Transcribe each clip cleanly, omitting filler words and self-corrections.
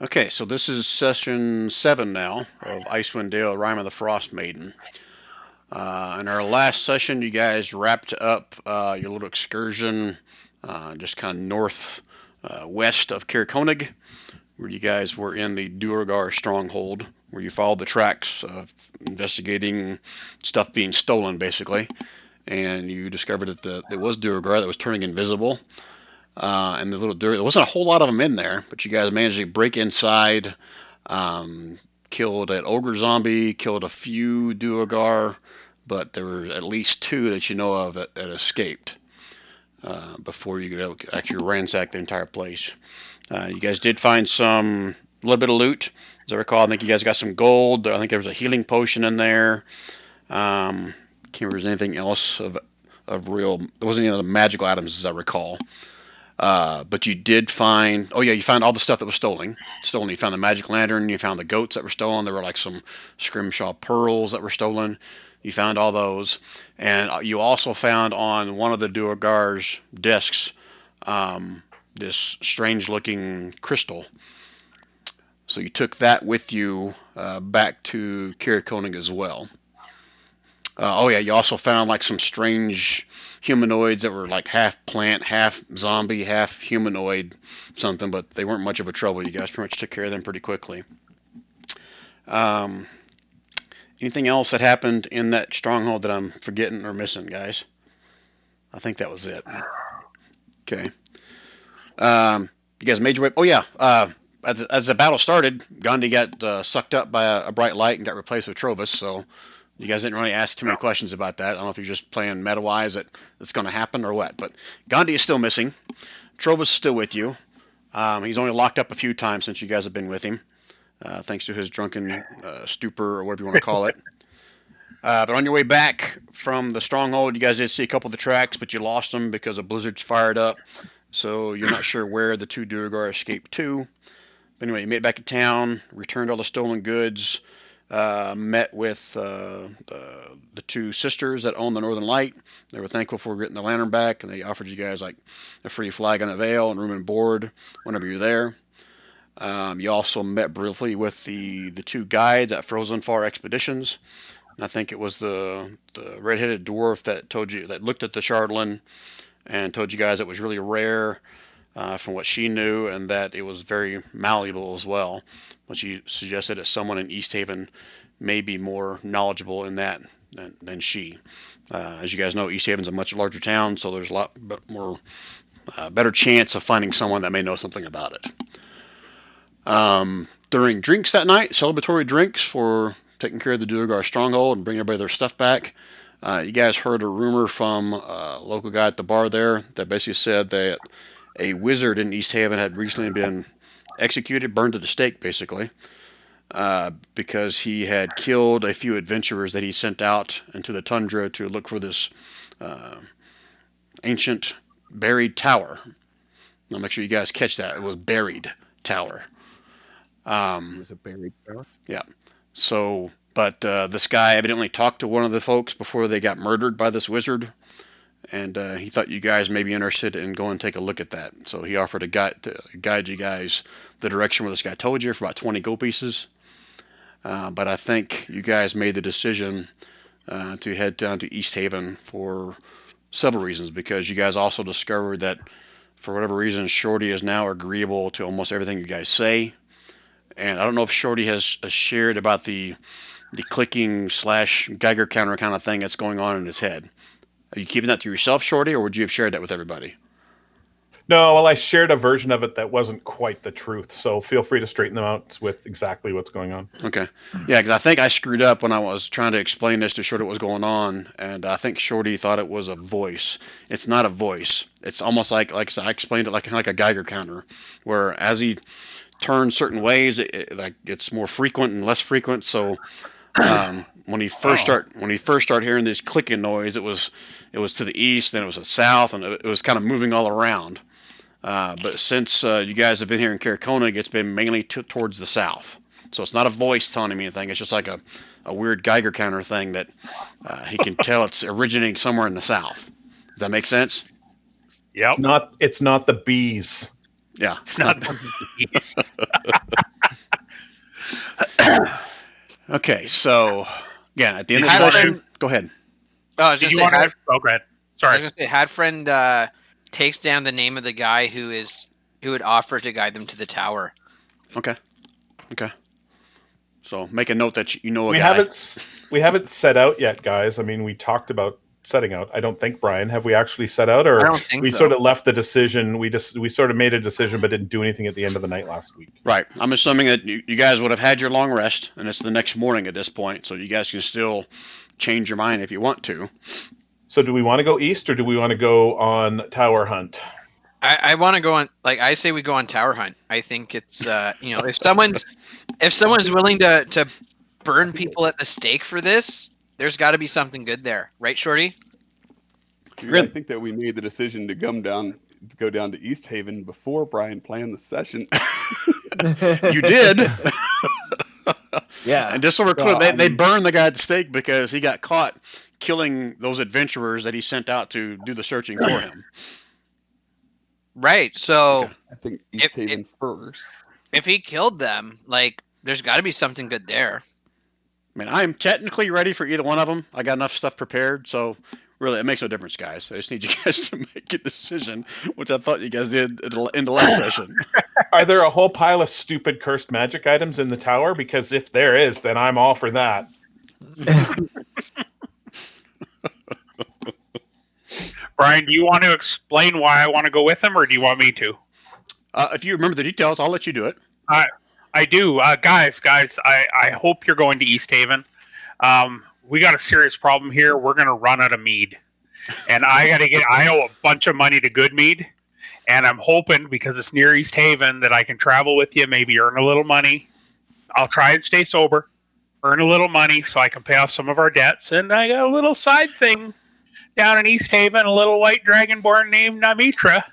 Okay, so this is session 7 now of Icewind Dale, Rime of the Frostmaiden. In our last session, you guys wrapped up your little excursion just kind of north west of Kirkonig, where you guys were in the Duergar stronghold, where you followed the tracks, investigating stuff being stolen, basically. And you discovered that there was Duergar that was turning invisible. And the little dirt. There wasn't a whole lot of them in there, but you guys managed to break inside, um, killed an ogre zombie, killed a few duergar, but there were at least two that you know of that escaped before you could actually ransack the entire place. You guys did find some a little bit of loot, as I recall. I think you guys got some gold. I think there was a healing potion in there. Can't remember if there's anything else of real. There wasn't any other magical items, as I recall. But you did find, oh yeah, you found all the stuff that was stolen. You found the magic lantern. You found the goats that were stolen. There were like some scrimshaw pearls that were stolen. You found all those, and you also found on one of the Duergar's desks this strange-looking crystal. So you took that with you back to Kirikonig as well. Oh yeah, you also found like some strange humanoids that were like half plant, half zombie, half humanoid something, but they weren't much of a trouble. You guys pretty much took care of them pretty quickly. Um, Anything else that happened in that stronghold that I'm forgetting or missing, guys? I think that was it. Okay. You guys made your way. Oh yeah. As the battle started, Gandhi got sucked up by a bright light and got replaced with Trovis. So you guys didn't really ask too many questions about that. I don't know if you're just playing meta-wise that it's going to happen or what. But Gandhi is still missing. Trovis is still with you. He's only locked up a few times since you guys have been with him, thanks to his drunken stupor or whatever you want to call it. But on your way back from the stronghold, you guys did see a couple of the tracks, but you lost them because a blizzard's fired up. So you're not sure where the two Duergar escaped to. But anyway, you made it back to town, returned all the stolen goods, met with the two sisters that own the Northern Light. They were thankful for getting the lantern back, and they offered you guys like a free flag on a veil and room and board whenever you're there. You also met briefly with the two guides at Frozen Far Expeditions. And I think it was the red-headed dwarf that looked at the Chardlin and told you guys it was really rare from what she knew, and that it was very malleable as well. But she suggested that someone in East Haven may be more knowledgeable in that than she. As you guys know, East Haven's a much larger town, so there's a lot more better chance of finding someone that may know something about it. During drinks that night, celebratory drinks for taking care of the Duergar stronghold and bringing everybody their stuff back, you guys heard a rumor from a local guy at the bar there that basically said that a wizard in East Haven had recently been executed, burned at the stake, basically, because he had killed a few adventurers that he sent out into the tundra to look for this ancient buried tower. I'll make sure you guys catch that. It was buried tower. It was a buried tower. Yeah. So, but this guy evidently talked to one of the folks before they got murdered by this wizard, and he thought you guys may be interested in going and take a look at that. So he offered to guide you guys the direction where this guy told you for about 20 gold pieces. But I think you guys made the decision to head down to East Haven for several reasons, because you guys also discovered that for whatever reason Shorty is now agreeable to almost everything you guys say. And I don't know if Shorty has shared about the clicking / Geiger counter kind of thing that's going on in his head. Are you keeping that to yourself, Shorty, or would you have shared that with everybody? No, well, I shared a version of it that wasn't quite the truth, so feel free to straighten them out with exactly what's going on. Okay. Yeah, because I think I screwed up when I was trying to explain this to Shorty what was going on, and I think Shorty thought it was a voice. It's not a voice. It's almost like I explained it like a Geiger counter, where as he turns certain ways, it's more frequent and less frequent. So when he first started hearing this clicking noise, it was to the east, then it was to the south, and it was kind of moving all around. But since you guys have been here in Kirikonig, it's been mainly towards the south. So it's not a voice telling him anything. It's just like a weird Geiger counter thing that he can tell it's originating somewhere in the south. Does that make sense? Yep. It's not the bees. Yeah. It's not the bees. Okay, so again, at the end of the Had session, friend, go ahead. I was Did gonna you say, want had, to? Oh, go ahead. I Sorry. was gonna say, had friend takes down the name of the guy who would offer to guide them to the tower. Okay. So make a note that you know a We guy. haven't set out yet, guys. I mean, we talked about setting out. I don't think, Brian, have we actually set out, or I don't think we so. sort of left the decision? We sort of made a decision, but didn't do anything at the end of the night last week. Right. I'm assuming that you guys would have had your long rest, and it's the next morning at this point, so you guys can still change your mind if you want to. So, do we want to go east, or do we want to go on tower hunt? I want to go on. Like I say, we go on tower hunt. I think it's if someone's willing to burn people at the stake for this, there's got to be something good there, right, Shorty? Dude, I think that we made the decision to go down to East Haven before Brian planned the session. You did. Yeah. And just so we're clear, Well, they burned the guy at the stake because he got caught killing those adventurers that he sent out to do the searching for him. Right. So I think East Haven first. if he killed them, like there's got to be something good there. I mean, I am technically ready for either one of them. I got enough stuff prepared, so really, it makes no difference, guys. I just need you guys to make a decision, which I thought you guys did in the last session. Are there a whole pile of stupid cursed magic items in the tower? Because if there is, then I'm all for that. Brian, do you want to explain why I want to go with him, or do you want me to? If you remember the details, I'll let you do it. I do. Guys, I hope you're going to East Haven. We got a serious problem here. We're going to run out of mead. And I owe a bunch of money to Goodmead. And I'm hoping, because it's near East Haven, that I can travel with you, maybe earn a little money. I'll try and stay sober, earn a little money so I can pay off some of our debts. And I got a little side thing down in East Haven, a little white dragonborn named Namitra.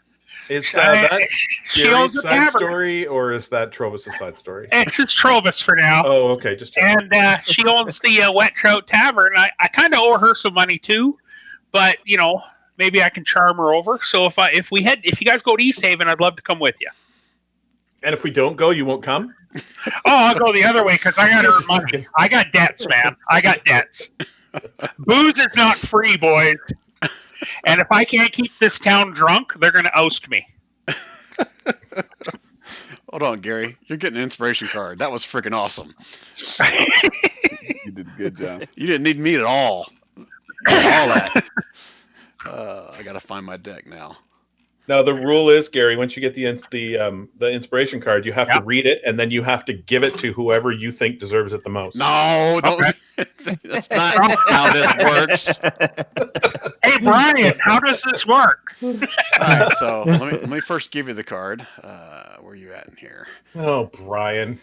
Is that owns Gary's a side tavern. story, or is that Trovis' side story? It's Trovis for now. Oh, okay. Just checking. And she owns the Wet Trout Tavern. I kind of owe her some money too, but maybe I can charm her over. So if you guys go to East Haven, I'd love to come with you. And if we don't go, you won't come? Oh, I'll go the other way because I got to earn money. I got debts, man. I got debts. Booze is not free, boys. And if I can't keep this town drunk, they're going to oust me. Hold on, Gary. You're getting an inspiration card. That was freaking awesome. You did a good job. You didn't need me at all. All that. I gotta find my deck now. Now the rule is, Gary, once you get the inspiration card, you have to read it, and then you have to give it to whoever you think deserves it the most. No, don't. That's not how this works. Hey, Brian, how does this work? All right, so let me first give you the card. Where are you at in here? Oh, Brian,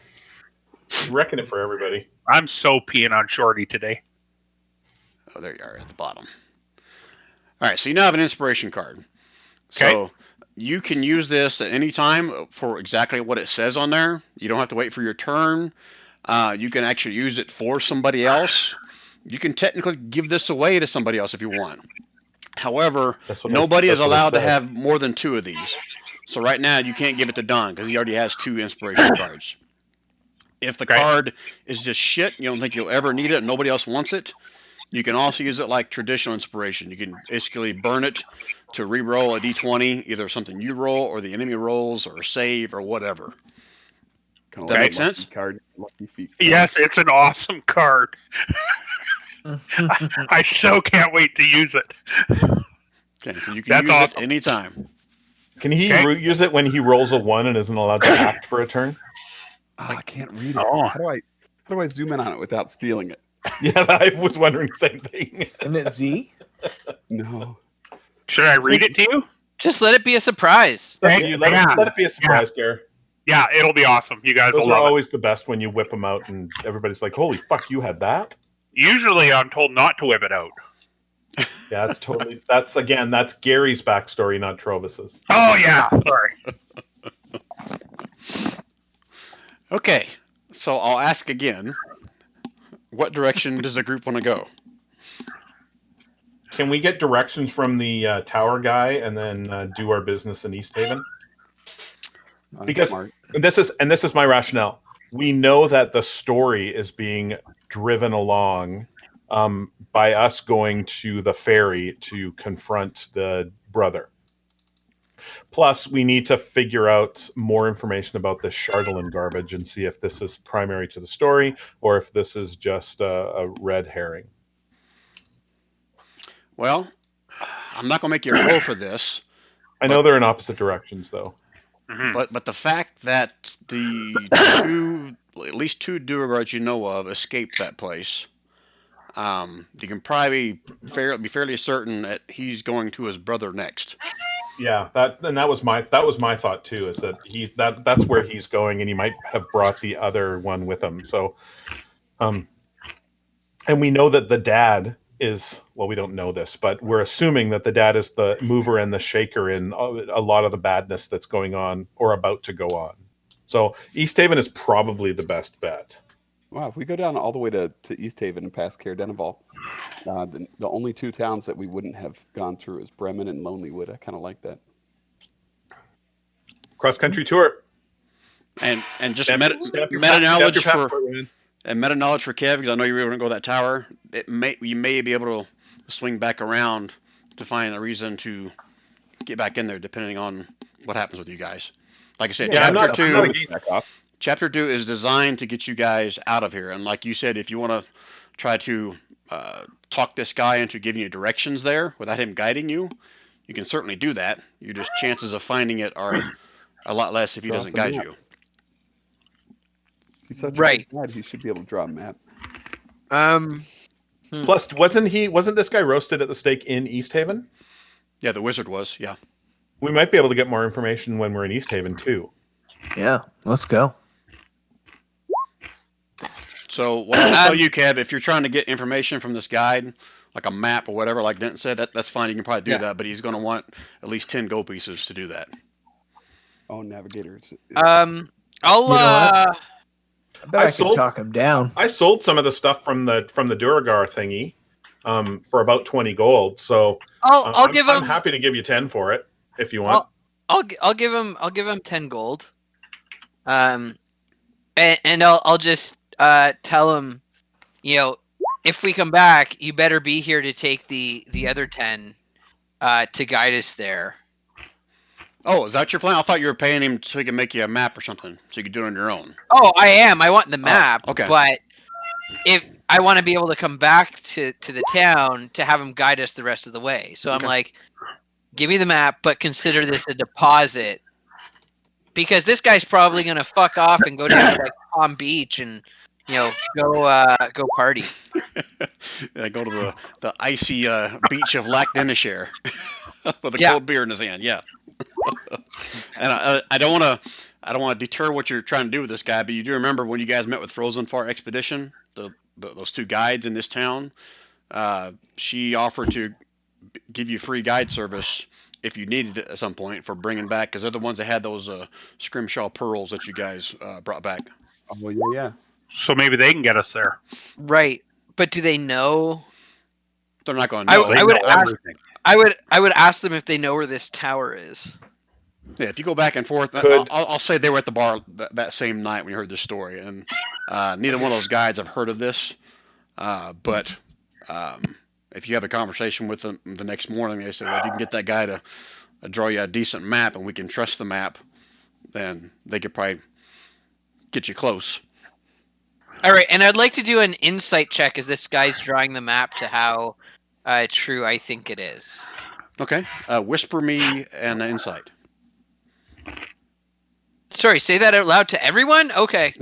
wrecking it for everybody. I'm so peeing on Shorty today. Oh, there you are at the bottom. All right, so you now have an inspiration card. Okay. So you can use this at any time for exactly what it says on there. You don't have to wait for your turn. You can actually use it for somebody else. You can technically give this away to somebody else if you want. However, nobody is allowed to have more than 2 of these. So right now you can't give it to Don because he already has 2 inspiration cards. If the card is just shit, you don't think you'll ever need it, and nobody else wants it, you can also use it like traditional inspiration. You can basically burn it to re-roll a d20, either something you roll or the enemy rolls or save or whatever. Does that make sense? Lucky feet. Yes, it's an awesome card. I so can't wait to use it. Okay, so you can use it anytime. Can he use it when he rolls a 1 and isn't allowed to act for a turn? Oh, I can't read it. Oh. How do I zoom in on it without stealing it? Yeah, I was wondering the same thing. Isn't it Z? No. Should I read it to you? Just let it be a surprise. Let it be a surprise, Gary. Yeah, it'll be awesome. You guys Those will are love always the best when you whip them out and everybody's like, holy fuck, you had that? it. Usually I'm told not to whip it out. Yeah, that's Gary's backstory, not Trovis's. Oh, yeah. Sorry. Okay, so I'll ask again. What direction does the group want to go? Can we get directions from the tower guy and then do our business in East Haven? Because this is my rationale. We know that the story is being driven along by us going to the ferry to confront the brother. Plus, we need to figure out more information about this Chardolin garbage and see if this is primary to the story or if this is just a red herring. Well, I'm not going to make you roll for this. I know they're in opposite directions, though. But the fact that the at least two Duergards you know of escaped that place, you can probably be fairly certain that he's going to his brother next. Yeah, that was my thought too. Is that that's where he's going, and he might have brought the other one with him. So, and we know that the dad is, well, we don't know this, but we're assuming that the dad is the mover and the shaker in a lot of the badness that's going on or about to go on. So East Haven is probably the best bet. Wow, if we go down all the way to East Haven and past Caer-Dineval, the only two towns that we wouldn't have gone through is Bremen and Lonelywood. I kind of like that. Cross-country tour. And just Stamp meta knowledge your for passport, man. and meta knowledge for Kev, because I know you really want to go to that tower. You may be able to swing back around to find a reason to get back in there, depending on what happens with you guys. Like I said, Yeah, Chapter 2 is designed to get you guys out of here. And like you said, if you want to try to talk this guy into giving you directions there without him guiding you, you can certainly do that. Your just chances of finding it are a lot less if he doesn't guide you. He's such a good guide, he should be able to draw a map. Plus, wasn't this guy roasted at the stake in East Haven? Yeah, the wizard was, yeah. We might be able to get more information when we're in East Haven, too. Yeah, let's go. So what I'll tell you, Kev, if you're trying to get information from this guide, like a map or whatever, like Denton said, that's fine. You can probably do that, but he's going to want at least 10 gold pieces to do that. Oh, Navigator. I bet I could talk him down. I sold some of the stuff from the Duergar thingy for about 20 gold. So I'll give him. I'm happy to give you 10 for it if you want. I'll give him 10 gold. And I'll just tell him, if we come back, you better be here to take the other 10 to guide us there. Oh, is that your plan? I thought you were paying him so he could make you a map or something, so you could do it on your own. Oh, I am. I want the map. Oh, okay. But if I want to be able to come back to the town to have him guide us the rest of the way. So I'm like, give me the map, but consider this a deposit. Because this guy's probably going to fuck off and go down to like Palm Beach and, go party. Yeah, go to the icy beach of Lac Denishare with a cold beer in his hand. Yeah. And I don't want to deter what you're trying to do with this guy, but you do remember when you guys met with Frozenfar Expedition, those two guides in this town. She offered to give you free guide service if you needed it at some point for bringing back, because they're the ones that had those Scrimshaw pearls that you guys brought back. Oh yeah. So maybe they can get us there. Right, but do they know? They're not going to know. I would ask them if they know where this tower is. Yeah, if you go back and forth, I'll say they were at the bar that same night when you heard this story, and neither one of those guides have heard of this. But if you have a conversation with them the next morning, they say, well, if you can get that guy to draw you a decent map and we can trust the map, then they could probably get you close. All right, and I'd like to do an insight check as this guy's drawing the map to how true I think it is. Okay. Whisper me an insight. Sorry, say that out loud to everyone? Okay.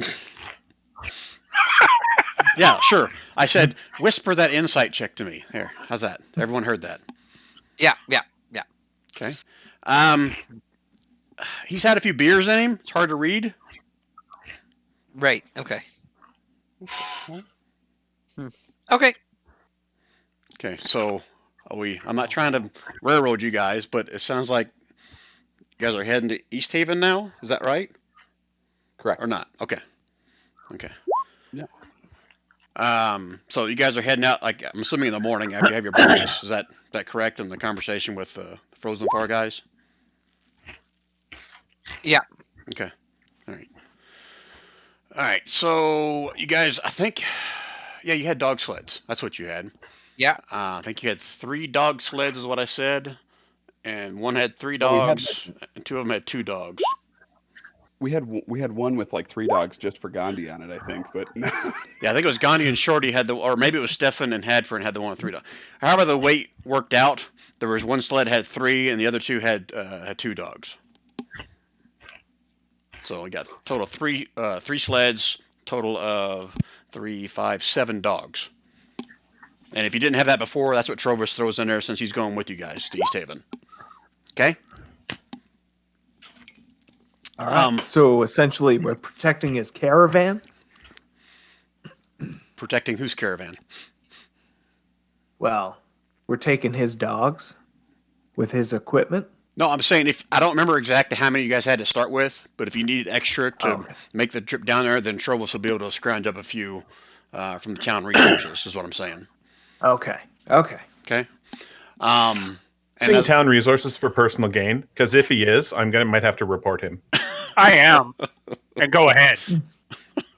Yeah, sure. I said, whisper that insight check to me. Here, how's that? Everyone heard that? Yeah. Okay. He's had a few beers in him. It's hard to read. Right, okay. Okay. Okay, so I'm not trying to railroad you guys, but it sounds like you guys are heading to East Haven now. Is that right? Correct. Or not? Okay. Yeah. So you guys are heading out, like, I'm assuming in the morning after you have your breakfast. Is that correct in the conversation with the Frozenfar guys? Yeah. Okay. All right. So you guys, I think Yeah, you had dog sleds. That's what you had. Yeah. I think you had 3 dog sleds, is what I said, and one had 3 Well, we had dogs, and 2 of them had 2 dogs. we had one with like 3 dogs just for Gandhi on it, I think. But Yeah, I think it was Gandhi and Shorty had or maybe it was Stefan and Hadford had the one with 3 dogs. However, the weight worked out. There was one sled had 3, and the other 2 had 2 dogs. So we got total 3 sleds, total of 3, 5, 7 dogs. And if you didn't have that before, that's what Trovis throws in there since he's going with you guys to East Haven. Okay? All right. So essentially, we're protecting his caravan. Protecting whose caravan? Well, we're taking his dogs with his equipment. No, I'm saying if I don't remember exactly how many you guys had to start with, but if you needed extra to make the trip down there, then Trovis will be able to scrounge up a few from the town resources. Is what I'm saying. Okay. Okay. And Using town resources for personal gain, because if he is, might have to report him. I am. And go ahead.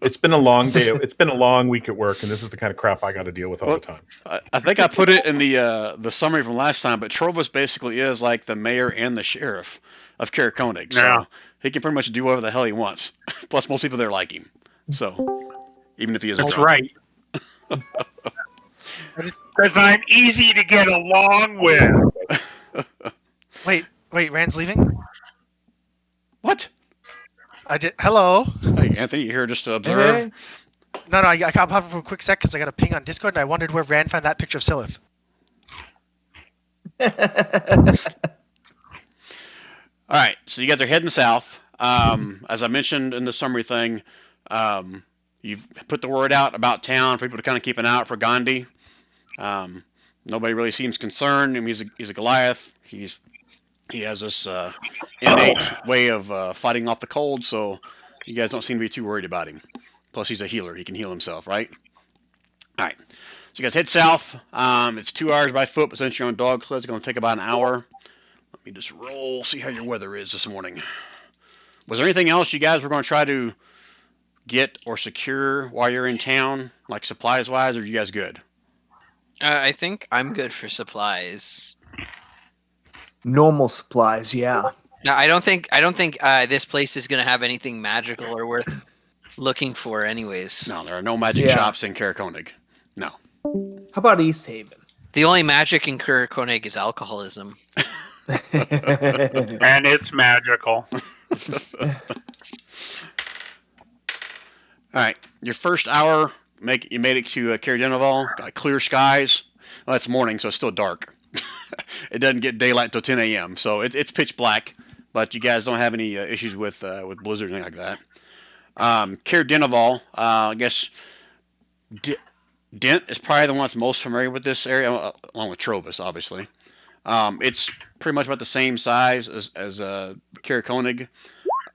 It's been a long day. It's been a long week at work, and this is the kind of crap I got to deal with all the time. I think I put it in the summary from last time, but Trovis basically is like the mayor and the sheriff of Karakonig. Yeah. So he can pretty much do whatever the hell he wants. Plus, most people there like him. So even if he is That's drunk. right. Because I'm easy to get along with. Wait, Rand's leaving? What? I did. Hello. Hey, Anthony, you here just to observe? Hey. No, I got popped for a quick sec because I got a ping on Discord and I wondered where Rand found that picture of Silith. All right, so you guys are heading south. As I mentioned in the summary thing, you've put the word out about town for people to kind of keep an eye out for Gandhi. Nobody really seems concerned. I mean, he's a Goliath. He has this innate way of fighting off the cold, so you guys don't seem to be too worried about him. Plus, he's a healer. He can heal himself, right? All right. So you guys head south. It's 2 hours by foot, but since you're on dog sleds, it's going to take about an hour. Let me just roll, see how your weather is this morning. Was there anything else you guys were going to try to get or secure while you're in town, like supplies-wise, or are you guys good? I think I'm good for supplies. Normal supplies, yeah. No, I don't think this place is going to have anything magical or worth looking for anyways. No, there are no magic shops in Karakonig. No. How about East Haven? The only magic in Karakonig is alcoholism. And it's magical. All right, your first hour, you made it to Caradenoval. Got clear skies. Well, it's morning, so it's still dark. It doesn't get daylight until 10 a.m., so it's pitch black. But you guys don't have any issues with blizzard or anything like that. Caradenoval, I guess Dent is probably the one that's most familiar with this area, along with Trovis, obviously. It's pretty much about the same size as Karakonig.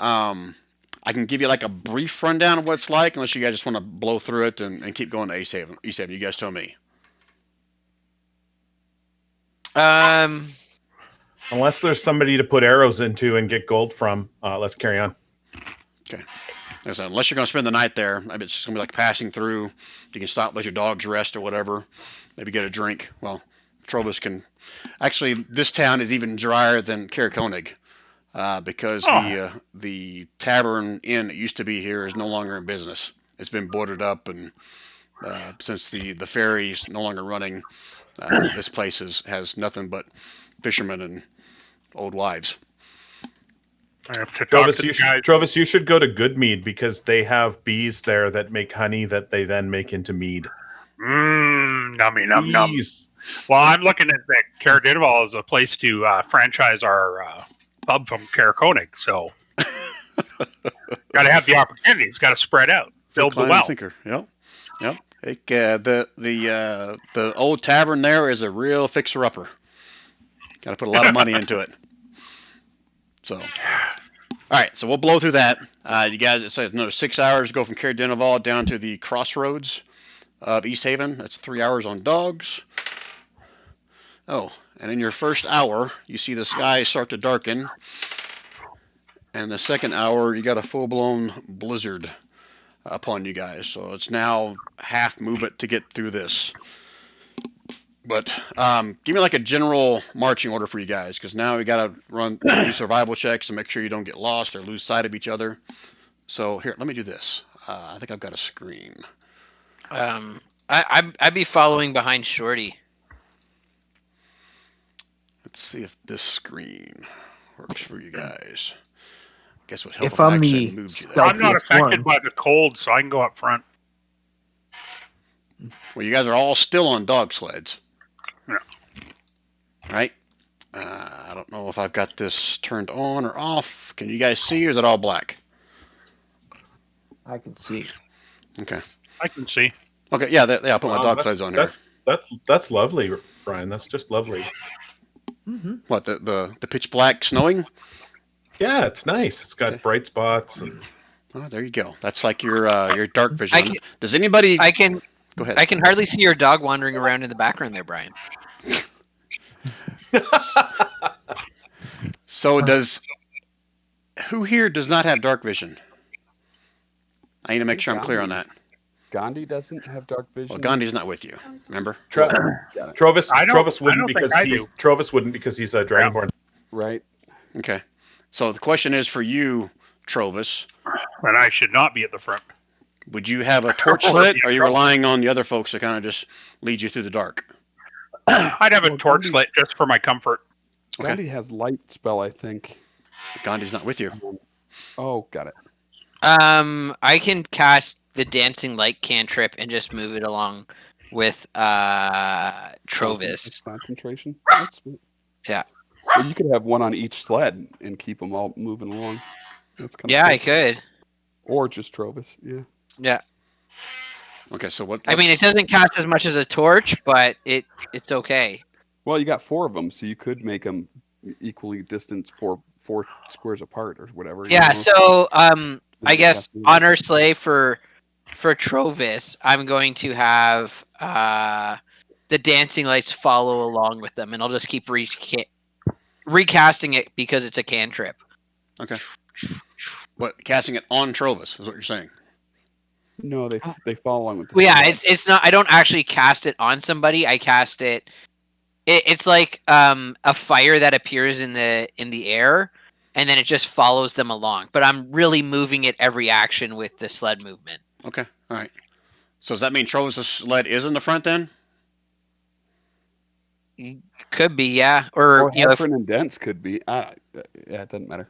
I can give you like a brief rundown of what it's like, unless you guys just want to blow through it and keep going to East Haven. You guys tell me. Unless there's somebody to put arrows into and get gold from, let's carry on. Okay. So unless you're going to spend the night there, maybe it's just going to be like passing through. You can stop, let your dogs rest or whatever. Maybe get a drink. Well, Trovis can. Actually, this town is even drier than Karakonig because the tavern inn that used to be here is no longer in business. It's been boarded up, and since the ferry's no longer running, this place has nothing but fishermen and old wives. I have to talk to Trovis, you should go to Goodmead because they have bees there that make honey that they then make into mead. Nummy num num. Well, I'm looking at that Caradenoval as a place to franchise our pub from Karakonig, so got to have the opportunities. Got to spread out, build the well. Thinker. Yep. The old tavern there is a real fixer-upper. Got to put a lot of money into it. So, all right. So we'll blow through that. You guys, it says another 6 hours to go from Caradenoval down to the crossroads of East Haven. That's 3 hours on dogs. Oh, and in your first hour, you see the sky start to darken. And the second hour, you got a full-blown blizzard. upon you guys. So it's now half movement to get through this. But give me like a general marching order for you guys, because now we got to do survival checks to make sure you don't get lost or lose sight of each other. So here, let me do this. I think I've got a screen. I'd be following behind Shorty. Let's see if this screen works for you guys. Guess what? Help If I'm actually the moved you there. I'm not stealthiest affected one, by the cold, so I can go up front. Well, you guys are all still on dog sleds. Yeah. Right? I don't know if I've got this turned on or off. Can you guys see, or is it all black? I can see. Okay. I can see. Okay, yeah, I'll put my Wow, dog sleds on here. That's lovely, Brian. That's just lovely. Mm-hmm. What, the pitch black snowing? Yeah, it's nice. It's got Okay. bright spots and Oh, there you go. That's like your dark vision. I can- Does anybody I can go ahead? I can hardly see your dog wandering around in the background there, Brian. So who here does not have dark vision? I need to make sure I'm clear on that. Gandhi doesn't have dark vision. Well, Gandhi's not with you. Remember? Got it. Trovis I don't wouldn't think because I he's do. Trovis wouldn't because he's a dragonborn. Right. Okay. So the question is for you, Trovis. And I should not be at the front. Would you have a torch lit, or are you relying on the other folks to kind of just lead you through the dark? I'd have a Well, torch Gandhi- lit just for my comfort. Okay. Gandhi has light spell, I think. Gandhi's not with you. Oh, got it. I can cast the dancing light cantrip and just move it along with Trovis. Concentration. That's sweet. Yeah. Well, you could have one on each sled and keep them all moving along. That's kind of Yeah, cool. I could. Or just Trovis. Yeah. Yeah. Okay, so what? I mean, it doesn't cast as much as a torch, but it's okay. Well, you got 4 of them, so you could make them equally distanced, four squares apart or whatever. you Yeah. know? So I Then guess you on our sleigh for Trovis, I'm going to have the dancing lights follow along with them, and I'll just keep recasting it because it's a cantrip. Okay. What, casting it on Trovis is what you're saying? No, they follow along with the Well, yeah, sled. it's not. I don't actually cast it on somebody. I cast it. It's like a fire that appears in the air, and then it just follows them along. But I'm really moving it every action with the sled movement. Okay, all right. So does that mean Trovis' sled is in the front then? Could be, yeah. Or you know, if, Heffron and Dents could be. Yeah, it doesn't matter.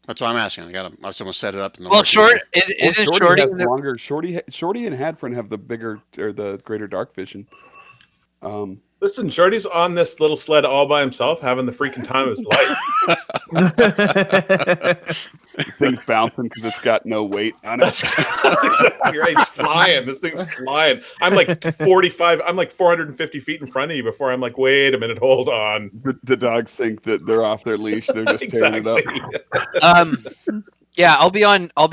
That's what I'm asking. I someone set it up. In the well, right short way. isn't Shorty Shorty has in the, longer. Shorty and Hadfrin have the bigger or the greater dark vision. Listen, Shorty's on this little sled all by himself, having the freaking time of his life. The thing's bouncing because it's got no weight on That's it. exactly right. He's flying. This thing's flying. I'm like 45. I'm like 450 feet in front of you before I'm like, wait a minute, hold on. The dogs think that they're off their leash. They're just tearing it up. yeah, I'll be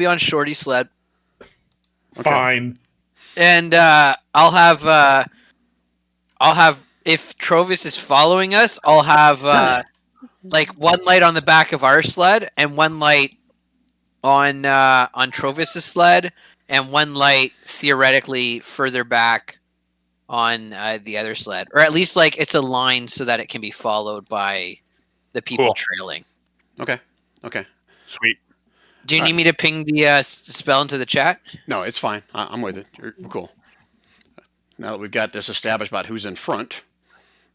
on Shorty's sled, Okay. Fine. and I'll have if Trovis is following us, I'll have like one light on the back of our sled and one light on Trovis's sled, and one light theoretically further back on the other sled, or at least like it's a line so that it can be followed by the people Cool. trailing. Okay. Okay. Sweet. Do you All need me to ping the spell into the chat? No, it's fine. I'm with it. We're cool. Now that we've got this established about who's in front,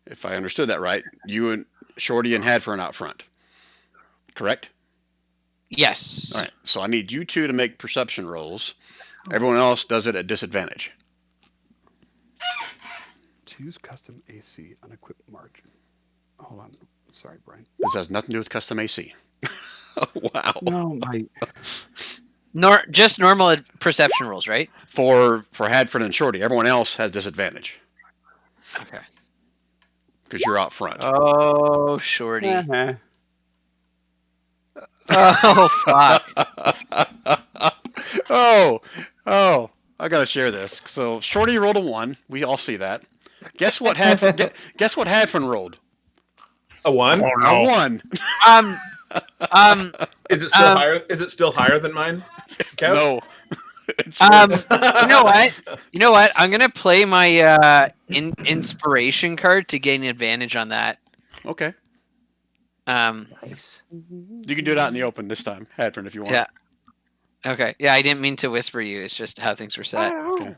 if I understood that right, you and Shorty and Hadfern out front. Correct? Yes. All right. So I need you two to make perception rolls. Everyone else does it at disadvantage. Choose custom AC unequipped margin. Hold on. Sorry, Brian. This has nothing to do with custom AC. Wow. No, Just normal perception rolls, right? For Hadford and Shorty, everyone else has disadvantage Okay. because you're out front. Oh, Shorty. Uh-huh. Oh, fuck. oh! I gotta share this. So Shorty rolled a 1. We all see that. Guess what Hadford rolled? A 1? Oh A no. 1. Is it still higher? Is it still higher than mine? Kev? No. It's You know what? You know what? I'm gonna play my inspiration card to gain advantage on that. okay. Nice. You can do it out in the open this time, Hadron, if you want. Yeah. Okay. Yeah, I didn't mean to whisper you. It's just how things were set. Okay.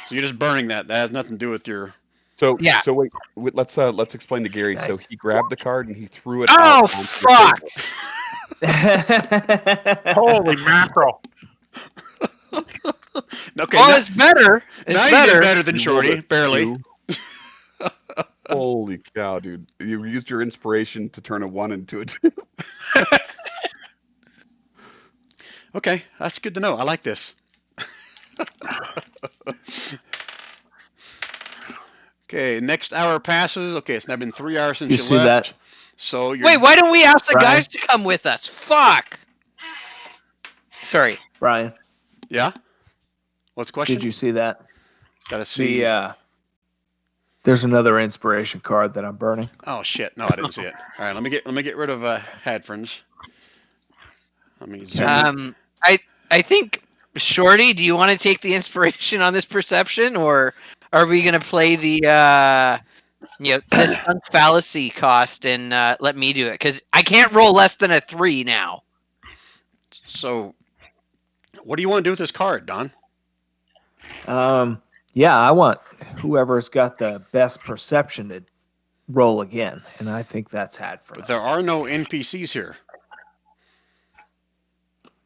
So you're just burning that. That has nothing to do with your. So Yeah. so wait, let's explain to Gary. So Nice. he grabbed the card and he threw it Oh, out onto the fuck! table. Holy mackerel! Okay. Well, now, it's better. It's now you better. did better than You Shorty, rolled a barely. 2. Holy cow, dude! You used your inspiration to turn a 1 into a 2. Okay, that's good to know. I like this. Okay, next hour passes. Okay, it's now been 3 hours since You you see left. that? So you're. Wait, why don't we ask the Brian? guys to come with us? Fuck. Sorry. Brian, Yeah. What's the question? did you see that? Gotta see. There's another inspiration card that I'm burning. Oh shit! No, I didn't see it. All right, let me get rid of Hadfriends. Let me zoom. in. I think Shorty, do you want to take the inspiration on this perception, or are we gonna play the this sunk fallacy cost and let me do it? Because I can't roll less than a 3 now. So, what do you want to do with this card, Don? Yeah, I want whoever's got the best perception to roll again, and I think that's Hadford. But there are no NPCs here.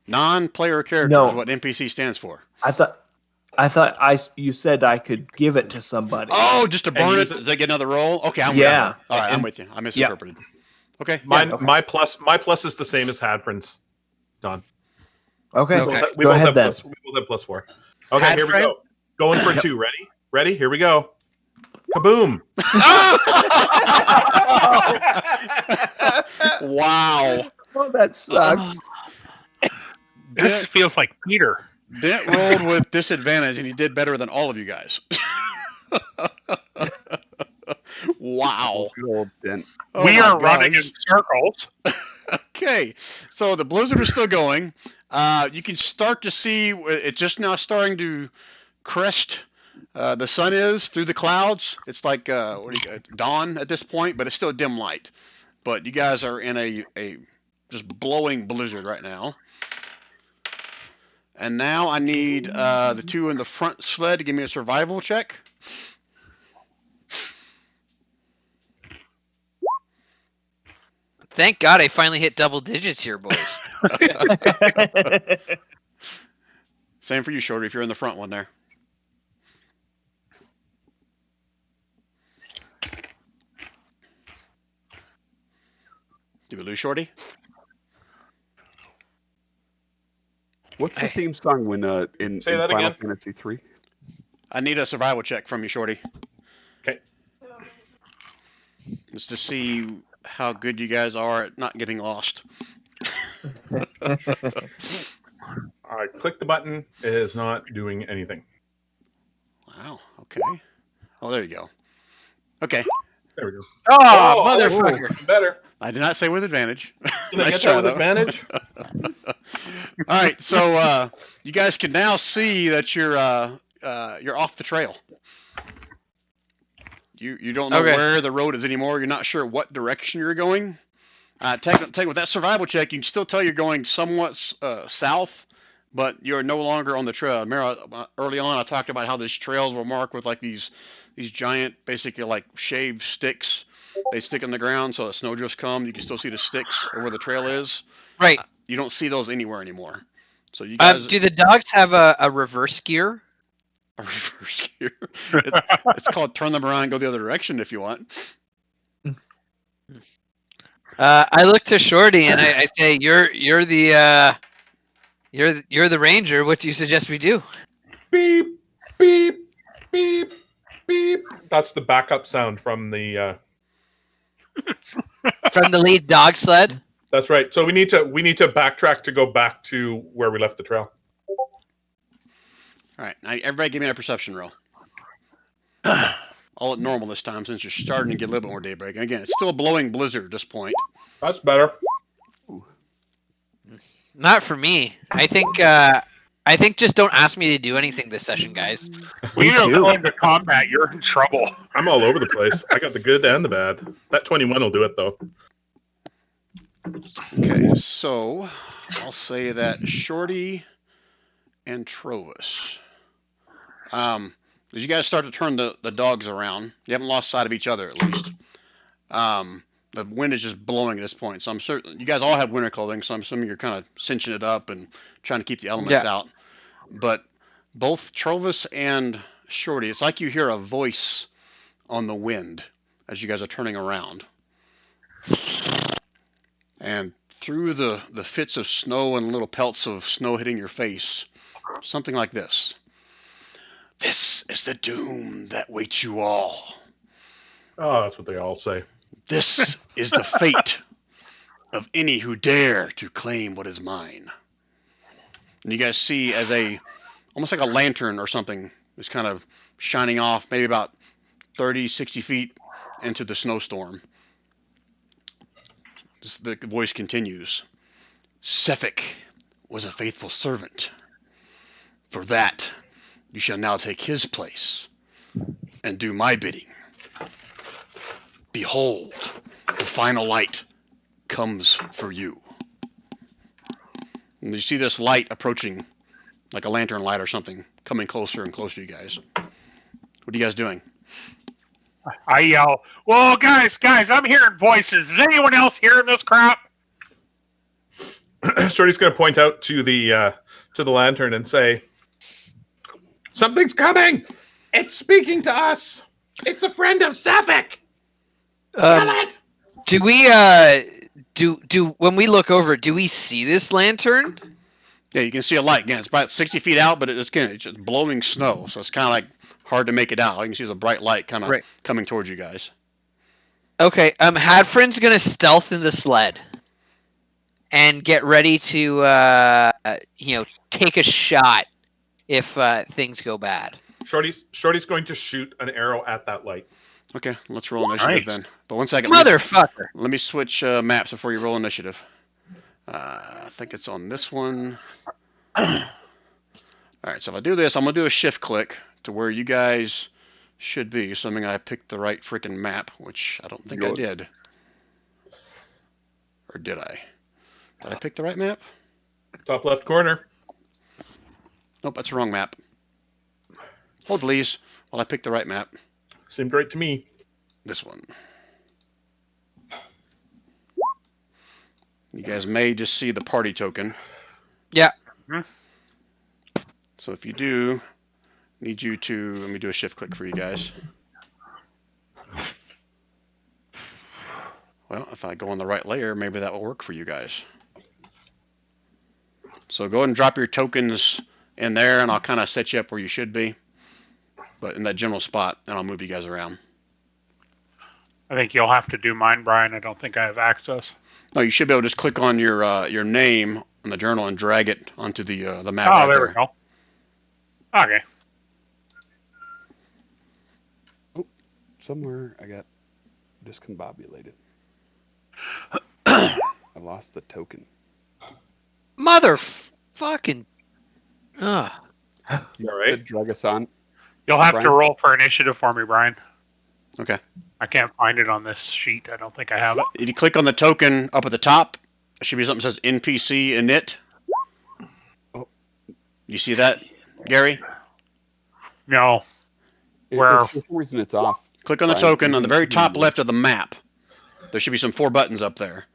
Non-player characters No. is what NPC stands for. I thought you said I could give it to somebody. Oh, just to And burn use it? it- Does they get another roll? Okay, I'm Yeah. with you. All right, I'm And- with you. I misinterpreted. Okay. My plus is the same as Hadfriend's. Don. Okay, Okay. We go both ahead have then. we both have +4. Okay, here we go. Going for 2. Ready? Here we go. Kaboom! Wow. Oh, that sucks. This feels like Peter. Dent rolled with disadvantage, and he did better than all of you guys. Wow. Good old Dent. Oh We my are running in gosh. circles. Okay, so the blizzard is still going. You can start to see it's just now starting to crest. The sun is through the clouds. It's like dawn at this point, but it's still dim light. But you guys are in a just blowing blizzard right now. And now I need the two in the front sled to give me a survival check. Thank God I finally hit double digits here, boys. Same for you, Shorty, if you're in the front one there. Did we lose Shorty? What's the theme song when in Say that Final again. Fantasy 3? I need a survival check from you, Shorty. Okay. Just to see how good you guys are at not getting lost. All right, click the button. It is not doing anything. Wow. Okay. Oh, there you go. Okay. There we go. Oh, motherfucker. Better. I did not say with advantage. Did I Nice get try, that with though. advantage? All right. So you guys can now see that you're off the trail. You don't know Okay. where the road is anymore. You're not sure what direction you're going. Take with that survival check, you can still tell you're going somewhat south, but you're no longer on the trail. Remember, early on I talked about how these trails were marked with like these giant, basically like shaved sticks. They stick in the ground, so the snowdrifts come. You can still see the sticks or where the trail is. Right. You don't see those anywhere anymore. So you guys Do the dogs have a reverse gear? a reverse gear. It's called turn them around, and go the other direction if you want. I look to Shorty and I say, "You're the ranger. What do you suggest we do?" Beep, beep, beep, beep. That's the backup sound from the. From the lead dog sled. That's right. So we need to backtrack to go back to where we left the trail. All right, now everybody give me a perception roll. All at normal this time since you're starting to get a little bit more daybreak. And again, it's still a blowing blizzard at this point. That's better. Not for me. I think I think just don't ask me to do anything this session, guys. We Me don't too. go into combat. You're in trouble. I'm all over the place. I got the good and the bad. That 21 will do it though. Okay, so I'll say that Shorty and Trovis. As you guys start to turn the dogs around, you haven't lost sight of each other at least. The wind is just blowing at this point, so I'm certain you guys all have winter clothing, so I'm assuming you're kind of cinching it up and trying to keep the elements out. But both Trovis and Shorty, it's like you hear a voice on the wind as you guys are turning around. And through the fits of snow and little pelts of snow hitting your face, something like this. This is the doom that waits you all. Oh, that's what they all say. This is the fate of any who dare to claim what is mine. And you guys see as almost like a lantern or something is kind of shining off maybe about 30, 60 feet into the snowstorm. The voice continues. Sefik was a faithful servant. For that, you shall now take his place and do my bidding. Behold, the final light comes for you. And you see this light approaching, like a lantern light or something, coming closer and closer to you guys. What are you guys doing? I yell, "Whoa, guys, I'm hearing voices. Is anyone else hearing this crap?" Shorty's going to point out to the lantern and say, "Something's coming! It's speaking to us! It's a friend of Sefik! Kill it!" Do we do when we look over, do we see this lantern? Yeah, you can see a light. Again, it's about 60 feet out, but it's just blowing snow, so it's kind of like hard to make it out. You can see there's a bright light kind of coming towards you guys. Okay, Hadfrin's gonna stealth in the sled and get ready to take a shot if things go bad. Shorty's going to shoot an arrow at that light. Okay, let's roll initiative then. But one second. Motherfucker. Let me switch maps before you roll initiative. I think it's on this one. Alright, so if I do this, I'm going to do a shift click to where you guys should be, assuming I picked the right freaking map, which I don't think I did. Or did I? Did I pick the right map? Top left corner. Nope, that's the wrong map. Hold please, while I pick the right map. Seemed right to me. This one. You guys may just see the party token. Yeah. So if you do, need you to, let me do a shift click for you guys. Well, if I go on the right layer, maybe that will work for you guys. So go ahead and drop your tokens in there, and I'll kind of set you up where you should be. But in that general spot, and I'll move you guys around. I think you'll have to do mine, Brian. I don't think I have access. No, you should be able to just click on your name on the journal and drag it onto the map. Oh, right there we go. Okay. Oh, somewhere I got discombobulated. I lost the token. Motherfucking. Ugh. You all right? Drag us on. You'll have Brian? to roll for initiative for me, Brian. Okay. I can't find it on this sheet. I don't think I have it. If you click on the token up at the top, there should be something that says NPC init. Oh. You see that, Gary? No. For some reason it's off. Click on the Brian, token you on the can very see top the- left of the map. There should be some 4 buttons up there.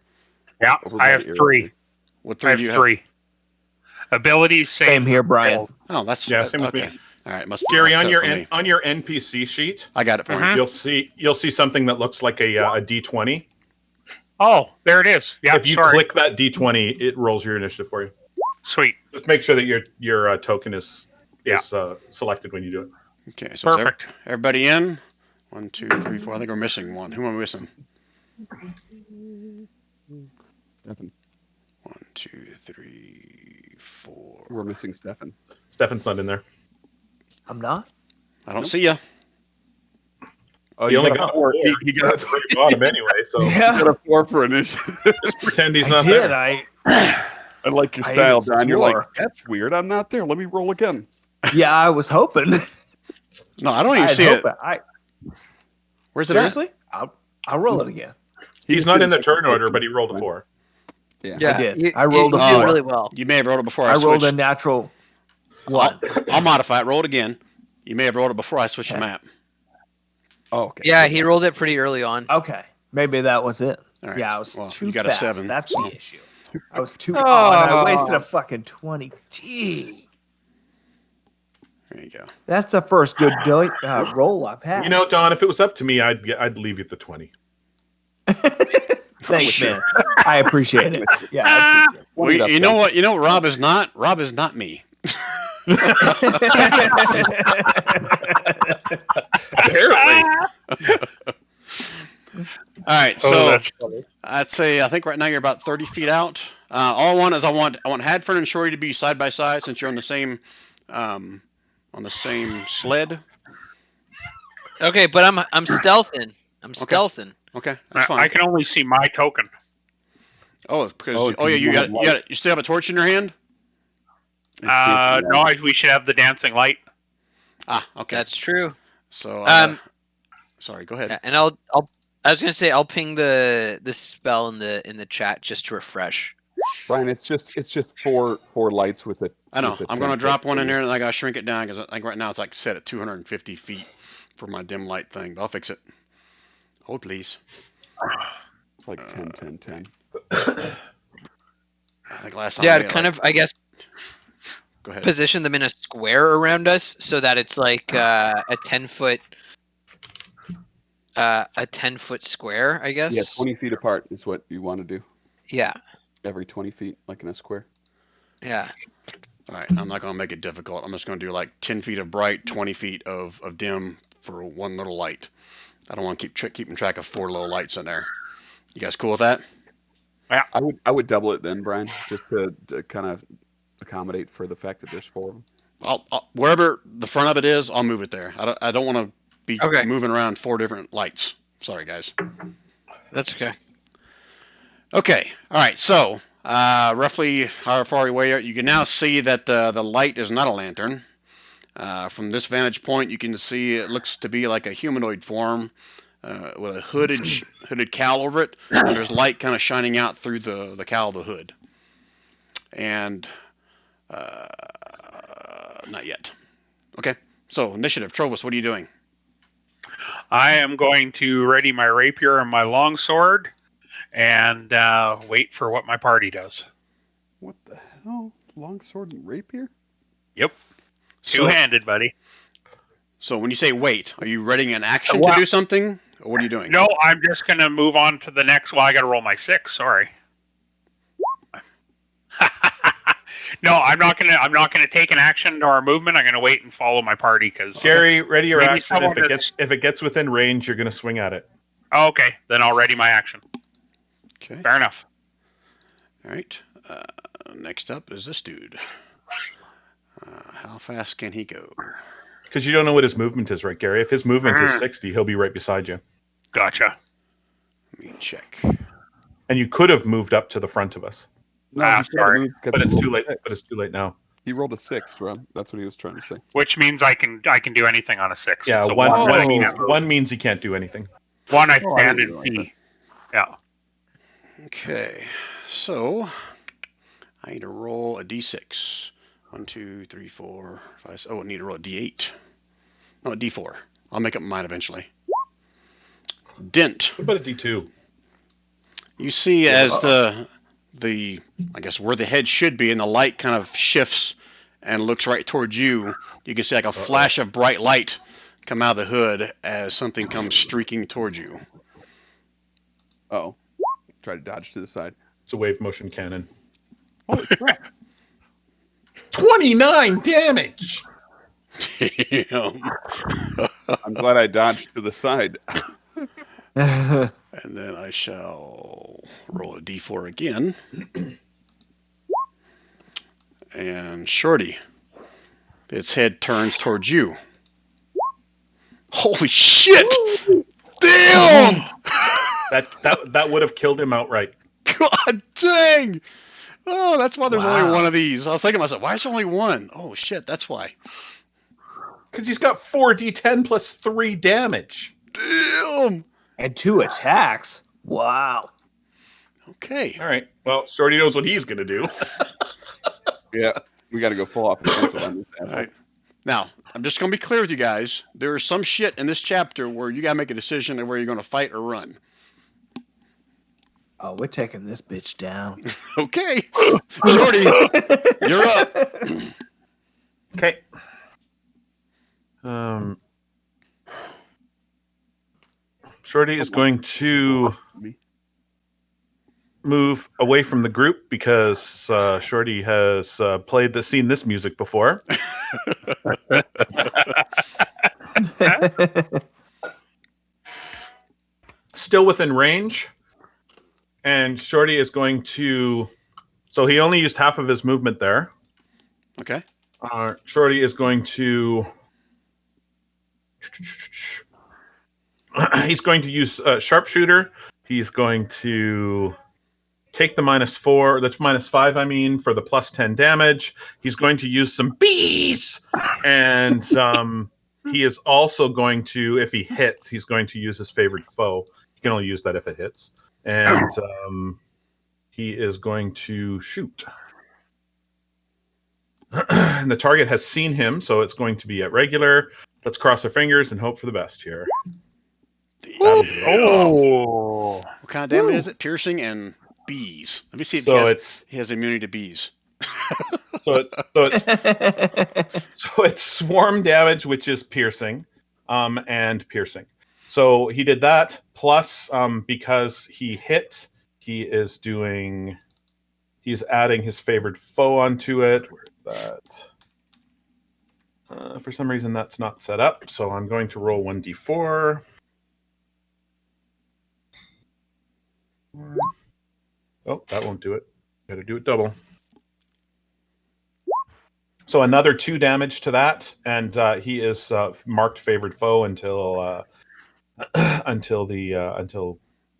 Yeah, Over I by have the arrow. 3. What I 3 do you have have? 3. Abilities, save. Same here, Brian. skill. Oh, that's Yeah, same with okay. me. All right, must Gary, that's on it your for me. on your NPC sheet, I got it for you. you'll see something that looks like a D20. Oh, there it is. Yeah, If you sorry. click that D20, it rolls your initiative for you. Sweet. Just make sure that your token is selected when you do it. Okay, so is Perfect. everybody in? 1, 2, 3, 4. I think we're missing one. Who am I missing? Stefan. 1, 2, 3, 4. We're missing Stefan. Stefan's not in there. I'm not. I don't see ya. Oh, He only got 4. He got That's pretty bottom anyway, so Yeah, a 4 for initiative. just pretend he's I not did. there. I like your I style, even Don. You're like, swore. that's weird. I'm not there. Let me roll again. Yeah, I was hoping. No, I don't I even had see it. hope. Where's it Seriously? I'll roll it again. He He's just not in didn't the take turn order, but he rolled a Brian. 4. Yeah. Yeah, did. I rolled a you did 4. really well. at? You may have rolled it before I I rolled a switched. natural 1. I'll modify it. Roll it again. You may have rolled it before I switched the Okay. map. Oh, okay. Yeah, he rolled it pretty early on. Okay, maybe that was it. All right. Yeah, I was Well, too you got fast. a 7. That's so- the issue. I was too. Oh, and I wasted Oh. a fucking 20. Gee, There you go. that's the first good roll I've had. You know, Don, if it was up to me, I'd leave you at the 20. Thanks, Sure. man. I appreciate it. Yeah, I appreciate it. Well, you know what? You know what Rob is not? Rob is not me. Apparently. All right, Oh, so that's funny. I'd say I think right now you're about 30 feet out. All I want is I want Hadford and Shorty to be side by side since you're on the same sled. Okay, but I'm stealthing. I'm stealthing. Okay, that's fine. I can only see my token. Oh, it's because Oh, yeah, you have light. you still have a torch in your hand. No, we should have the dancing light. Ah, okay. That's true. So sorry, go ahead. And I was gonna say I'll ping the spell in the chat just to refresh. Brian, it's just 4 lights with it. I know. I'm going to drop one in there and I got to shrink it down because I think right now it's like set at 250 feet for my dim light thing, but I'll fix it. Hold, please. It's like 10, 10, 10. I think last time. Yeah, I to did, kind like- of I guess Go ahead. position them in a square around us so that it's like a 10-foot a 10-foot square, I guess. Yeah, 20 feet apart is what you want to do. Yeah. Every 20 feet, like in a square. Yeah. All right, I'm not going to make it difficult. I'm just going to do like 10 feet of bright, 20 feet of dim for one little light. I don't want to keeping track of 4 little lights in there. You guys cool with that? I would double it then, Brian, just to kind of accommodate for the fact that there's 4 of them. I'll wherever the front of it is, I'll move it there. I don't want to be Okay. moving around 4 different lights. Sorry, guys. That's okay. Okay. All right. So roughly how far away you can now see that the light is not a lantern. From this vantage point, you can see it looks to be like a humanoid form with a hooded cowl over it, and there's light kind of shining out through the cowl of the hood. And not yet. Okay. So initiative, Trovus, what are you doing? I am going to ready my rapier and my longsword and wait for what my party does. What the hell? Longsword and rapier? Yep. So, Two-handed, buddy. so when you say wait, are you readying an action Well- to do something, or what are you doing? No, I'm just going to move on to the next. Well, I got to roll my 6. Sorry. No, I'm not gonna take an action or a movement. I'm gonna wait and follow my party because. Gary, ready your Maybe action. someone If it gets within range, you're going to swing at it. Okay, then I'll ready my action. Okay. Fair enough. All right. Next up is this dude. How fast can he go? Because you don't know what his movement is, right, Gary? If his movement is Mm. 60, he'll be right beside you. Gotcha. Let me check. And you could have moved up to the front of us, No, Ah, he couldn't sorry. move because but he it's rolled too a late. 6. But it's too late now. He rolled a 6, Rob. That's what he was trying to say. Which means I can do anything on a 6. Yeah, So one I means can't move. one means he can't do anything. One I Oh, I stand didn't in realize P. Yeah. Okay. So I need to roll a d6. 1, 2, 3, 4, 5. Oh, I need to roll a d8. No, a d4. I'll make up mine eventually. Dent. What about a D2? You see as the I guess where the head should be, and the light kind of shifts and looks right towards you. You can see like a flash of bright light come out of the hood as something comes streaking towards you. Oh. Try to dodge to the side. It's a wave motion cannon. Holy crap. 29 damage. Damn. I'm glad I dodged to the side. And then I shall roll a d4 again. And Shorty, its head turns towards you. Holy shit! Damn! That would have killed him outright. God dang! Oh, that's why there's only Wow. one of these. I was thinking to myself, why is there only one? Oh shit, that's why. Because he's got 4d10 plus 3 damage. Damn. And 2 attacks. Wow. Okay. All right. Well, Shorty knows what he's going to do. Yeah, we got to go full offensive on this. All right. Now, I'm just going to be clear with you guys. There is some shit in this chapter where you got to make a decision of where you're going to fight or run. Oh, we're taking this bitch down. Okay. Shorty, you're up. Okay. Shorty is going to move away from the group because Shorty has seen this music before. Still within range, and Shorty is going to. So he only used half of his movement there. Okay. Shorty is going to. He's going to use sharpshooter. He's going to take the -4. That's -5. I mean, for the +10 damage. He's going to use some bees, and he is also going to, if he hits, he's going to use his favorite foe. He can only use that if it hits, and he is going to shoot. And the target has seen him, so it's going to be at regular. Let's cross our fingers and hope for the best here. That'll do it. Oh. What kind of damage is it? Piercing and bees. Let me see if So he has immunity to bees. so it's swarm damage, which is piercing, and piercing. So he did that plus because he hit, he's adding his favorite foe onto it. Where's that? For some reason that's not set up, so I'm going to roll 1d4. Oh, that won't do it. Got to do it double. So another 2 damage to that, and he is marked favored foe until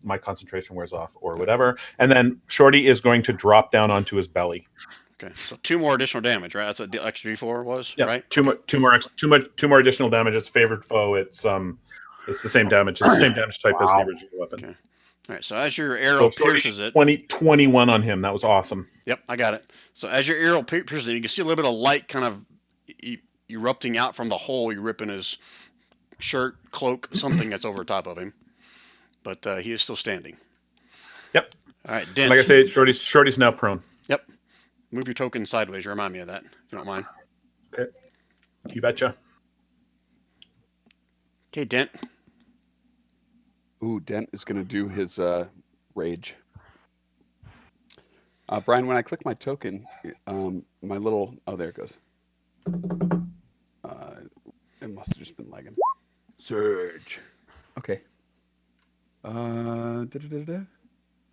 my concentration wears off or whatever. And then Shorty is going to drop down onto his belly. Okay, so 2 more additional damage, right? That's what the extra D4 was, Yeah, right? two more additional damage. It's favored foe. It's the same damage. It's the same damage type as the original weapon. Okay. All right, so as your arrow pierces it, 21 on him. That was awesome. Yep, I got it. So as your arrow pierces it, you can see a little bit of light kind of erupting out from the hole you rip in his shirt, cloak, something that's over top of him. But he is still standing. Yep. All right, Dent. Like I say, Shorty's now prone. Yep. Move your token sideways. Remind me of that, if you don't mind. Okay. You betcha. Okay, Dent. Ooh, Dent is going to do his rage. Brian, when I click my token, my little... Oh, there it goes. It must have just been lagging. Surge. Okay.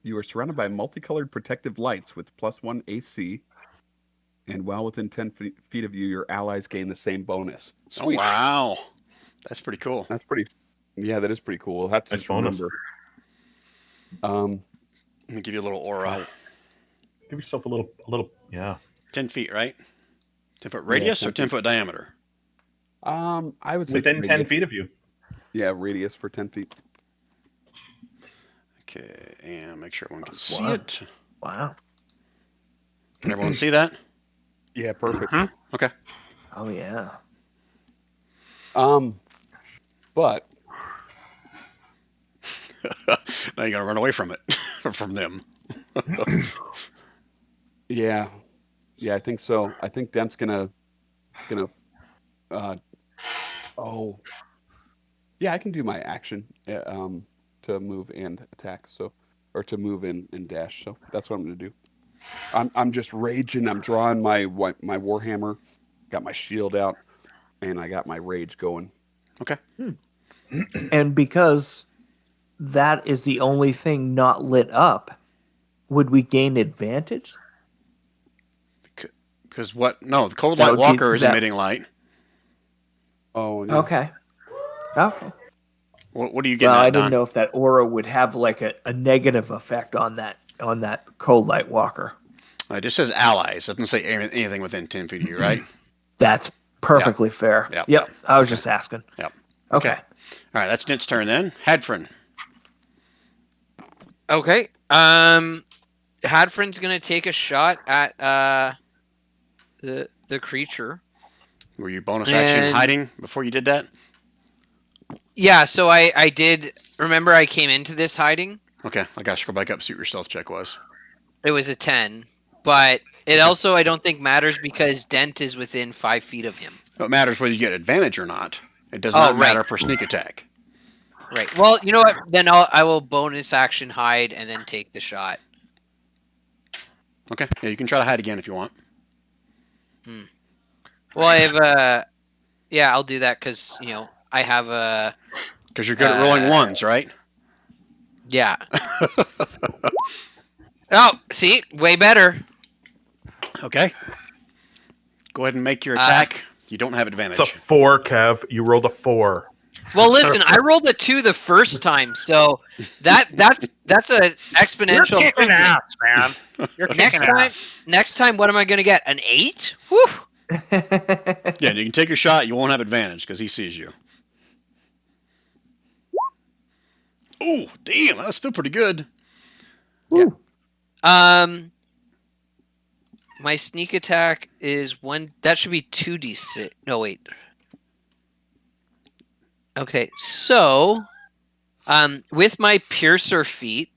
You are surrounded by multicolored protective lights with +1 AC. And while within 10 feet of you, your allies gain the same bonus. Sweet. Oh, wow. That's pretty cool. That's pretty... Yeah, that is pretty cool. We'll have to just bonus. remember. Let me give you a little aura. Give yourself a little, yeah. 10 feet, right? 10-foot radius 10 or 10-foot diameter? I would say Within 10 feet of you. Yeah, radius for 10 feet. Okay, and make sure everyone can see it. Wow. Can everyone see that? Yeah, perfect. Okay. Oh yeah. But Now you gotta run away from it, from them. yeah, I think so. I think Dent's gonna. Oh, yeah, I can do my action to move and attack. So, or to move and dash. So that's what I'm gonna do. I'm just raging. I'm drawing my warhammer. Got my shield out, and I got my rage going. Okay. And because that is the only thing not lit up, would we gain advantage? Because what? No, the cold That light would be- walker is that- emitting light. Oh, yeah. Okay. Okay. What are you getting Well, at, I didn't Don? know if that aura would have like a negative effect on that cold light walker. It just says allies. It doesn't say anything within 10 feet of you, right? That's perfectly fair. Yep. I was Okay. just asking. Yep. Okay. All right, that's Nit's turn then. Hadfrin. Okay. Hadfrin's gonna take a shot at the creature. Were you bonus action And- hiding before you did that? Yeah, so I did remember I came into this hiding. Okay, I gotta scroll back up, see what your stealth check was. It was a 10. But it also I don't think matters because Dent is within 5 feet of him. It matters whether you get advantage or not. It does Oh, not right. matter for sneak attack. Right. Well, you know what? Then I will bonus action hide and then take the shot. Okay, yeah, you can try to hide again if you want. Well, I have yeah, I'll do that because I have a Because you're good at rolling ones, right? yeah. Oh, see, way better. Okay. Go ahead and make your attack. You don't have advantage. It's a 4, Kev. You rolled a 4. Well, listen, I rolled a 2 the first time, so that's a exponential. You're kicking improvement. ass, man. You're kicking ass. Next time, what am I going to get? An 8? Whew. Yeah, you can take your shot. You won't have advantage because he sees you. Oh, damn, that's still pretty good. Woo. My sneak attack is 1. That should be 2d6. No, wait. Okay, so with my piercer feat,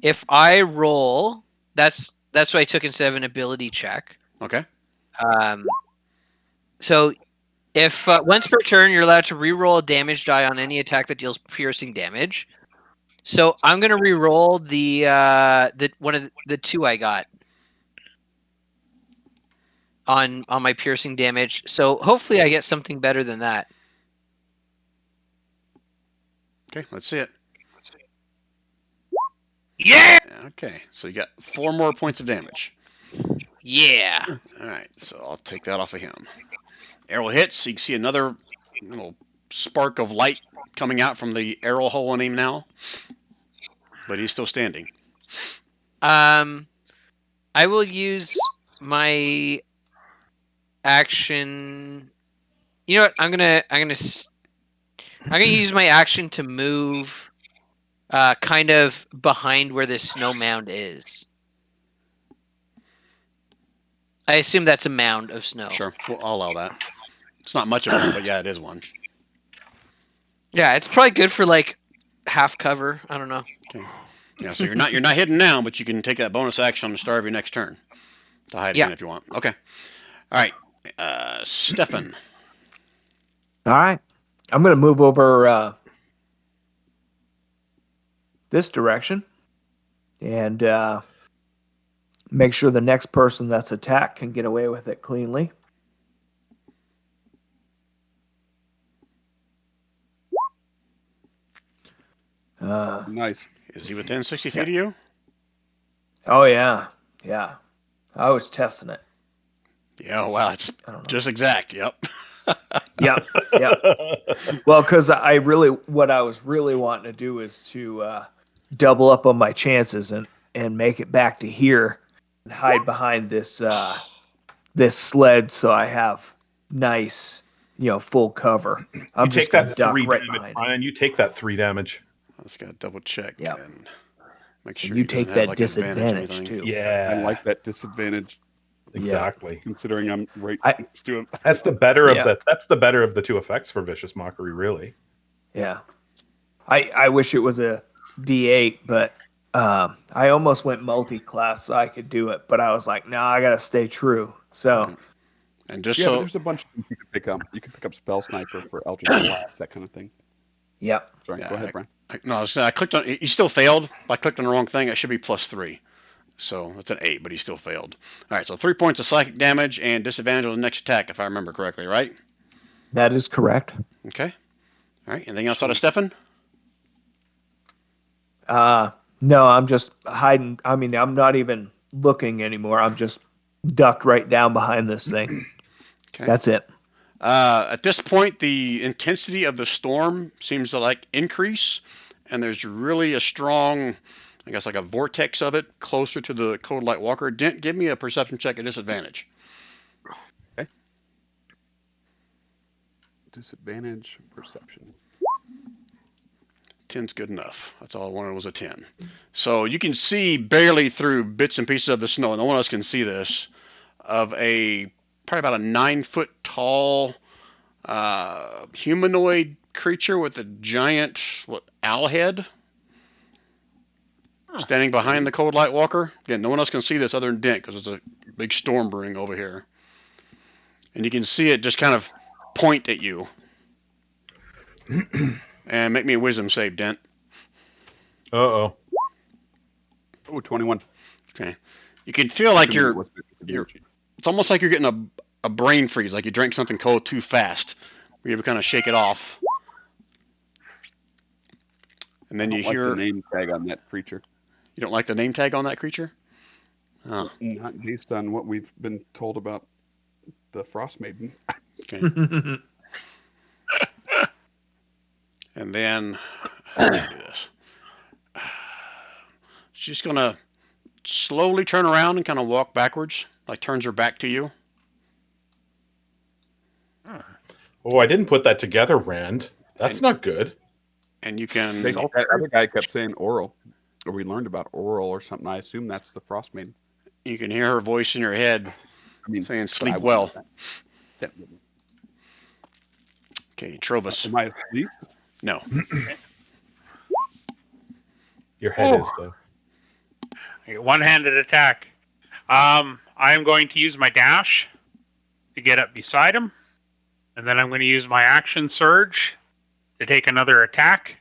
if I roll, that's what I took instead of an ability check. Okay. So if once per turn, you're allowed to re-roll a damage die on any attack that deals piercing damage. So I'm gonna re-roll the one of the 2 I got on my piercing damage. So hopefully I get something better than that. Okay, let's see it. Yeah. Okay, so you got 4 more points of damage. Yeah. All right, so I'll take that off of him. Arrow hits. You can see another little spark of light coming out from the arrow hole in him now, but he's still standing. I will use my action. You know what? I'm gonna use my action to move, kind of behind where this snow mound is. I assume that's a mound of snow. Sure, I'll allow that. It's not much of one, but yeah, it is one. Yeah, it's probably good for like half cover. I don't know. Okay. Yeah, so you're not hidden now, but you can take that bonus action on the start of your next turn to hide again if you want. Okay. All right, Stefan. All right. I'm going to move over this direction and make sure the next person that's attacked can get away with it cleanly. Nice. Is he within 60 feet of you? Oh, yeah. Yeah. I was testing it. Yeah, wow, it's I don't know. just exact. Yep. Yep. Well, because what I was really wanting to do is to double up on my chances and make it back to here and hide behind this this sled so I have nice, full cover. I'm You just take gonna that duck 3 right damage, behind. Brian. You take that 3 damage. I just gotta double check Yep. and make sure And you he doesn't take have, that like, advantage or disadvantage anything. too. Yeah, I like that disadvantage exactly. considering I'm right I- next to him. That's the better Yeah. that's the better of the 2 effects for Vicious Mockery, really. Yeah. I wish it was a D8, but I almost went multi-class so I could do it, but I was like, no, I gotta stay true. So And just Yeah, but so there's a bunch of things you could pick up. You could pick up Spell Sniper for Eldritch Blast, that kind of thing. yep. Sorry, Yeah, go ahead, Brian. no, so I clicked on. He still failed. I clicked on the wrong thing. It should be +3. So that's an 8, but he still failed. All right, so 3 points of psychic damage and disadvantage on the next attack, if I remember correctly, right? That is correct. Okay. All right. Anything else out of Stefan? No, I'm just hiding. I mean, I'm not even looking anymore. I'm just ducked right down behind this thing. Okay. That's it. At this point, the intensity of the storm seems to increase, and there's really a strong I guess like a vortex of it closer to the Cold Light Walker. Dent, give me a perception check at disadvantage. Disadvantage perception. 10's good enough. That's all I wanted was a 10. So you can see barely through bits and pieces of the snow, and no one else can see this, of a probably about a 9-foot tall humanoid creature with a giant owl head standing behind the Cold Light Walker. Again, no one else can see this other than Dent because there's a big storm brewing over here. And you can see it just kind of point at you. And make me a wisdom save, Dent. Uh-oh. Oh, 21. Okay. You can feel like you're it's almost like you're getting a brain freeze, like you drank something cold too fast. Where you kind of shake it off. And then you hear the name tag on that creature. You don't like the name tag on that creature? Oh. Not based on what we've been told about the Frostmaiden. Okay. And then how do I do this? She's just gonna slowly turn around and kind of walk backwards, like turns her back to you. Oh, I didn't put that together, Rand. That's not good. And you can. That other guy kept saying oral, or we learned about oral or something. I assume that's the Frostmaiden. You can hear her voice in your head saying, "Sleep I well." That. Okay, Trovus. Am I asleep? No. Your head is, though. Okay, one-handed attack. I am going to use my dash to get up beside him. And then I'm going to use my action surge to take another attack.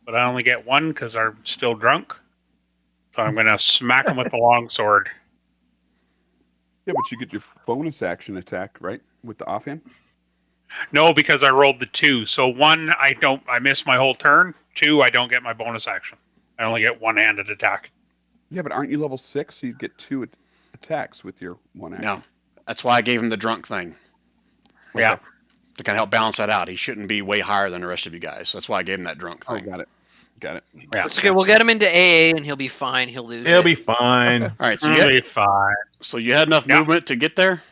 But I only get one because I'm still drunk. So I'm going to smack him with the longsword. Yeah, but you get your bonus action attack, right? With the offhand? No, because I rolled the 2. So 1, I miss my whole turn. 2, I don't get my bonus action. I only get one-handed attack. Yeah, but aren't you level 6? So you get 2 attacks with your one action. No. That's why I gave him the drunk thing. Okay. Yeah. To kind of help balance that out. He shouldn't be way higher than the rest of you guys. That's why I gave him that drunk Oh, thing. got it. Yeah. It's okay. We'll get him into AA and he'll be fine. He'll lose. He'll it. be fine. All right, so It'll be fine. you had enough movement to get there?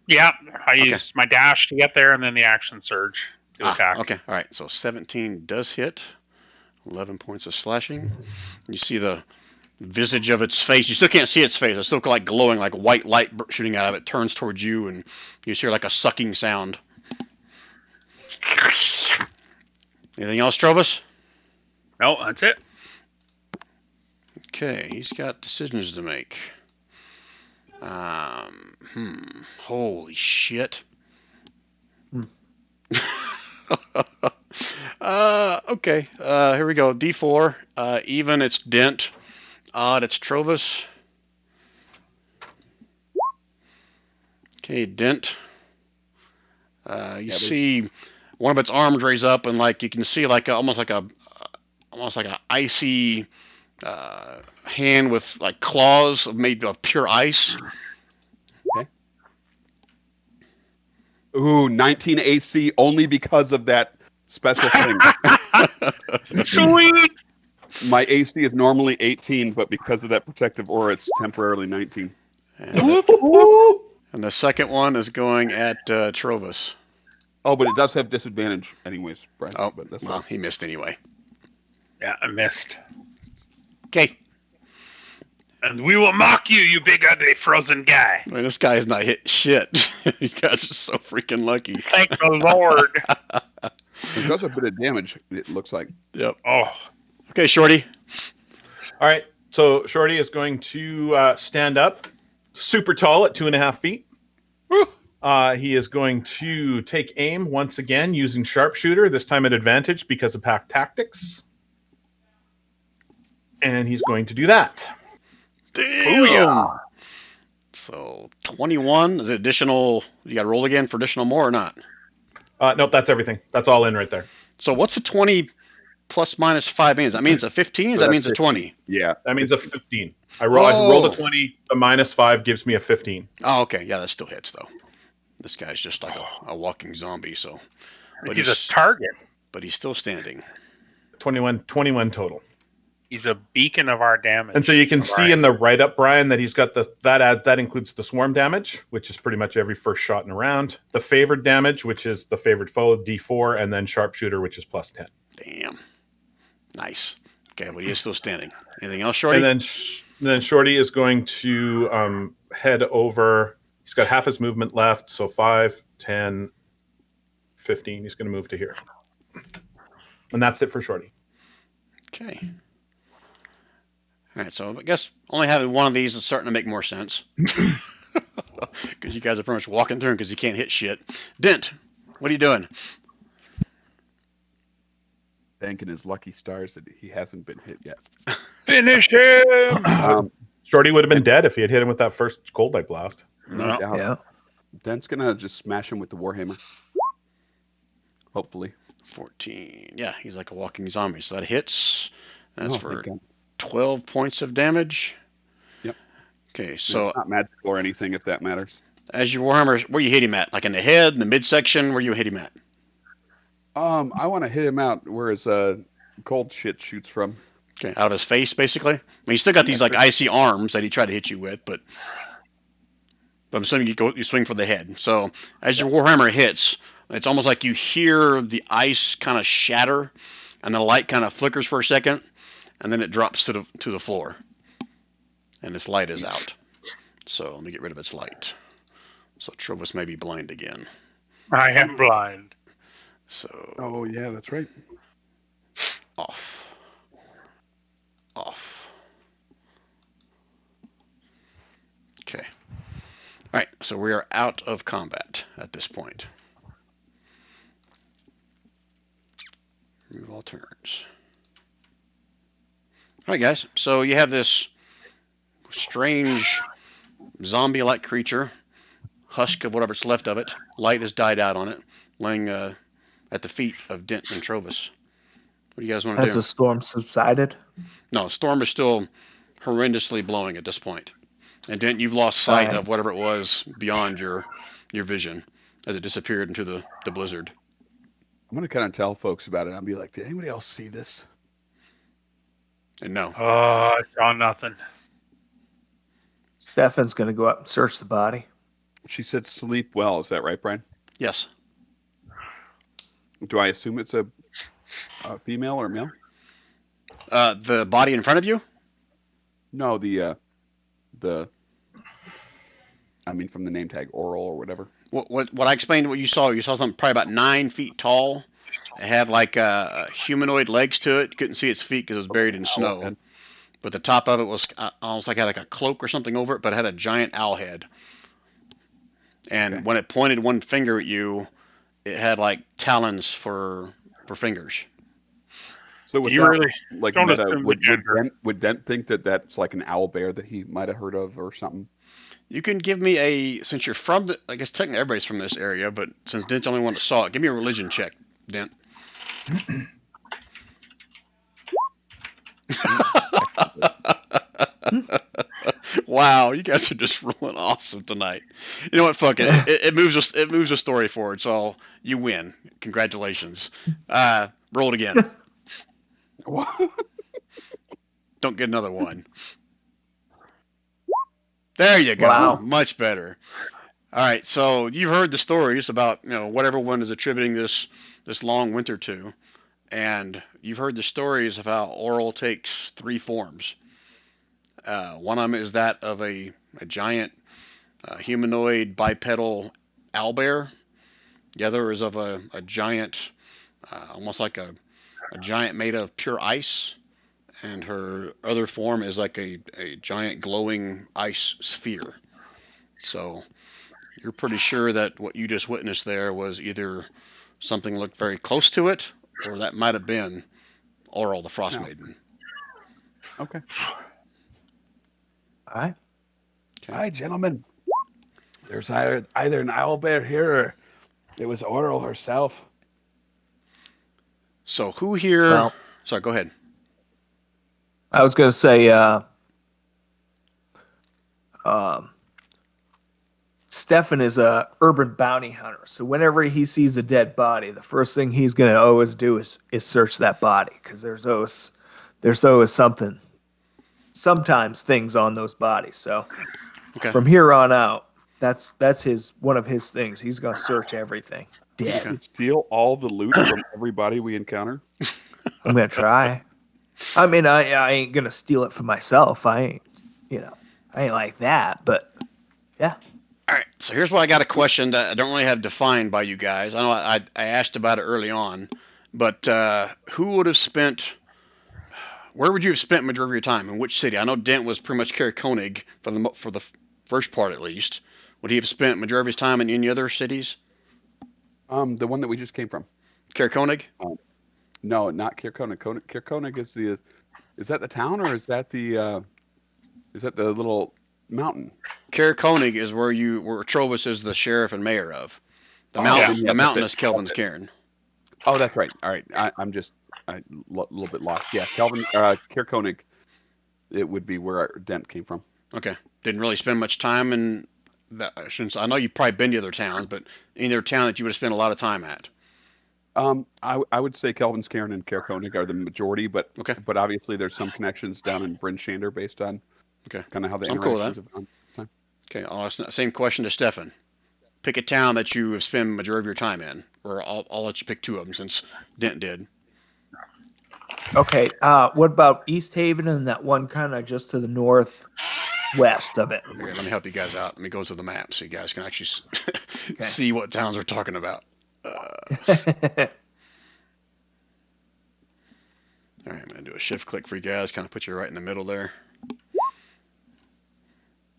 Yeah, I used my dash to get there and then the action surge to attack. Okay, all right. So 17 does hit. 11 points of slashing. You see the visage of its face. You still can't see its face. It's still like glowing, like white light shooting out of it. Turns towards you, and you just hear like a sucking sound. Anything else, Trovus? No, that's it. Okay, he's got decisions to make. Holy shit. Okay. Here we go. D4. Even, it's Dent. Odd, it's Trovus. Okay, Dent. You see one of its arms raise up, and like you can see like almost like a icy hand with like claws made of pure ice. Okay. Ooh, 19 AC only because of that special thing. Sweet! My AC is normally 18, but because of that protective aura, it's temporarily 19. And the second one is going at Trovus. Oh, but it does have disadvantage anyways, Brian. Oh, but that's well, he missed anyway. Yeah, I missed. Okay. And we will mock you, you big ugly frozen guy. I mean, this guy has not hit shit. You guys are so freaking lucky. Thank the Lord. It does a bit of damage, it looks like. Yep. Oh. Okay, Shorty. All right. So Shorty is going to stand up super tall at 2.5 feet. He is going to take aim once again using sharpshooter, this time at advantage because of pack tactics. And he's going to do that. Damn. Booyah. So 21 is it additional. You got to roll again for additional more or not? Nope, that's everything. That's all in right there. So what's a 20 plus minus 5 means? That means a 15 or that means a 20? Yeah. That means a 15. I rolled a 20. The minus 5 gives me a 15. Oh, okay. Yeah, that still hits, though. This guy's just like a walking zombie, so. But He's a target. But he's still standing. 21 total. He's a beacon of our damage. And so you can see in the write-up, Brian, that he's got that includes the swarm damage, which is pretty much every first shot in a round, the favored damage, which is the favored foe, D4, and then sharpshooter, which is +10. Damn. Nice. Okay, but he is still standing. Anything else, Shorty? And then Shorty is going to head over. He's got half his movement left, so 5, 10, 15. He's going to move to here. And that's it for Shorty. Okay. All right, so I guess only having one of these is starting to make more sense. Because you guys are pretty much walking through because you can't hit shit. Dent, what are you doing? Thanking his lucky stars that he hasn't been hit yet. Finish him! Shorty would have been dead if he had hit him with that first cold light blast. No doubt. Yeah. Dent's gonna just smash him with the warhammer. Hopefully. 14. Yeah, he's like a walking zombie. So that hits. That's Oh, for thank God. 12 points of damage. Yep. Okay, It's so not magical or anything, if that matters. as your Warhammer, where you hit him at? Like in the head, in the midsection? Where you hit him at? I want to hit him out where his cold shit shoots from. Okay, out of his face, basically. I mean, he's still got these like icy arms that he tried to hit you with, but I'm assuming you swing for the head. So as your Warhammer hits, it's almost like you hear the ice kind of shatter, and the light kind of flickers for a second, and then it drops to the floor, and its light is out. So let me get rid of its light. So Trovus may be blind again. I am blind. So Oh yeah, that's right. off. Okay. All right, so we are out of combat at this point. Remove all turns. All right, guys. So you have this strange zombie-like creature, husk of whatever's left of it. Light has died out on it, laying at the feet of Dent and Trovus. What do you guys want to do? Has the storm subsided? No, the storm is still horrendously blowing at this point. And Dent, you've lost sight of whatever it was beyond your vision as it disappeared into the blizzard. I'm gonna kind of tell folks about it. I'll be like, did anybody else see this? And no. Oh, I saw nothing. Stefan's going to go up and search the body. She said sleep well. Is that right, Brian? Yes. Do I assume it's a female or male? The body in front of you? No, I mean, from the name tag, oral or whatever. What I explained, what you saw something probably about 9 feet tall. It had like humanoid legs to it. You couldn't see its feet because it was buried in snow. Head. But the top of it was almost like it had like a cloak or something over it, but it had a giant owl head. And when it pointed one finger at you, it had like talons for fingers. So would You that, really like don't meta, assume the gender. would Dent think that that's like an owl bear that he might have heard of or something? You can give me since you're from I guess technically everybody's from this area, but since Dent's the only one that saw it, give me a religion check, Dent. Wow, you guys are just rolling awesome tonight. You know what? Fuck it. It moves us. It moves the story forward. So you win. Congratulations. Roll it again. Don't get another one. There you go. Wow. Much better. All right. So you've heard the stories about what everyone is attributing this long winter to, and you've heard the stories of how Oral takes 3 forms. One of them is that of a giant humanoid bipedal owlbear. The other is of a giant, almost like a giant made of pure ice. And her other form is like a giant glowing ice sphere. So you're pretty sure that what you just witnessed there was either something looked very close to it, or that might have been Oral the Frostmaiden. Okay. All right. Okay. Hi, gentlemen. There's either an owl bear here or it was Oral herself. So who here? Well, Sorry, go ahead. I was going to say, Stefan is a urban bounty hunter. So whenever he sees a dead body, the first thing he's going to always do is search that body because there's there's always sometimes things on those bodies. So Okay. from here on out, that's one of his things. He's gonna search everything. Dead. Okay. Steal all the loot from everybody we encounter. I'm gonna try. I mean, I ain't gonna steal it for myself. I ain't like that. But yeah, All right. So here's why I got a question that I don't really have defined by you guys. I know I asked about it early on, but who would have spent? Where would you have spent majority of your time? In which city? I know Dent was pretty much Konig for the first part at least. Would he have spent majority of his time in any other cities? The one that we just came from. Konig? No, not Kirkonig. Kirkonig is that the town or is that the little mountain? Konig is where Trovis is the sheriff and mayor of. The Oh, mountain. yeah, The mountain that's is it. Kelvin's That's it. Cairn. Oh, that's right. All right, I'm just a little bit lost. Yeah, Kirkonig. It would be where our Dent came from. Okay. Didn't really spend much time in that. I know you've probably been to other towns, but any other town that you would have spent a lot of time at? I would say Kelvin's Cairn and Kirkonig are the majority, but Okay. but obviously there's some connections down in Bryn Shander based on Okay. kind of how the So I'm cool with interactions have gone. Okay. I'll ask the same question to Stefan. Pick a town that you have spent majority of your time in, or I'll let you pick two of them since Dent did. okay. What about East Haven and that one kind of just to the northwest of it? Okay, let me help you guys out. Let me go to the map so you guys can actually see what towns we're talking about. All right, I'm gonna do a shift click for you guys, kind of put you right in the middle there.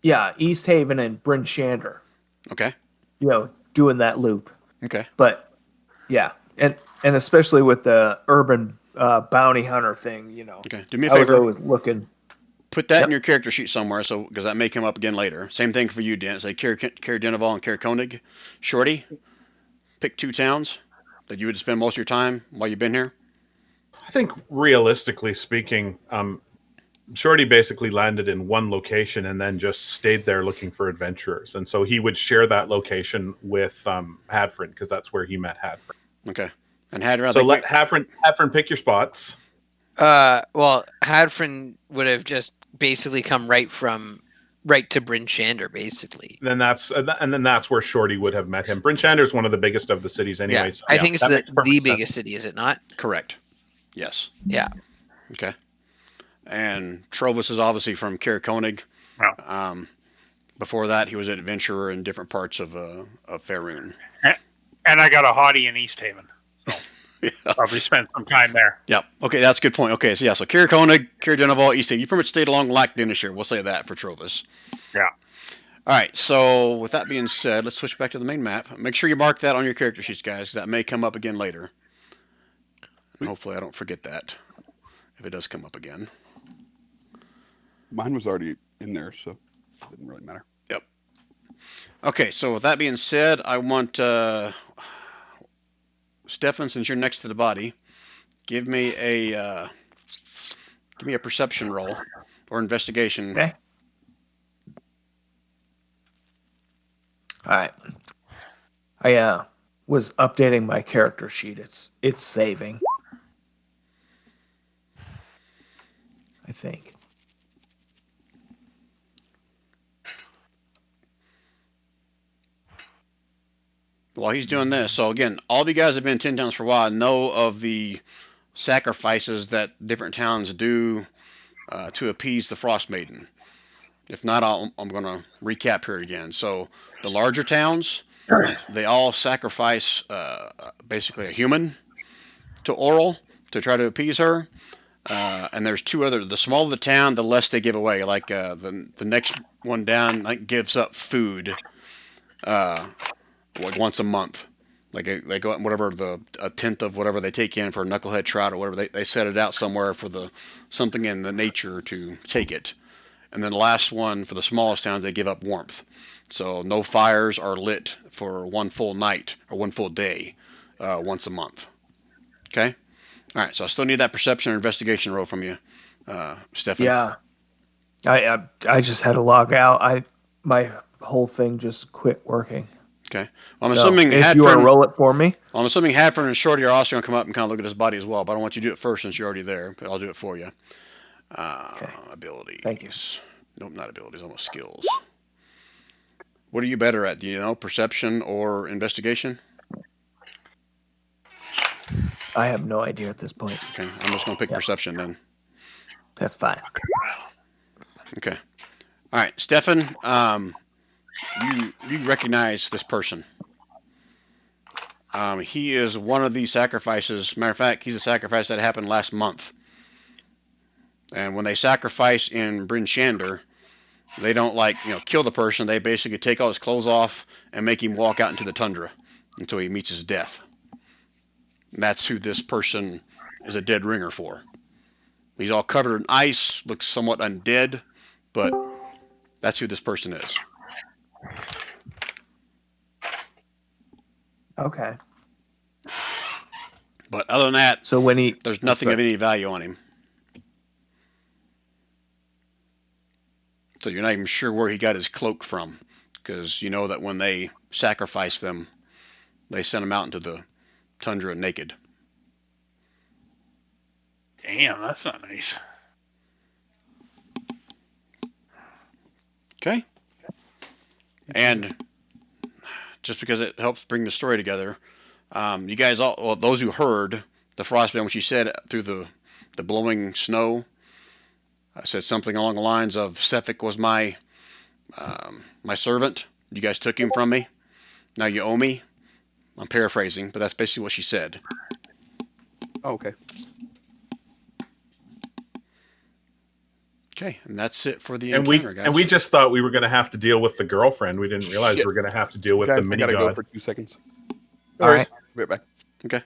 Yeah, East Haven and Bryn Shander. Okay. Doing that loop. Okay. But yeah, and especially with the urban bounty hunter thing, Okay. Do me a I was favor. always looking. Put that in your character sheet somewhere, so because that may come up again later. Same thing for you, Dent. Say Kerr Denival and Kerr Koenig. Shorty, pick two towns that you would spend most of your time while you've been here. I think realistically speaking, Shorty basically landed in one location and then just stayed there looking for adventurers. And so he would share that location with Hadfrin because that's where he met Hadfrin. Okay. And Hadron. So let Hadfrin pick your spots. Well, Hadfrin would have just basically come right to Bryn Shander, basically. Then that's where Shorty would have met him. Bryn Shander is one of the biggest of the cities, anyway. Yeah, So, I think it's that makes the perfect biggest sense. city, is it not? Correct. Yes. Yeah. Okay. And Trovis is obviously from Kerr Koenig. Wow. Before that, he was an adventurer in different parts of Faerun. And I got a hottie in East Haven. Yeah. Probably spent some time there. Yep. Okay, that's a good point. Okay, so yeah, so Kerr Koenig, Kerr Denival, East Haven. You pretty much stayed along Lac Dinishire. We'll say that for Trovis. Yeah. All right, so with that being said, let's switch back to the main map. Make sure you mark that on your character sheets, guys, 'cause that may come up again later. And hopefully I don't forget that if it does come up again. Mine was already in there, so it didn't really matter. Yep. Okay, so with that being said, I want Stefan, since you're next to the body, give me a perception roll or investigation. Okay. All right. I was updating my character sheet. It's saving. I think. While he's doing this, so again, all of you guys have been 10 towns for a while, know of the sacrifices that different towns do to appease the Frostmaiden. If not, I'm going to recap here again. So the larger towns, they all sacrifice basically a human to Oral to try to appease her. And there's two other. The smaller the town, the less they give away. Like the next one down, like gives up food, like once a month. Like they go whatever a tenth of whatever they take in for a knucklehead trout or whatever they set it out somewhere for something in the nature to take it. And then the last one for the smallest towns, they give up warmth. So no fires are lit for one full night or one full day, once a month. Okay. All right, so I still need that perception or investigation roll from you, Stefan. Yeah. I just had to log out. My whole thing just quit working. Okay. Well, I'm So assuming if you want to roll it for me, I'm assuming Hadford and Shorty are also going to come up and kind of look at his body as well. But I don't want you to do it first since you're already there. But I'll do it for you. Okay. Abilities. Thank you. Nope, not abilities. Almost skills. What are you better at? Do you know perception or investigation? I have no idea at this point. Okay, I'm just going to pick perception then. That's fine. Okay. All right, Stefan. You recognize this person. He is one of these sacrifices. Matter of fact, he's a sacrifice that happened last month. And when they sacrifice in Bryn Shander, they don't kill the person. They basically take all his clothes off and make him walk out into the tundra until he meets his death. And that's who this person is a dead ringer for. He's all covered in ice, looks somewhat undead, but that's who this person is. Okay. But other than that, So when there's nothing of any value on him. So you're not even sure where he got his cloak from, because you know that when they sacrifice them, they send him out into the tundra naked. Damn, that's not nice. Okay. And just because it helps bring the story together, you guys those who heard the Frostmaiden, when she said through the blowing snow, I said something along the lines of Sefik was my servant. You guys took him from me. Now you owe me. I'm paraphrasing, but that's basically what she said. Oh, okay. Okay, and that's it for the And encounter, guys. we just thought we were going to have to deal with the girlfriend. We didn't realize we were going to have to deal with Guys, the I mini gotta god. go for 2 seconds. All right. Right back. Okay.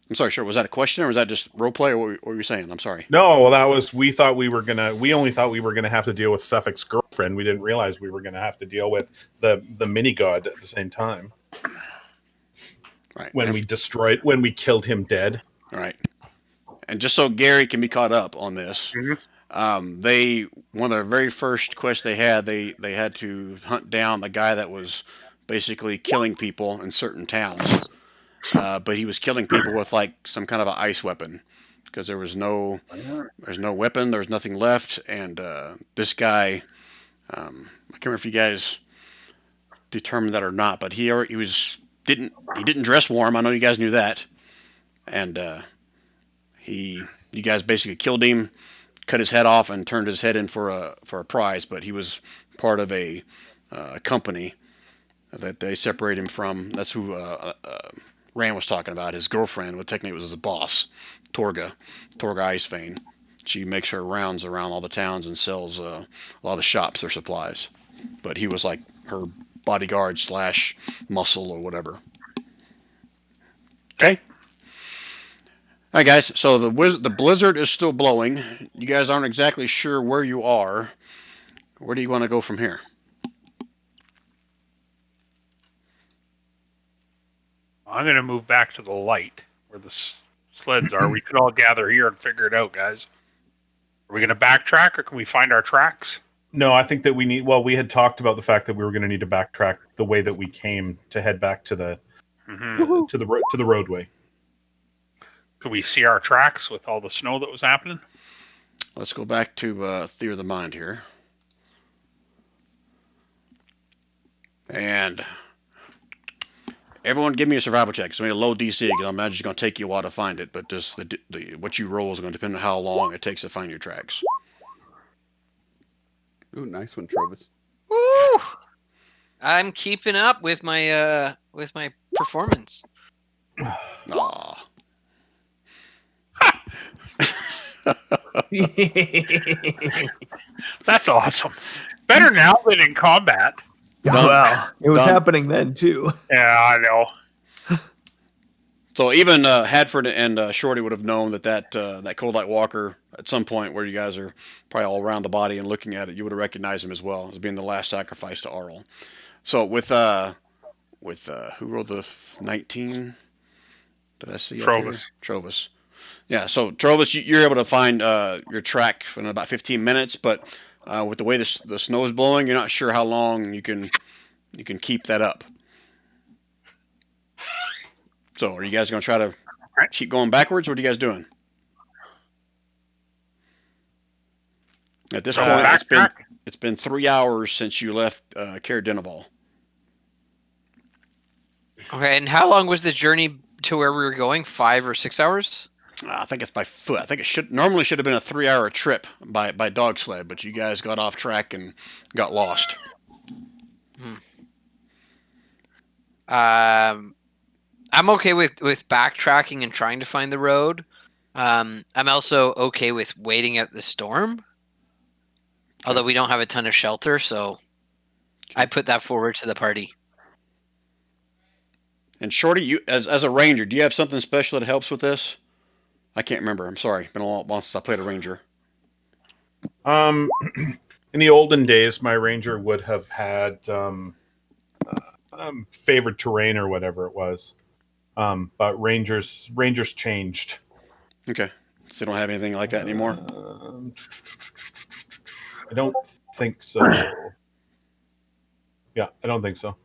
I'm sorry, sure. Was that a question or was that just role play, or what were you saying? I'm sorry. No, well, that was we only thought we were gonna have to deal with Suffolk's girlfriend. We didn't realize we were gonna have to deal with the mini god at the same time. Right. When we killed him dead. All right. And just so Gary can be caught up on this, one of their very first quests they had to hunt down the guy that was basically killing people in certain towns. But he was killing people with some kind of an ice weapon, because there's no weapon, there's nothing left, and this guy, I can't remember if you guys determined that or not, but he didn't dress warm. I know you guys knew that, and you guys basically killed him, cut his head off, and turned his head in for a prize. But he was part of a company that they separate him from. That's who Rand was talking about. His girlfriend, what technically was his boss, Torga Icewind. She makes her rounds around all the towns and sells a lot of the shops their supplies. But he was like her bodyguard / muscle or whatever. Okay. All right, guys. So the blizzard is still blowing. You guys aren't exactly sure where you are. Where do you want to go from here? I'm going to move back to the light where the sleds are. We could all gather here and figure it out, guys. Are we going to backtrack, or can we find our tracks? No, I think that we had talked about the fact that we were going to need to backtrack the way that we came to head back to the to the roadway. Could we see our tracks with all the snow that was happening? Let's go back to Theory of the Mind here. And everyone give me a survival check. It's going to be a low DC, because I imagine it's going to take you a while to find it, but just what you roll is going to depend on how long it takes to find your tracks. Ooh, nice one, Travis. Woo! I'm keeping up with my performance. Aw. That's awesome. Better now than in combat. Well, it was Done. happening then too. Yeah, I know. So even Hadford and Shorty would have known that Cold Light Walker, at some point where you guys are probably all around the body and looking at it, you would have recognized him as well as being the last sacrifice to Arl. So with who rolled the 19? Did I see Trovis? Yeah. So Trovis, you're able to find your track in about 15 minutes, but with the way the snow is blowing, you're not sure how long you can You can keep that up. So, are you guys going to try to keep going backwards? What are you guys doing? At this point, it's been 3 hours since you left Caer Dineval. Okay, and how long was the journey to where we were going? 5 or 6 hours? I think it's by foot. I think it normally should have been a 3-hour trip by dog sled, but you guys got off track and got lost. I'm okay with backtracking and trying to find the road. I'm also okay with waiting out the storm. Although we don't have a ton of shelter, so I put that forward to the party. And Shorty, you as a ranger, do you have something special that helps with this? I can't remember. I'm sorry. It's been a while since I played a ranger. In the olden days, my ranger would have had favored terrain or whatever it was. But rangers changed. Okay. So they don't have anything like that anymore? I don't think so. Yeah, I don't think so.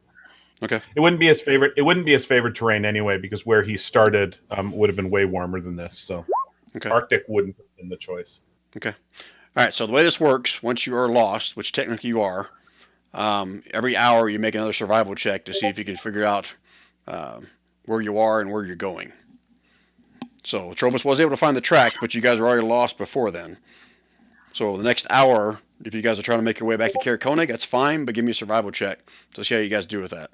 Okay. It wouldn't be his favorite. It wouldn't be his favorite terrain anyway, because where he started would have been way warmer than this. So, Arctic wouldn't have been the choice. Okay. All right. So the way this works, once you are lost, which technically you are, every hour you make another survival check to see if you can figure out where you are and where you're going. So Trobus was able to find the tracks, but you guys were already lost before then. So the next hour, if you guys are trying to make your way back to Caer Konig, that's fine, but give me a survival check to see how you guys do with that.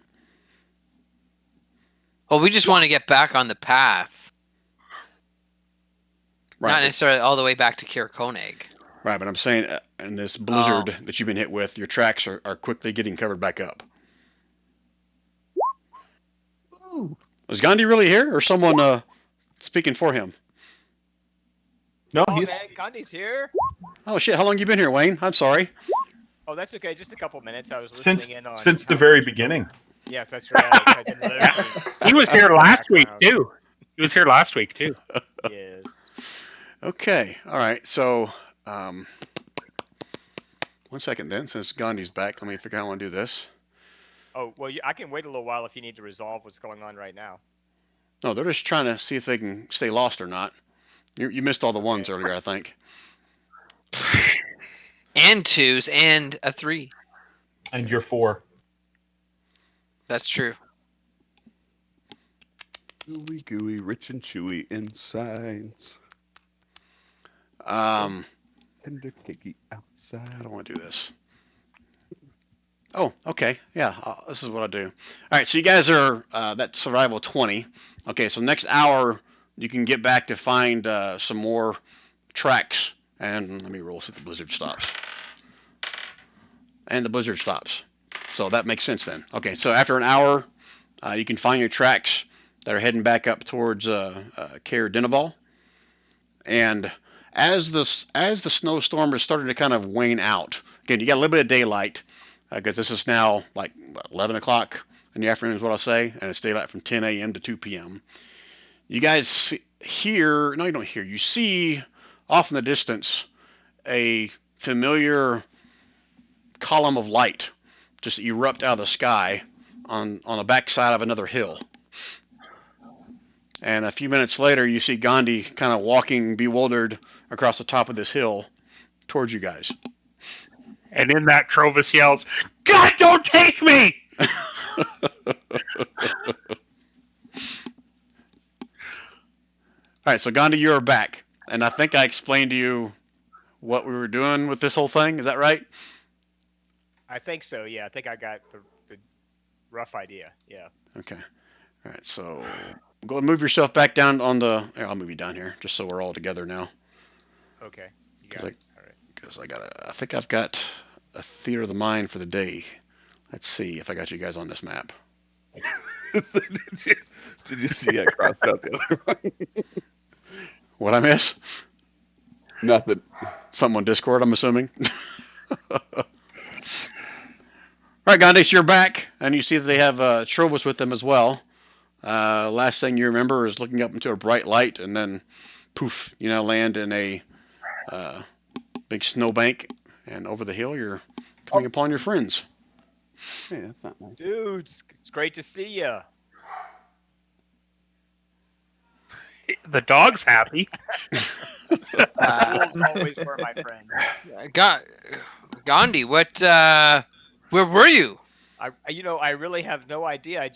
Well, we just want to get back on the path. Right. Not necessarily all the way back to Caer Konig. Right, but I'm saying in this blizzard that you've been hit with, your tracks are quickly getting covered back up. Ooh. Is Gandhi really here, or someone speaking for him? No, man, Gandhi's here. Oh shit! How long you been here, Wayne? I'm sorry. Oh, that's okay. Just a couple minutes. I was listening in on. Since the very beginning. Yes, that's right. He was here last week too. Yes. Okay. All right. So, 1 second then. Since Gandhi's back, let me figure out how I want to do this. Oh well, I can wait a little while if you need to resolve what's going on right now. No, they're just trying to see if they can stay lost or not. You missed all the ones earlier, I think. And 2s and a 3. And you're 4. That's true. Gooey, gooey, rich and chewy insides. Tender cakey outside. I don't want to do this. Oh, okay. Yeah, this is what I do. All right, so you guys are that's survival 20. Okay, so next hour you can get back to find some more tracks. And let me roll, see if the blizzard stops. And the blizzard stops. So that makes sense then. Okay, so after an hour, you can find your tracks that are heading back up towards Caer Dineval. And as the snowstorm is starting to kind of wane out, again, you got a little bit of daylight, because this is now like 11 o'clock in the afternoon is what I'll say, and it's daylight from 10 a.m. to 2 p.m. You guys hear, no, you don't hear, you see off in the distance a familiar column of light just erupt out of the sky on the backside of another hill. And a few minutes later, you see Gandhi kind of walking bewildered across the top of this hill towards you guys. And in that, Trovis yells, "God, don't take me!" All right, so Gandhi, you're back. And I think I explained to you what we were doing with this whole thing. Is that right? I think so. Yeah, I think I got the rough idea. Yeah. Okay. All right, so go and move yourself back down on the... Here, I'll move you down here, just so we're all together now. Okay. You got it. All right. Because I think I've got a theater of the mind for the day. Let's see if I got you guys on this map. So did you see I crossed out the other one? What I miss? Nothing. Something on Discord, I'm assuming. All right, Gandhi, so you're back, and you see that they have Trovus with them as well. Last thing you remember is looking up into a bright light, and then poof, land in a big snowbank, and over the hill you're coming upon your friends. Hey, that's not nice. Dudes, it's great to see you. The dog's happy. Wolves always were my friend. Gandhi, what? Where were you? I really have no idea.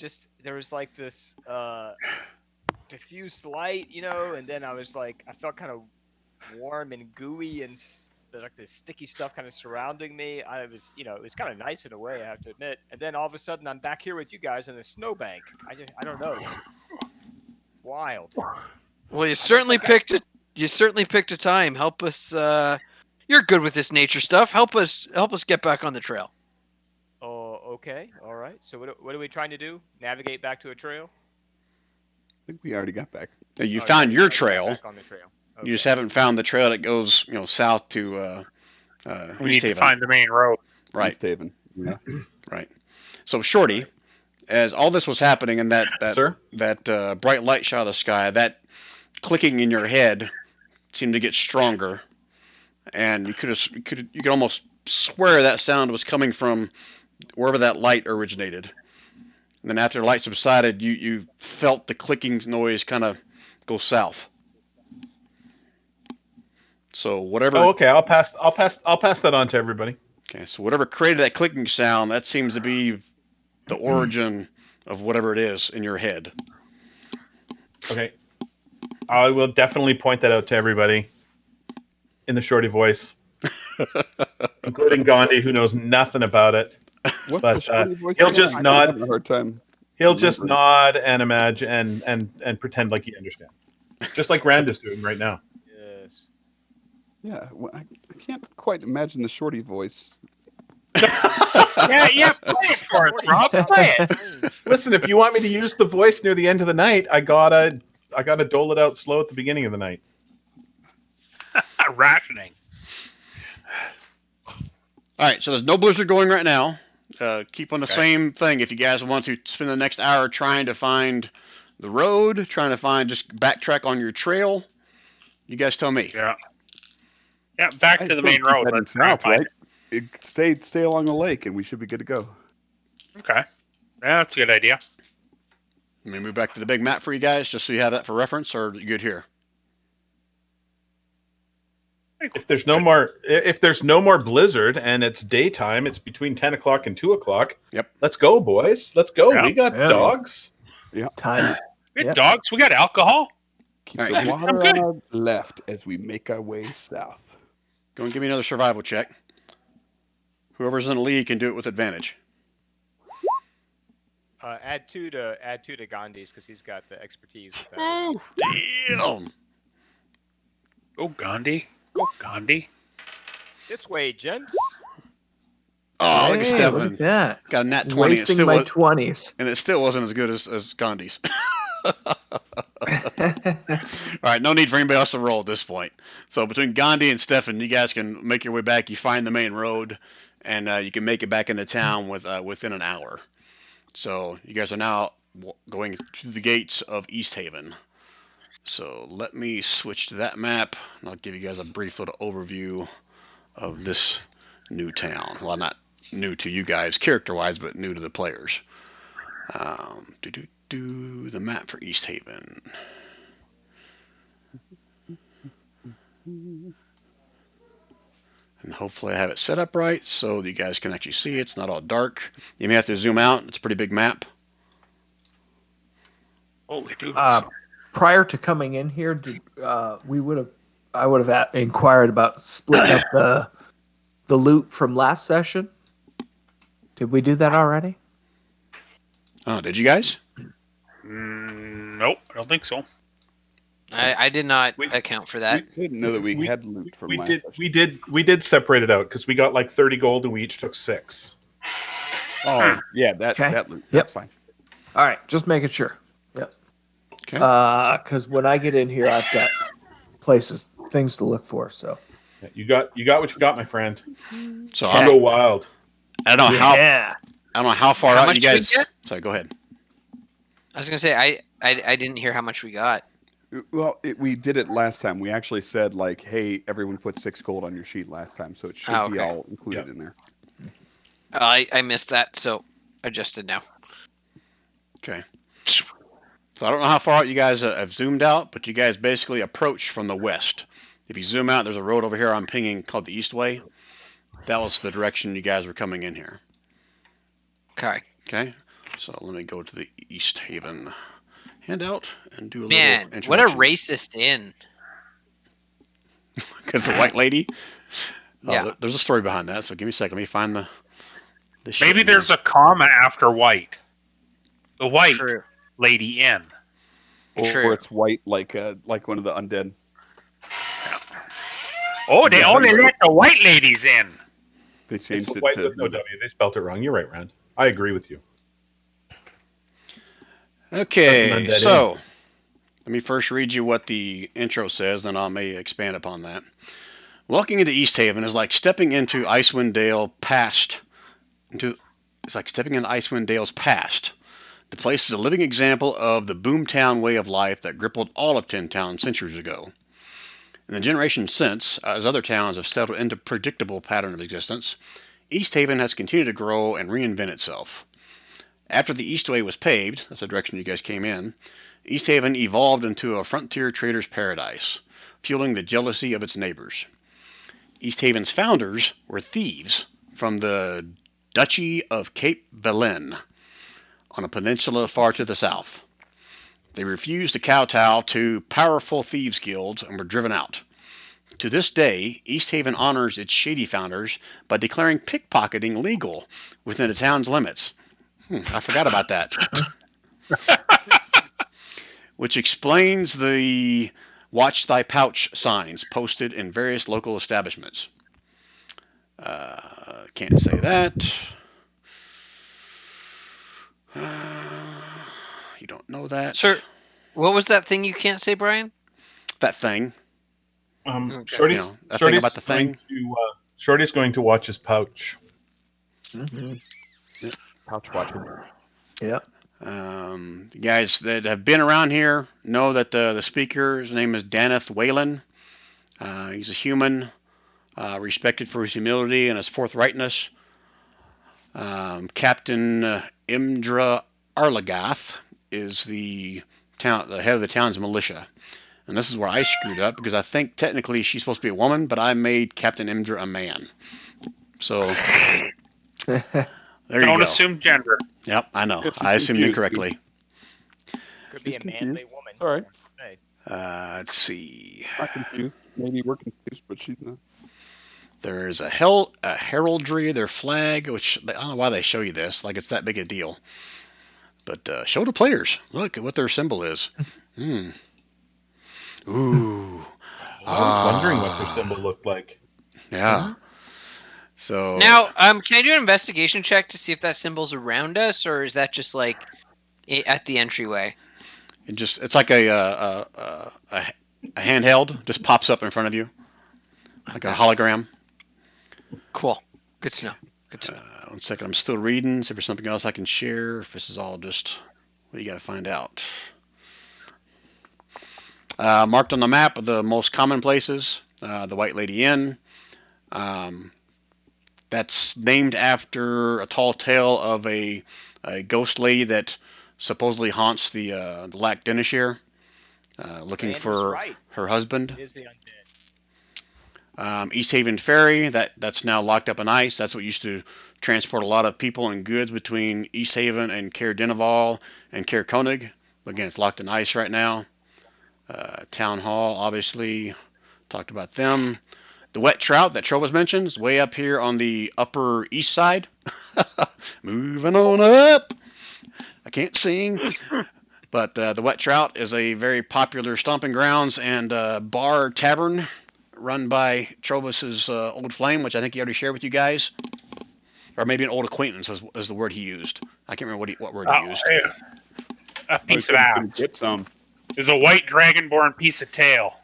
There was like this diffuse light, and then I felt kind of warm and gooey, and there's like this sticky stuff kind of surrounding me. It was kind of nice in a way, I have to admit. And then all of a sudden, I'm back here with you guys in the snowbank. I don't know. It's wild. Well, you certainly picked a time. Help us. You're good with this nature stuff. Help us get back on the trail. Oh, okay, all right. So what are we trying to do? Navigate back to a trail? I think we already got back. You Oh, found yeah, your I got trail. back on the trail. You just Okay. haven't found the trail that goes, south to We need East to Haven. find the main road. Right, East Haven. Yeah. right. So, Shorty, as all this was happening and that Sir? bright light shot of the sky, that clicking in your head seemed to get stronger, and you could almost swear that sound was coming from wherever that light originated. And then after the light subsided, you felt the clicking noise kind of go south. So whatever. Oh, okay. I'll pass that on to everybody. Okay, so whatever created that clicking sound, that seems to be the origin of whatever it is in your head. Okay. I will definitely point that out to everybody in the shorty voice, including Gandhi, who knows nothing about it. What's But, the shorty voice he'll again? just I'm nod. having a hard time. He'll just remembering. nod and imagine and pretend like he understands, just like Rand is doing right now. Yes. Yeah, well, I can't quite imagine the shorty voice. Yeah, play it for us, Rob. Play it. Listen, if you want me to use the voice near the end of the night, I gotta dole it out slow at the beginning of the night. Rationing. All right, so there's no blizzard going right now. Keep on the Okay. same thing. If you guys want to spend the next hour trying to find the road, trying to find just backtrack on your trail, you guys tell me. Yeah. Yeah, back I to the think main road. heading Let's try and south, find right? Stay along the lake, and we should be good to go. it. Okay. Yeah, that's a good idea. Let me move back to the big map for you guys, just so you have that for reference, or you good here? If there's no more blizzard and it's daytime, it's between 10 o'clock and 2 o'clock. Yep. Let's go, boys. Let's go. Yeah. We got Yeah. dogs. Times. Good Yep. dogs. We got alcohol. Keep All the right. water I'm good. on our left as we make our way south. Go and give me another survival check. Whoever's in the lead can do it with advantage. Add two to Gandhi's because he's got the expertise with that. Oh, Damn! go Gandhi. Go Gandhi. This way, gents. Oh, look at Hey, Stefan. look at that. Got a nat 20. Wasting my 20s. And it still wasn't as good as Gandhi's. All right, no need for anybody else to roll at this point. So between Gandhi and Stefan, you guys can make your way back. You find the main road, and you can make it back into town within an hour. So you guys are now going through the gates of East Haven. So let me switch to that map, and I'll give you guys a brief little overview of this new town. Well, not new to you guys character-wise, but new to the players. The map for East Haven. And hopefully I have it set up right so that you guys can actually see it. It's not all dark. You may have to zoom out. It's a pretty big map. Holy dude. Prior to coming in here, I would have inquired about splitting up the loot from last session. Did we do that already? Oh, did you guys? Nope, I don't think so. I did not account for that. I didn't know that we had loot from last session. We did separate it out because we got like 30 gold and we each took 6. Oh, yeah, that loot. Yep. That's fine. All right, just making sure. Yep. Okay. Because when I get in here, I've got things to look for. So Yeah, you got what you got, my friend. So I'll go wild. I don't know yeah. how far How out much you did we guys. get? Sorry, go ahead. I was gonna say I didn't hear how much we got. Well, we did it last time. We actually said, like, hey, everyone put 6 gold on your sheet last time, so it should be okay. all included in there. I missed that, so adjusted now. Okay. So I don't know how far out you guys have zoomed out, but you guys basically approach from the west. If you zoom out, there's a road over here I'm pinging called the Eastway. That was the direction you guys were coming in here. Okay. Okay. So let me go to the East Haven handout and do a Man, little what a introduction. racist inn. Because the white lady. Yeah. Oh, there's a story behind that. So give me a second. Let me find the. Maybe there's a comma after white. The white True. lady in. True. Or it's white like one of the undead. Oh, they Yeah. only let the white ladies in. They It's changed it white to with no W. They spelt it wrong. You're right, Rand. I agree with you. Okay, That's an undead so let me first read you what the intro says, then I may expand upon that. Walking into East Haven is like stepping into Icewind Dale past. It's like stepping into Icewind Dale's past. The place is a living example of the boomtown way of life that crippled all of Tin Town centuries ago. In the generations since, as other towns have settled into a predictable pattern of existence, East Haven has continued to grow and reinvent itself. After the Eastway was paved, that's the direction you guys came in, East Haven evolved into a frontier trader's paradise, fueling the jealousy of its neighbors. East Haven's founders were thieves from the Duchy of Cape Belen, on a peninsula far to the south. They refused to kowtow to powerful thieves' guilds and were driven out. To this day, East Haven honors its shady founders by declaring pickpocketing legal within the town's limits. I forgot about that. Which explains the "Watch Thy Pouch" signs posted in various local establishments. Can't say that. You don't know that. Sir, what was that thing you can't say, Brian? That thing. Okay. Shorty's, You know, that thing Shorty's about the going thing. to Shorty's going to watch his pouch. Mm-hmm. pouch watching. Yeah. You guys that have been around here know that the speaker, his name is Daneth Whalen. He's a human, respected for his humility and his forthrightness. Captain Imdra Arlagath is the head of the town's militia. And this is where I screwed up, because I think technically she's supposed to be a woman, but I made Captain Imdra a man. So there you go. Don't assume gender. Yep, I know. If she's I assumed confused, incorrectly. Could be She's a manly confused. woman. All right. Hey. Let's see. Not confused. Maybe we're confused, but she's not. There's a heraldry, their flag, which I don't know why they show you this, like it's that big a deal. But show the players. Look at what their symbol is. Ooh. I was wondering what their symbol looked like. Yeah. So Now, can I do an investigation check to see if that symbol's around us, or is that just like at the entryway? it's like a handheld, just pops up in front of you, like a hologram. Cool. Good to know. Good to know. 1 second, I'm still reading. See if there's something else I can share. If this is all just what you got to find out. Marked on the map are the most common places. The White Lady Inn. That's named after a tall tale of a ghost lady that supposedly haunts the Lac Denishire, looking Rand was for right. her husband. It is the undead. East Haven Ferry, that's now locked up in ice. That's what used to transport a lot of people and goods between East Haven and Caer Dineval and Caer Konig. Again, it's locked in ice right now. Town Hall, obviously, talked about them. The wet trout that Trovas mentioned is way up here on the upper east side. Moving on up. I can't sing. But the wet trout is a very popular stomping grounds and bar tavern run by Trovas's old flame, which I think he already shared with you guys. Or maybe an old acquaintance is the word he used. I can't remember what word he used. A piece I of was ass. gonna get some. Is a white dragonborn piece of tail.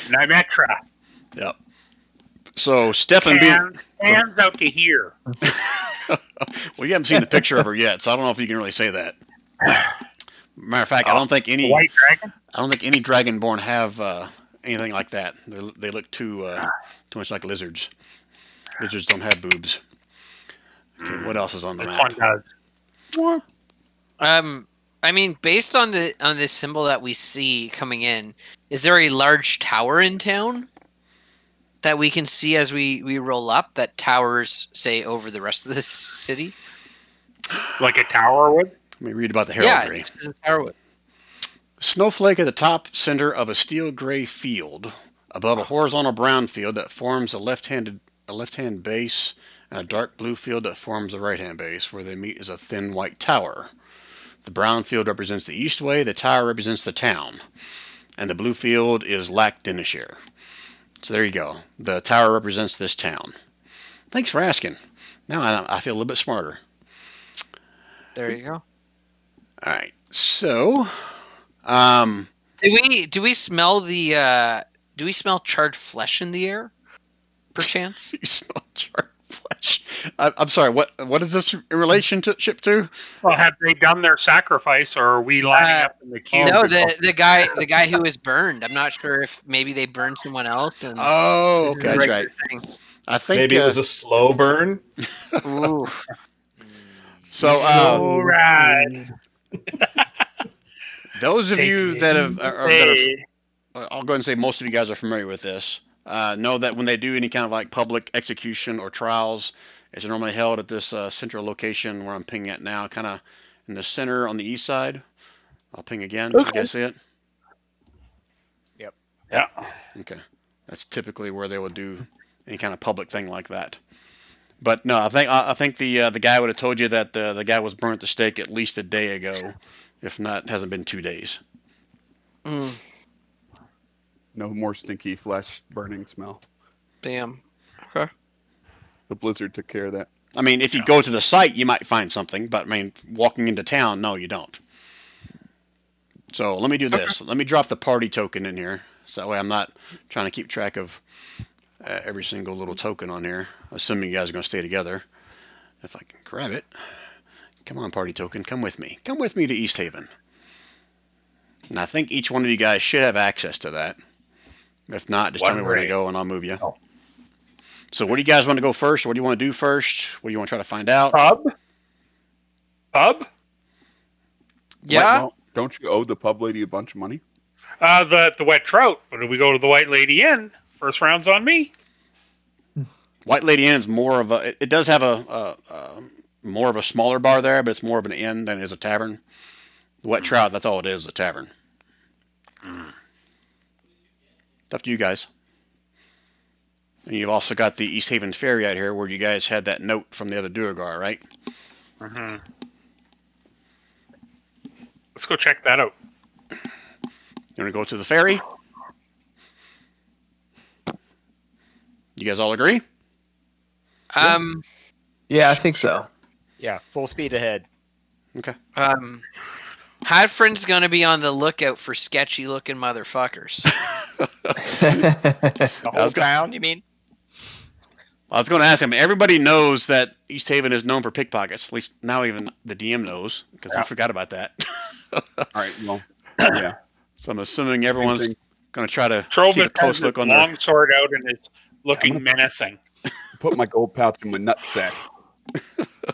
Nymetra. Yep. So Stefan being... Hands out to here. Well, you haven't seen the picture of her yet, so I don't know if you can really say that. Matter of fact, I don't think any White dragon? dragonborn have anything like that. They look too much like lizards. Lizards don't have boobs. Okay, what else is on the This map? one does. What? I mean, based on the symbol that we see coming in, is there a large tower in town that we can see as we roll up? That towers, say, over the rest of this city. Like a tower would? Let me read about the Yeah, heraldry. just as a tower would. Snowflake at the top center of a steel gray field, above a horizontal brown field that forms a left-hand base, and a dark blue field that forms a right-hand base. Where they meet is a thin white tower. The brown field represents the east way, the tower represents the town, and the blue field is Lac Dinishire. So there you go. The tower represents this town. Thanks for asking. Now I feel a little bit smarter. There you go. All right. So, Do we smell the do we smell charred flesh in the air, perchance? you smell charred flesh. I'm sorry. What is this in relationship to? Well, have they done their sacrifice, or are we lining up in the queue? No, to go? the guy who was burned. I'm not sure if maybe they burned someone else. And Oh, this is a that's regular right. thing. I think Maybe it was a slow burn. Ooh. so. All right. Those of Take you it that have easy. I'll go ahead and say most of you guys are familiar with this. Know that when they do any kind of like public execution or trials, it's normally held at this central location where I'm pinging at now, kind of in the center on the east side. I'll ping again. You guys see it? Yeah. Okay. That's typically where they would do any kind of public thing like that. But no, I think the guy would have told you that the guy was burnt at the stake at least a day ago, if not, it hasn't been 2 days. Mm, No more stinky flesh burning smell. damn. Okay. The blizzard took care of that. I mean, if you go to the site, you might find something, but I mean, walking into town, no, you don't. So let me do this. Let me drop the party token in here, so that way I'm not trying to keep track of every single little token on here, assuming you guys are going to stay together. If I can grab it. Come on, party token, come with me. Come with me to East Haven. And I think each one of you guys should have access to that. If not, just tell me where to go and I'll move you. Oh. So what do you guys want to go first? What do you want to do first? What do you want to try to find out? Pub? Yeah. Well, don't you owe the pub lady a bunch of money? The wet trout. But if we go to the White Lady Inn, first round's on me. White Lady Inn is more of a. It does have a more of a smaller bar there, but it's more of an inn than it is a tavern. The Wet Trout, that's all it is, a tavern. It's up to you guys. And you've also got the East Haven Ferry out here, where you guys had that note from the other Duergar, right? Mm-hmm. Let's go check that out. You want to go to the ferry? You guys all agree? Yeah, I think so. Yeah, full speed ahead. Okay. Hadfrin's gonna be on the lookout for sketchy looking motherfuckers. The whole town, you mean? I was going to ask him. Everybody knows that East Haven is known for pickpockets. At least now even the DM knows, because we forgot about that. All right, well, yeah. So I'm assuming everyone's going to try to keep a Trovis close has look his on long their... sword out and is looking I'm gonna- menacing. Put my gold pouch in my nutsack.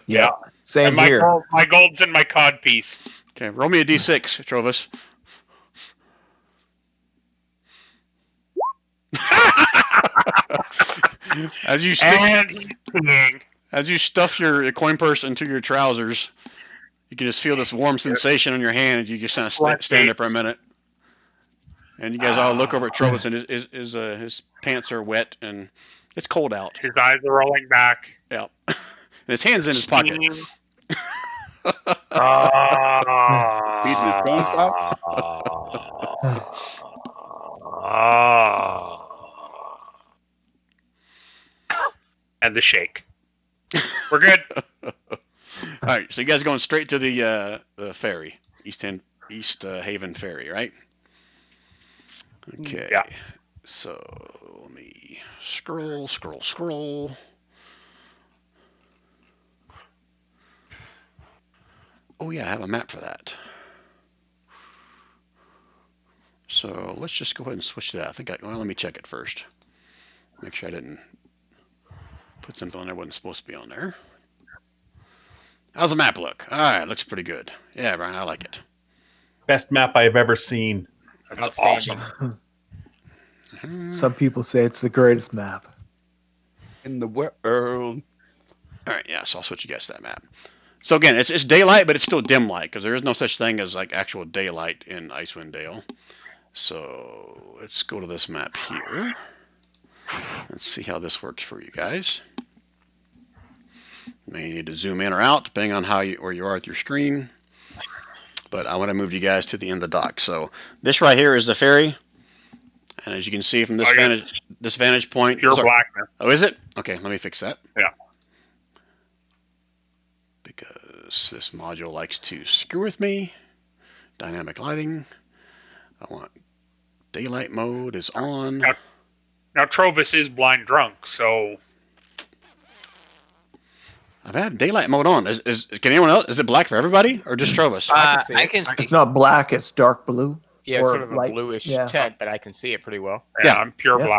Yeah, same And my here. my gold's in my cod piece. Okay, roll me a d6, Trovis. As you And he's peeing. as you stuff your coin purse into your trousers, you can just feel this warm sensation on your hand, and you just kind of stand there for a minute. And you guys all look over at Trovis, and his pants are wet, and it's cold out. His eyes are rolling back. Yeah, and his hands in his pocket. Steam. Feeding his corn pop. And the shake. We're good. All right, so you guys are going straight to the ferry, East Haven Ferry, right? Okay. Yeah. So let me scroll. Oh yeah, I have a map for that. So let's just go ahead and switch to that. Well, let me check it first. Make sure I didn't Put something on there wasn't supposed to be on there. How's the map look? All right, looks pretty good. Yeah, Brian, I like it. Best map I've ever seen. That's Outstanding. awesome. Some people say it's the greatest map. In the world. All right, yeah, so I'll switch you guys to that map. So again, it's daylight, but it's still dim light because there is no such thing as like actual daylight in Icewind Dale. So let's go to this map here. Let's see how this works for you guys. You may need to zoom in or out depending on where you are with your screen. But I want to move you guys to the end of the dock. So this right here is the ferry, and as you can see from this vantage point, Pure blackness. Oh, is it? Okay, let me fix that. Yeah. Because this module likes to screw with me. Dynamic lighting. I want daylight mode is on. Now Trovis is blind drunk, so I've had daylight mode on. Can anyone else? Is it black for everybody or just Trovis? I can see. It's not black, it's dark blue. Yeah, Or sort of a light- bluish yeah. tint, but I can see it pretty well. Yeah. I'm pure Yeah.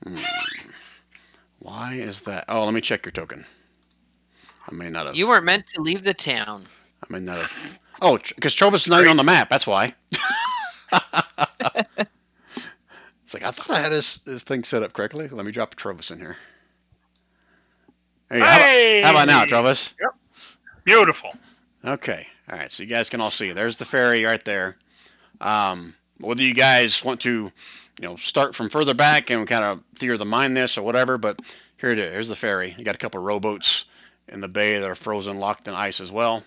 black. Why is that? Oh, let me check your token. I may not have. You weren't meant to leave the town. I may not have. Oh, because Trovis is not even on the map. That's why. It's like I thought I had this thing set up correctly. Let me drop Trovis in here. Hey, Hey! how about now, Trovis? Beautiful. Okay. All right. So you guys can all see. There's the ferry right there. Whether you guys want to, start from further back and kind of theory of the mind this or whatever, but here it is. Here's the ferry. You got a couple of rowboats in the bay that are frozen, locked in ice as well.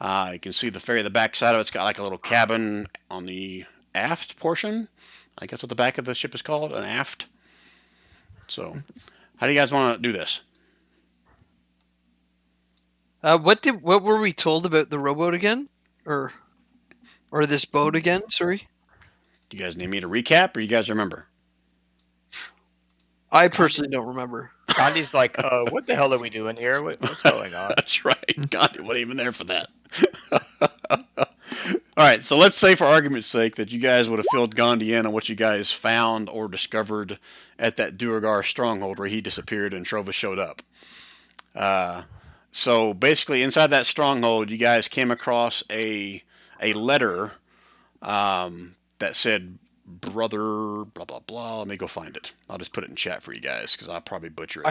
You can see the ferry. The back side of it's got like a little cabin on the aft portion. I guess what the back of the ship is called, an aft. So, how do you guys want to do this? What were we told about the rowboat again, or this boat again? Sorry, Do you guys need me to recap, or you guys remember? I personally don't remember. Gandhi's like, what the hell are we doing here? What's going on? That's right. God, you wasn't even there for that. All right, so let's say for argument's sake that you guys would have filled Gandhi in on what you guys found or discovered at that Duergar stronghold where he disappeared and Trovis showed up. So basically inside that stronghold, you guys came across a letter that said brother blah blah blah. Let me go find it. I'll just put it in chat for you guys because I'll probably butcher it.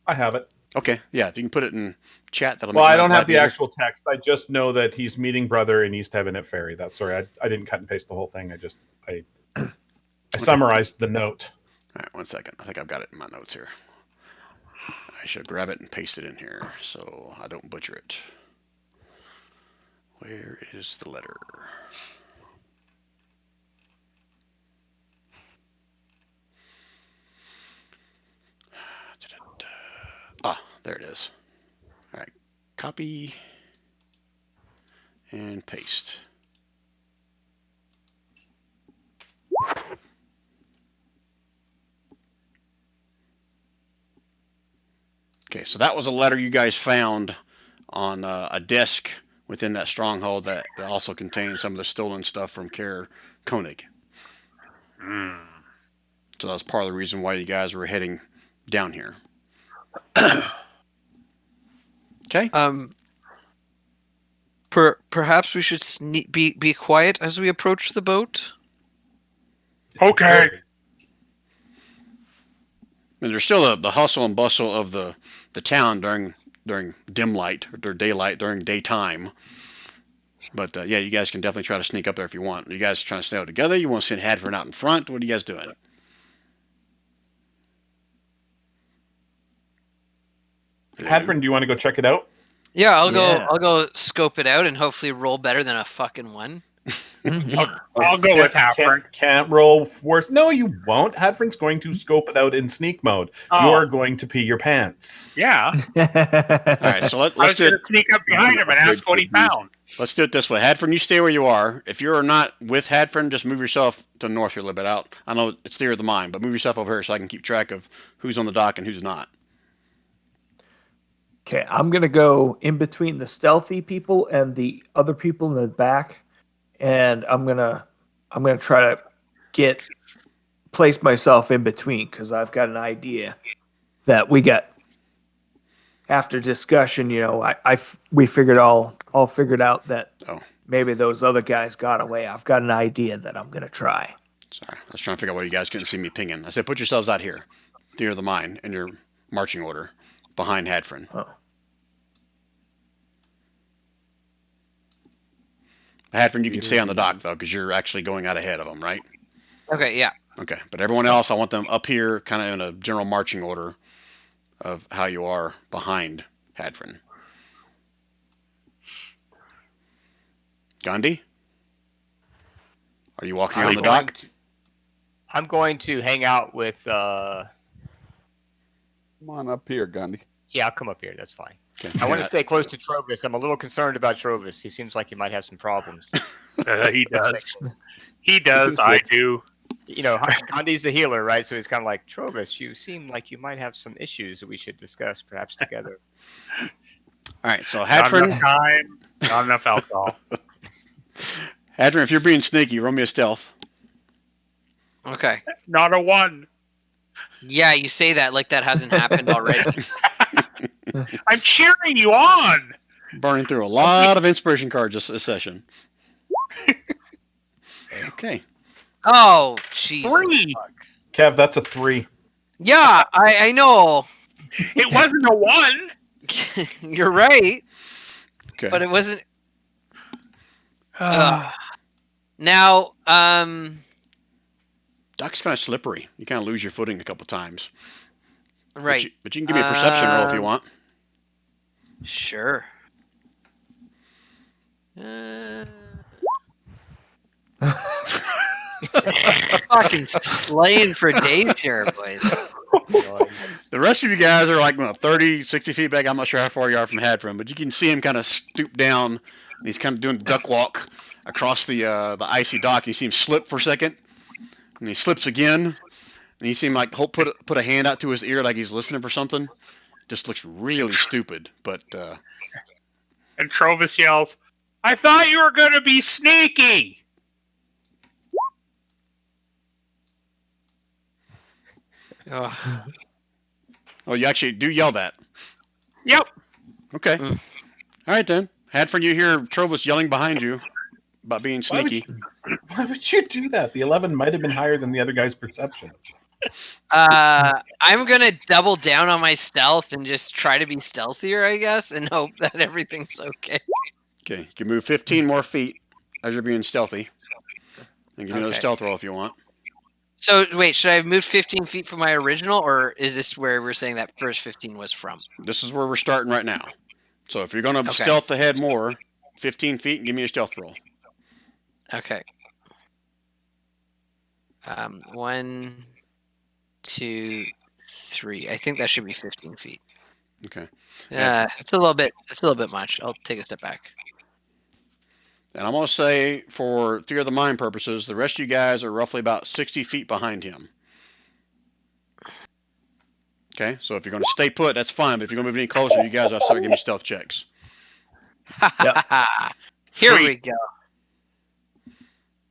I have it. Okay, yeah, if you can put it in chat, that'll. Well, make I don't my have the life easier. actual text. I just know that he's meeting brother in East Heaven at Ferry. That's sorry. I didn't cut and paste the whole thing. I summarized the note. All right, 1 second. I think I've got it in my notes here. I should grab it and paste it in here so I don't butcher it. Where is the letter? Ah, there it is. All right, copy and paste. Okay, so that was a letter you guys found on a desk within that stronghold that also contained some of the stolen stuff from Kaer Koenig. Mm. So that was part of the reason why you guys were heading down here. Okay. Perhaps we should be quiet as we approach the boat. Okay. And there's still the hustle and bustle of the town during dim light or daylight during daytime. But yeah, you guys can definitely try to sneak up there if you want. You guys trying to stay out together? You want to send Hadford out in front? What are you guys doing? Hadford, do you want to go check it out? Yeah, I'll Yeah. go scope it out and hopefully roll better than a fucking one. I'll go with Halfern. Can't roll worse. No, you won't. Hadford's going to scope it out in sneak mode. Oh. You're going to pee your pants. Yeah. All right, so I was let's do going it. to sneak up behind him and ask what he found. Let's do it this way. Hadford, you stay where you are. If you're not with Hadford, just move yourself to the north here a little bit out. I know it's theory of the mind, but move yourself over here so I can keep track of who's on the dock and who's not. Okay, I'm gonna go in between the stealthy people and the other people in the back, and I'm gonna try to place myself in between because I've got an idea that we got after discussion. We figured all figured out that Oh. maybe those other guys got away. I've got an idea that I'm gonna try. Sorry, I was trying to figure out why you guys couldn't see me pinging. I said, put yourselves out here, near the mine, in your marching order, behind Hadfrin. Oh. Hadfrin, you can stay on the dock though, because you're actually going out ahead of them, right? Okay, yeah. Okay, but everyone else, I want them up here, kind of in a general marching order of how you are behind Hadfrin. Gandhi, are you walking on the dock? I'm going to hang out with. Come on up here, Gandhi. Yeah, I'll come up here. That's fine. Okay. I want to stay close to Trovis. I'm a little concerned about Trovis. He seems like he might have some problems. He does. He does. I do. Gandhi's a healer, right? So he's kind of like, Trovis, you seem like you might have some issues that we should discuss, perhaps together. All right, so Not Hadfrin. enough time. Not enough alcohol. Hadfrin, if you're being sneaky, roll me a stealth. Okay. Not a 1. Yeah, you say that like that hasn't happened already. I'm cheering you on. Burning through a lot of inspiration cards this session. Okay. Oh, Jesus. 3. Kev, that's a 3. Yeah, I know. It wasn't a 1. You're right, Okay. but it wasn't. Now, Dock's kind of slippery. You kind of lose your footing a couple times. right. But you can give me a perception roll if you want. Sure. Fucking slaying for days here, boys. The rest of you guys are like 30, 60 feet back. I'm not sure how far you are from Hadfrin, but you can see him kind of stoop down. And he's kind of doing the duck walk across the icy dock. You see him slip for a second, and he slips again. And you see him like put a hand out to his ear like he's listening for something. Just looks really stupid, but And Trovis yells, I thought you were going to be sneaky. Oh, oh, you actually do yell that. Yep. Okay. All right then. Hadfrin, you hear Trovis yelling behind you about being sneaky. Why would you do that? The 11 might have been higher than the other guy's perception. I'm gonna double down on my stealth and just try to be stealthier, I guess, and hope that everything's okay. Okay, you can move 15 more feet as you're being stealthy. And give me another Okay. stealth roll if you want. So wait, should I have moved 15 feet from my original, or is this where we're saying that first 15 was from? This is where we're starting right now. So if you're going to Okay. stealth ahead more, 15 feet, and give me a stealth roll. Okay. 1, 2, 3. I think that should be 15 feet. Okay. It's a little bit much. I'll take a step back. And I'm going to say, for Theory of the Mind purposes, the rest of you guys are roughly about 60 feet behind him. Okay, so if you're going to stay put, that's fine. But if you're going to move any closer, you guys have to start giving me stealth checks. Here Sweet. we go.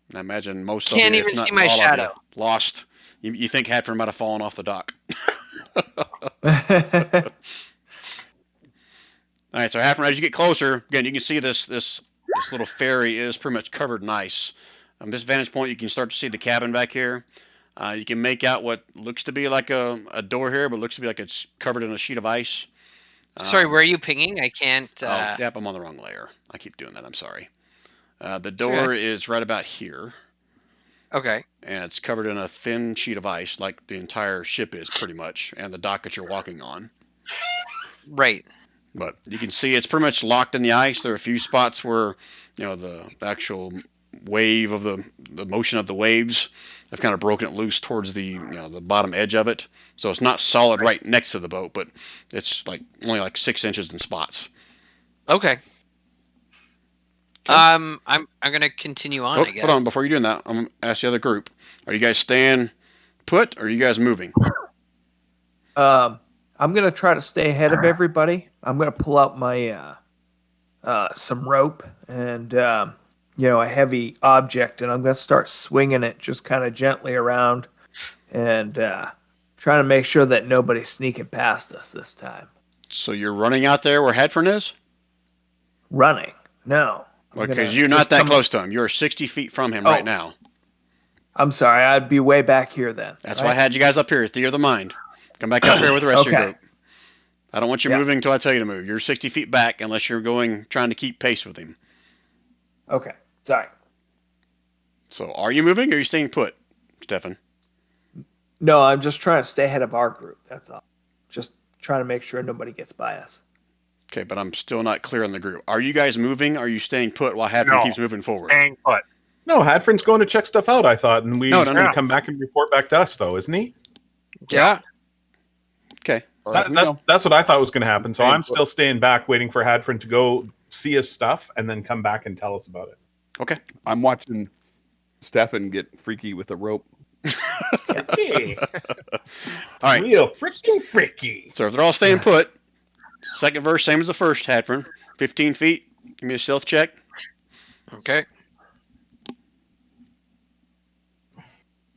And I imagine most Can't of you, even if not see my all of you, shadow. lost. You think Hadfrin might have fallen off the dock. All right, so Hadfrin, as you get closer, again, you can see this little ferry is pretty much covered in ice. This vantage point, you can start to see the cabin back here. You can make out what looks to be like a door here, but looks to be like it's covered in a sheet of ice. Sorry, where are you pinging? I can't. Yep, I'm on the wrong layer. I keep doing that. I'm sorry. The door is right about here, Okay. and it's covered in a thin sheet of ice, like the entire ship is pretty much, and the dock that you're walking on. Right. But you can see it's pretty much locked in the ice. There are a few spots where, the actual wave of the motion of the waves have kind of broken it loose towards the the bottom edge of it. So it's not solid right next to the boat, but it's only 6 inches in spots. Okay. I'm gonna continue on. I guess. Hold on, before you're doing that, I'm gonna ask the other group: are you guys staying put, or are you guys moving? I'm gonna try to stay ahead of everybody. I'm gonna pull out my some rope and a heavy object, and I'm gonna start swinging it just kind of gently around and Trying to make sure that nobody's sneaking past us this time. So you're running out there where Hadford is? Running? No. Because you're not that close to him. You're 60 feet from him right now. I'm sorry. I'd be way back here then. That's why I had you guys up here. Theater of the mind. Come back up here with the rest of your group. I don't want you moving until I tell you to move. You're 60 feet back unless you're trying to keep pace with him. Okay. Sorry. So are you moving or are you staying put, Stefan? No, I'm just trying to stay ahead of our group. That's all. Just trying to make sure nobody gets by us. Okay, but I'm still not clear on the group. Are you guys moving or are you staying put while Hadford keeps moving forward? Staying put. No, Hadford's going to check stuff out, I thought, and he's going to No. come back and report back to us, though, isn't he? Yeah. Okay. That's what I thought was going to happen. So I'm still staying back, waiting for Hadford to go see his stuff and then come back and tell us about it. Okay. I'm watching Stefan get freaky with a rope. Hey. All right. Real freaking freaky. So if they're all staying put, second verse, same as the first, Hadford. 15 feet. Give me a stealth check. Okay.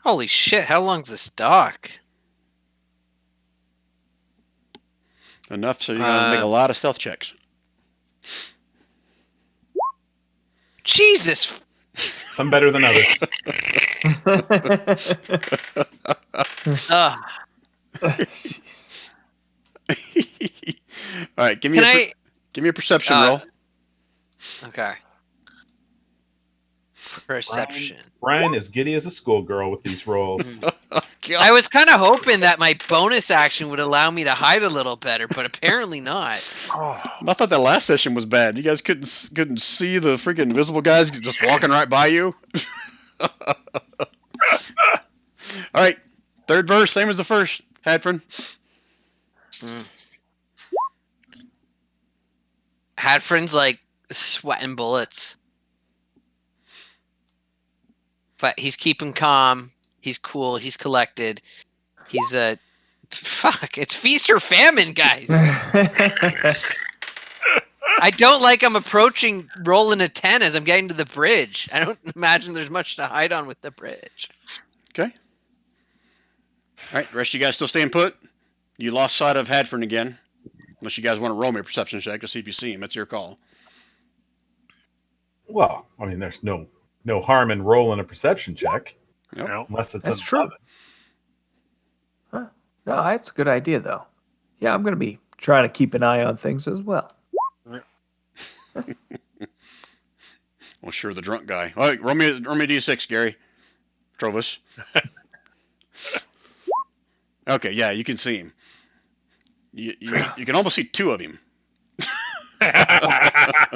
Holy shit! How long's this dock? Enough so you're going to make a lot of stealth checks. Jesus. Some better than others. All right, give me a perception roll. Okay. Perception. Brian is giddy as a schoolgirl with these rolls. I was kind of hoping that my bonus action would allow me to hide a little better, but apparently not. I thought that last session was bad. You guys couldn't see the freaking invisible guys just walking right by you. All right, third verse, same as the first. Hadford. Hadford's like sweating bullets, but he's keeping calm. He's cool. He's collected. He's it's feast or famine, guys. I don't like I'm approaching rolling a 10 as I'm getting to the bridge. I don't imagine there's much to hide on with the bridge. Okay. All right, the rest of you guys still staying put? You lost sight of Hadford again. Unless you guys want to roll me a perception check to see if you see him. That's your call. Well, I mean, there's no harm in rolling a perception check. Nope. Unless it's That's true. Huh. No, that's a good idea, though. Yeah, I'm going to be trying to keep an eye on things as well. Well, sure, the drunk guy. All right, roll me a d6, Gary. Trovis. Okay, yeah, you can see him. You can almost see two of him. I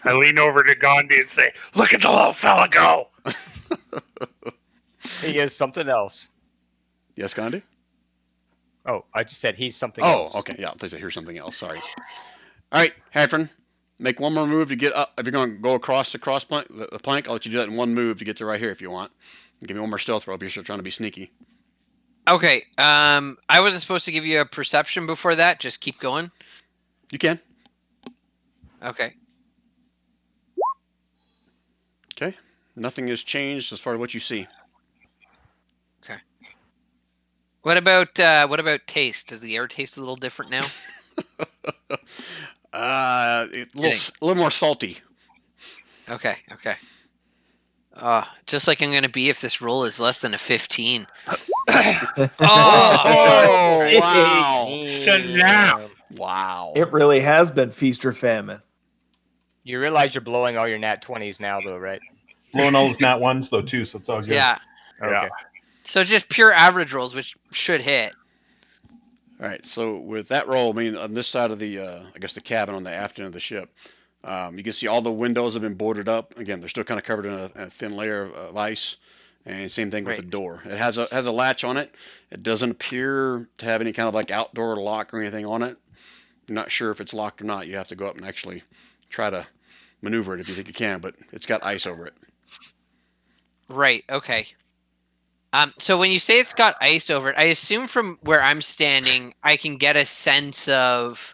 lean over to Gandhi and say, "Look at the little fella go." He is something else. Yes, Gandhi? Oh, I just said he's something else. Oh, okay. Yeah, I hear something else. Sorry. All right, Hadford, make one more move to get up. If you're going to go across the plank, I'll let you do that in one move to get to right here if you want. Give me one more stealth roll if you're still trying to be sneaky. Okay. I wasn't supposed to give you a perception before that. Just keep going. You can. Okay. Okay. Nothing has changed as far as what you see. Okay. What about taste? Does the air taste a little different now? A little more salty. Okay. Just like I'm gonna be if this roll is less than a 15. Oh, wow. Snap. Wow. It really has been feast or famine. You realize you're blowing all your nat 20s now, though, right? Blowing all those nat ones, though, too, so it's all good. Yeah. Okay. So just pure average rolls, which should hit. All right, so with that roll, I mean, on this side of the, I guess the cabin on the aft end of the ship, you can see all the windows have been boarded up. Again, they're still kind of covered in a thin layer of ice, and same thing with the door. It has a latch on it. It doesn't appear to have any kind of like outdoor lock or anything on it. I'm not sure if it's locked or not. You have to go up and actually try to maneuver it if you think you can, but it's got ice over it. Right. Okay. So when you say it's got ice over it, I assume from where I'm standing, I can get a sense of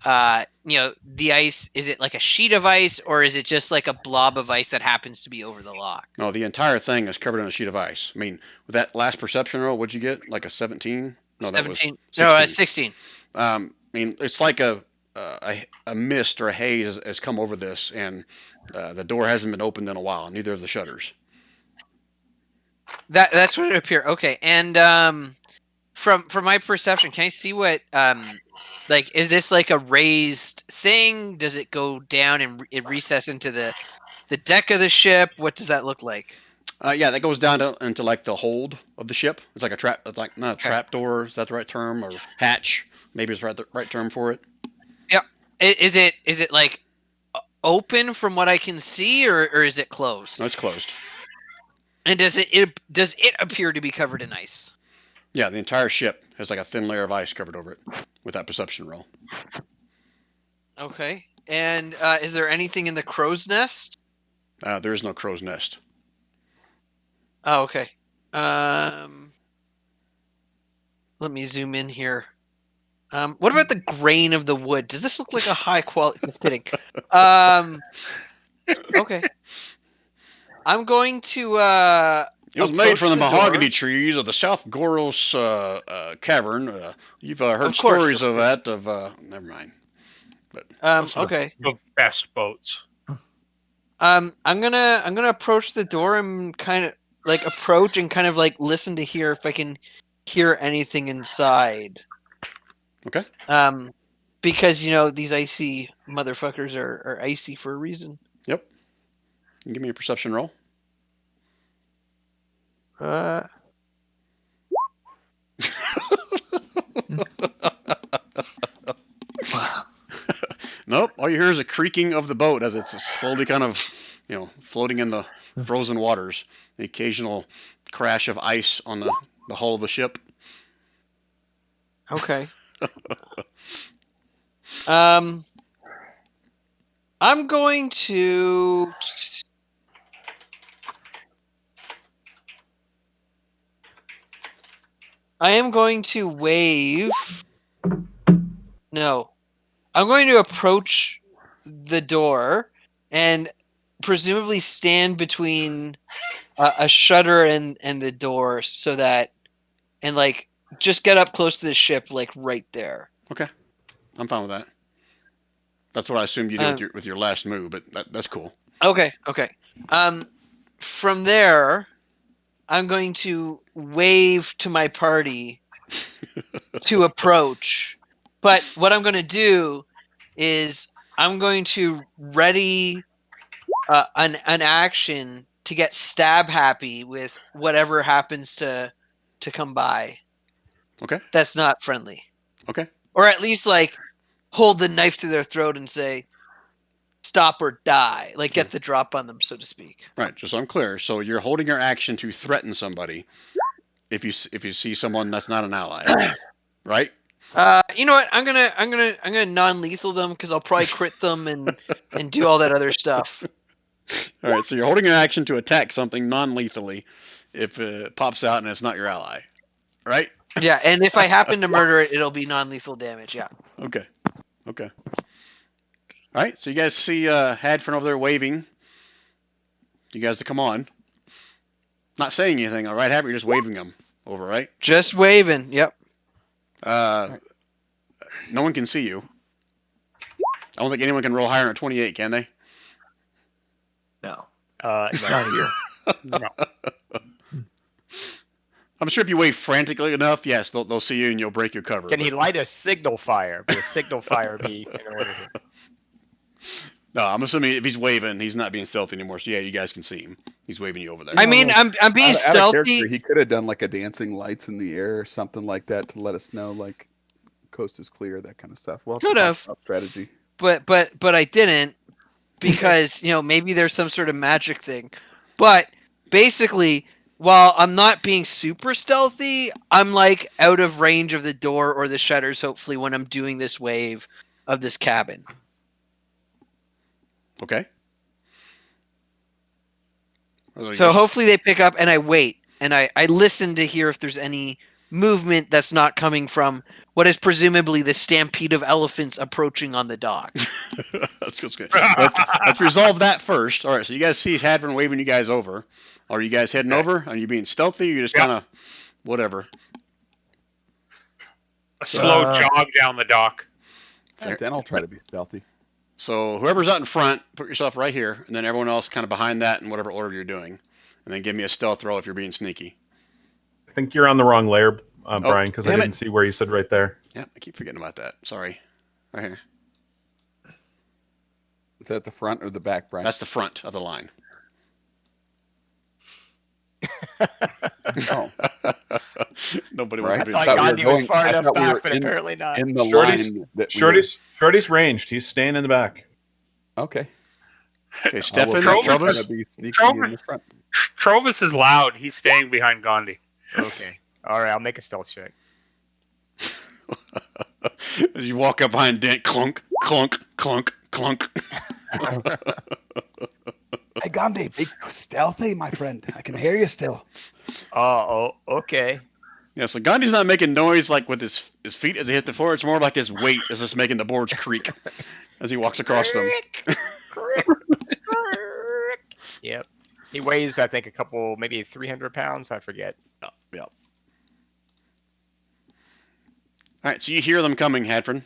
the ice, is it like a sheet of ice or is it just like a blob of ice that happens to be over the lock? No, the entire thing is covered in a sheet of ice. I mean, with that last perception roll, what'd you get? Like a 17? No, that was 17. 16. No, 16. I mean, it's like a mist or a haze has come over this, and the door hasn't been opened in a while. Neither of the shutters. That's what it appeared. Okay, and from my perception, can I see what like, is this like a raised thing? Does it go down and it recess into the deck of the ship? What does that look like? Yeah, that goes down into like the hold of the ship. It's like a trap, like not a Okay. trap door. Is that the right term? Or hatch? Maybe it's the right term for it. Yep. Is it like open from what I can see, or is it closed? No, it's closed. And does it appear to be covered in ice? Yeah, the entire ship has like a thin layer of ice covered over it with that perception roll. Okay. And is there anything in the crow's nest? There is no crow's nest. Oh, okay. Let me zoom in here. What about the grain of the wood? Does this look like a high quality? Just kidding. Okay. I'm going to. It was made from the approach mahogany door. trees of the South Goros cavern. You've heard Of course, stories of of course. that. Never mind. Okay. The best boats. I'm gonna approach the door and kind of like approach and kind of like listen to hear if I can hear anything inside. Okay. Because these icy motherfuckers are icy for a reason. Yep. You give me a perception roll. Nope. All you hear is a creaking of the boat as it's slowly kind of, floating in the frozen waters. The occasional crash of ice on the hull of the ship. Okay. I'm going to. I am going to wave. No. I'm going to approach the door and presumably stand between a shutter and the door so that, and like just get up close to the ship, like right there. Okay. I'm fine with that. That's what I assumed you did with your last move, but that's cool. Okay. From there, I'm going to wave to my party to approach. But what I'm going to do is I'm going to ready an action to get stab happy with whatever happens to come by. Okay. That's not friendly. Okay. Or at least like hold the knife to their throat and say, stop or die. Like get the drop on them, so to speak. Right. Just so I'm clear. So you're holding your action to threaten somebody if you see someone that's not an ally, right? You know what? I'm gonna non-lethal them because I'll probably crit them and do all that other stuff. All right. So you're holding your action to attack something non-lethally if it pops out and it's not your ally, right? Yeah, and if I happen to murder it, it'll be non-lethal damage. Yeah. Okay. All right. So you guys see Hadford over there waving. You guys to come on. Not saying anything, all right? You're just waving them over, right? Just waving. Yep. No one can see you. I don't think anyone can roll higher than a 28, can they? No, No. not here. No. I'm sure if you wave frantically enough, yes, they'll see you and you'll break your cover. Can he light a signal fire? Will a signal fire be in order here? No, I'm assuming if he's waving, he's not being stealthy anymore. So yeah, you guys can see him. He's waving you over there. I mean, I'm being Out of stealthy. character, he could have done like a dancing lights in the air or something like that to let us know like coast is clear, that kind of stuff. Well, Could have. strategy. but I didn't because maybe there's some sort of magic thing. But basically, while I'm not being super stealthy, I'm like out of range of the door or the shutters. Hopefully, when I'm doing this wave of this cabin. Okay. So hopefully they pick up, and I wait and I listen to hear if there's any movement that's not coming from what is presumably the stampede of elephants approaching on the dock. That's good. Let's resolve that first. All right, so you guys see Hadron waving you guys over. Are you guys heading Okay. over? Are you being stealthy? Or you just Yeah. kind of whatever? A slow Uh, jog down the dock. Then I'll try to be stealthy. So whoever's out in front, put yourself right here, and then everyone else kind of behind that in whatever order you're doing, and then give me a stealth roll if you're being sneaky. I think you're on the wrong layer, Brian, because I damn it. didn't see where you said right there. Yeah, I keep forgetting about that. Sorry. Right here. Is that the front or the back, Brian? That's the front of the line. Oh. Nobody Right. wants I to be. thought thought we were Gandhi was going- far I enough thought we back, were but apparently not. in the Shorty's- line that we were- Shorty's ranged. He's staying in the back. Okay. Okay, I will Stefan, try to Trovis. be sneaky Trovis. in the front. Trovis is loud. He's staying behind Gandhi. Okay. All right, I'll make a stealth check. As you walk up behind Dent, clunk, clunk, clunk, clunk. Hey, Gandhi, be stealthy, my friend. I can hear you still. Oh, okay. Yeah, so Gandhi's not making noise like with his feet as he hit the floor. It's more like his weight is just making the boards creak as he walks across them. Yep. He weighs, I think, a couple, maybe 300 pounds. I forget. Yeah. All right, so you hear them coming, Hadron.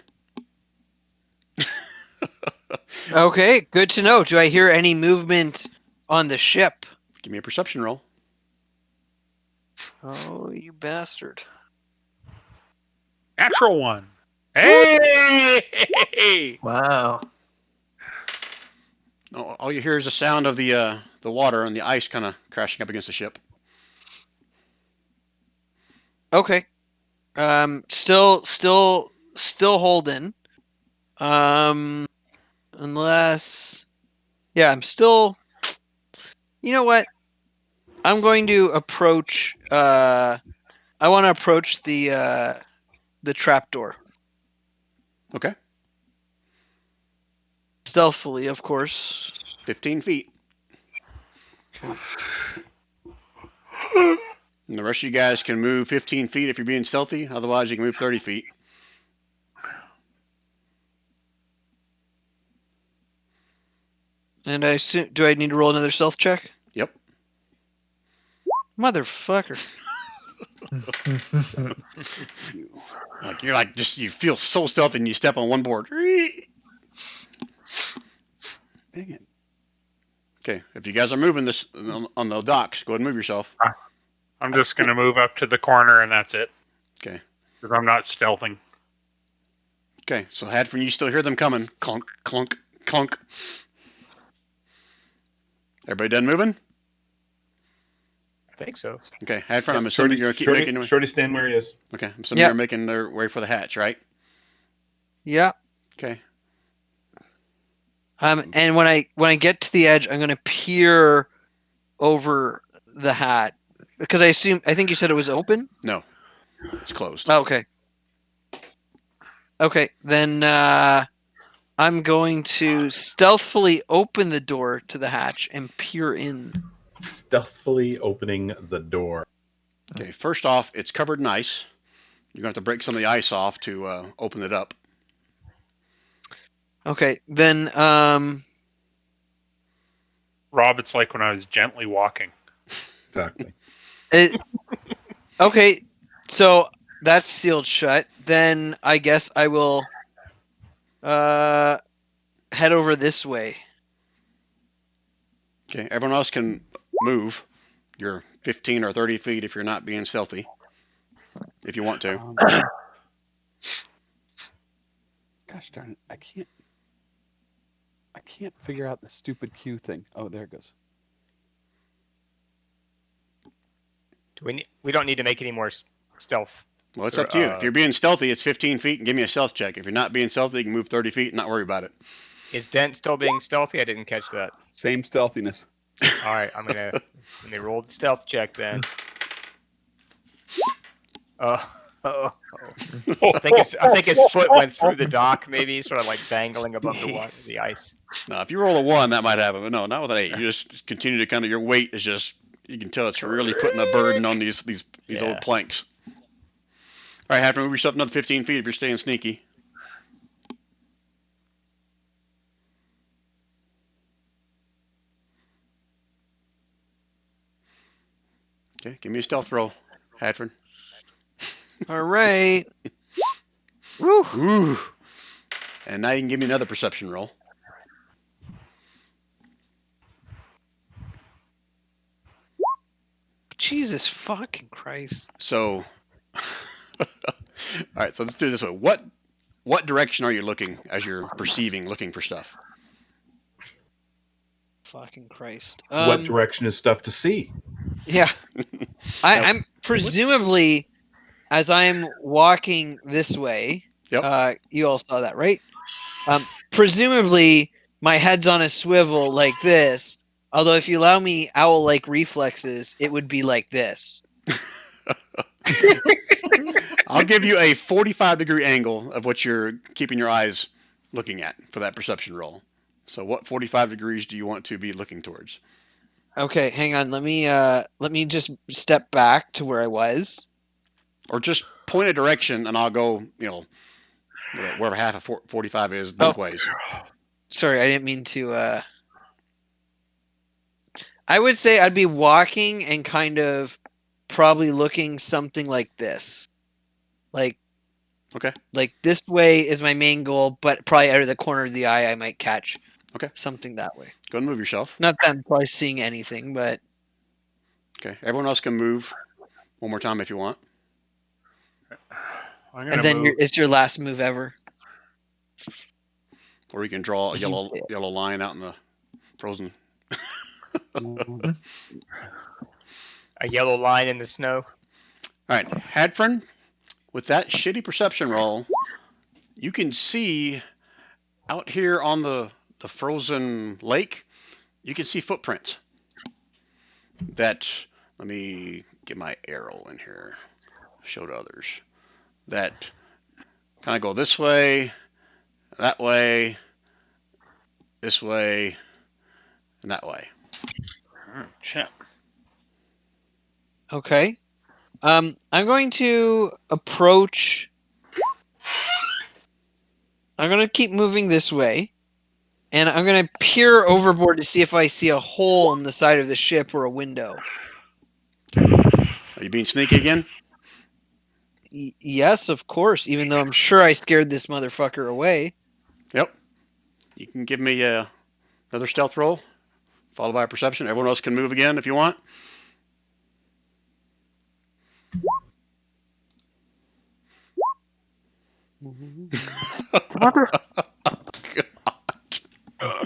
Okay, good to know. Do I hear any movement on the ship? Give me a perception roll. Oh, you bastard. Natural one. Hey! Wow. All you hear is the sound of the water and the ice kind of crashing up against the ship. Okay. Still holding. Unless, yeah, I'm still. You know what? I'm going to approach. I want to approach the trapdoor Okay, stealthily, of course. 15 feet. And the rest of you guys can move 15 feet if you're being stealthy. Otherwise, you can move 30 feet. And I assume, do I need to roll another stealth check? Yep. Motherfucker. Like you're like just you feel so stealthy and you step on one board. Dang it. Okay, if you guys are moving this on the docks, go ahead and move yourself. I'm just going to move up to the corner and that's it. Okay. Because I'm not stealthing. Okay, so Hadron, you still hear them coming. Clunk, clunk, clunk. Everybody done moving? I think so. Okay, Hadron, I'm assuming you're going to keep making your way. Shorty staying where he is. Okay, I'm assuming Yep. you're making their way for the hatch, right? Yeah. Okay. And when I get to the edge, I'm gonna peer over the hat because I think you said it was open. No, it's closed. Oh, okay. Okay, then I'm going to stealthily open the door to the hatch and peer in. Stealthily opening the door. Okay, first off, it's covered in ice. You're going to have to break some of the ice off to open it up. Okay, then Rob, it's like when I was gently walking. Exactly. okay, so that's sealed shut. Then I guess I will head over this way. Okay, everyone else can move. You're 15 or 30 feet if you're not being stealthy. If you want to. Gosh darn it! I can't figure out the stupid Q thing. Oh, there it goes. We don't need to make any more stealth. Well, it's up to you. If you're being stealthy, it's 15 feet and give me a stealth check. If you're not being stealthy, you can move 30 feet and not worry about it. Is Dent still being stealthy? I didn't catch that. Same stealthiness. All right, I'm gonna let me roll the stealth check then. I think his foot went through the dock, maybe sort of like dangling above the ice. Now, if you roll a 1, that might happen, but no, not with an 8. You just continue to kind of, your weight is just, you can tell it's really putting a burden on these Yeah. old planks. All right, have to move yourself another 15 feet if you're staying sneaky. Okay, give me a stealth roll, Hadford. All right. Woo. Ooh. And now you can give me another perception roll. Jesus fucking Christ. So, all right. So let's do it this way. What direction are you looking as you're perceiving, looking for stuff? Fucking Christ. What direction is stuff to see? Yeah. I'm presumably, as I'm walking this way, Yep. you all saw that, right? Presumably, my head's on a swivel like this. Although, if you allow me owl-like reflexes, it would be like this. I'll give you a 45-degree angle of what you're keeping your eyes looking at for that perception roll. So, what 45 degrees do you want to be looking towards? Okay, hang on. Let me just step back to where I was. Or just point a direction, and I'll go, wherever half of 45 is, both ways. Sorry, I didn't mean to. I would say I'd be walking and kind of probably looking something like this. Okay. Like this way is my main goal, but probably out of the corner of the eye I might catch something that way. Go ahead and move yourself. Not that I'm probably seeing anything, but Okay. Everyone else can move one more time if you want. and then it's your last move ever. Or you can draw a yellow line out in the frozen. A yellow line in the snow. All right, Hadford, with that shitty perception roll, you can see out here on the frozen lake, you can see footprints. Let me get my arrow in here, show to others. That kind of go this way, that way, this way, and that way. Shit. Okay. I'm going to approach. I'm going to keep moving this way, and I'm going to peer overboard to see if I see a hole in the side of the ship or a window. Are you being sneaky again? Yes, of course, even though I'm sure I scared this motherfucker away. Yep. You can give me another stealth roll, followed by a perception. Everyone else can move again if you want. Mother. All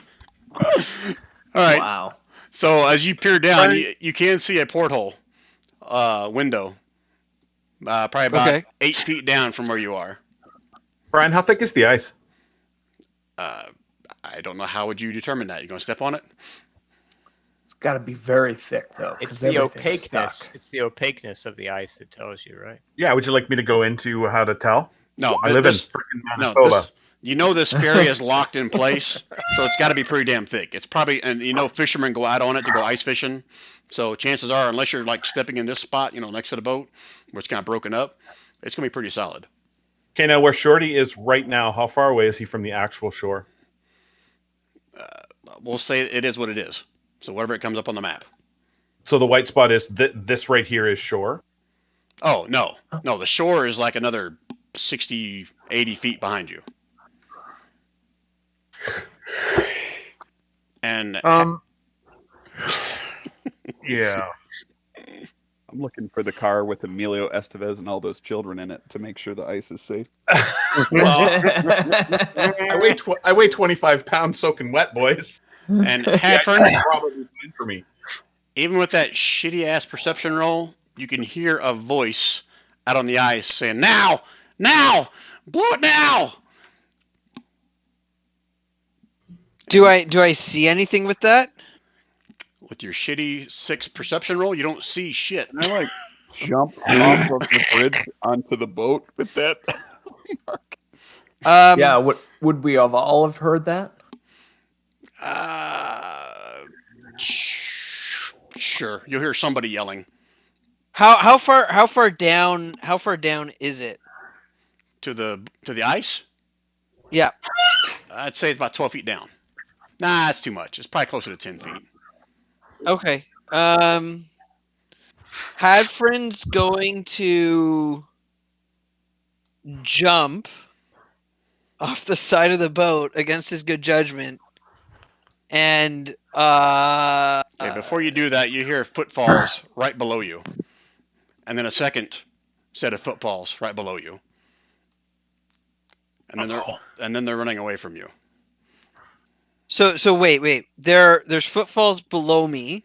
right. Wow. So as you peer down, you can see a porthole window, probably about 8 feet down from where you are. Brian, how thick is the ice? I don't know. How would you determine that? You gonna step on it? It's got to be very thick, though. It's 'cause the everything's opaqueness. stuck. It's the opaqueness of the ice that tells you, right? Yeah, would you like me to go into how to tell? No, I live in freaking Manitoba. This area is locked in place, so it's got to be pretty damn thick. It's probably, and fishermen go out on it to go ice fishing, so chances are, unless you're like stepping in this spot, next to the boat where it's kind of broken up, it's gonna be pretty solid. Okay, now where Shorty is right now, how far away is he from the actual shore? We'll say it is what it is. So whatever it comes up on the map. So the white spot is this right here is shore? Oh, no. No, the shore is like another 60, 80 feet behind you. And yeah. I'm looking for the car with Emilio Estevez and all those children in it to make sure the ice is safe. I weigh 25 pounds soaking wet, boys. And Hadford, probably fine for me. Even with that shitty ass perception roll, you can hear a voice out on the ice saying, "Now! Now! Blow it now!" Do I see anything with that? With your shitty 6 perception roll, you don't see shit. Can I jump off of the bridge onto the boat with that? Yeah, would we have all have heard that? Sure. You'll hear somebody yelling. How far down is it? the ice? Yeah. I'd say it's about 12 feet down. Nah, that's too much. It's probably closer to 10 feet. Okay. Hadfrin's going to jump off the side of the boat against his good judgment, and Okay, before you do that, you hear footfalls right below you, and then a second set of footfalls right below you, and then they're running away from you. So wait. There's footfalls below me,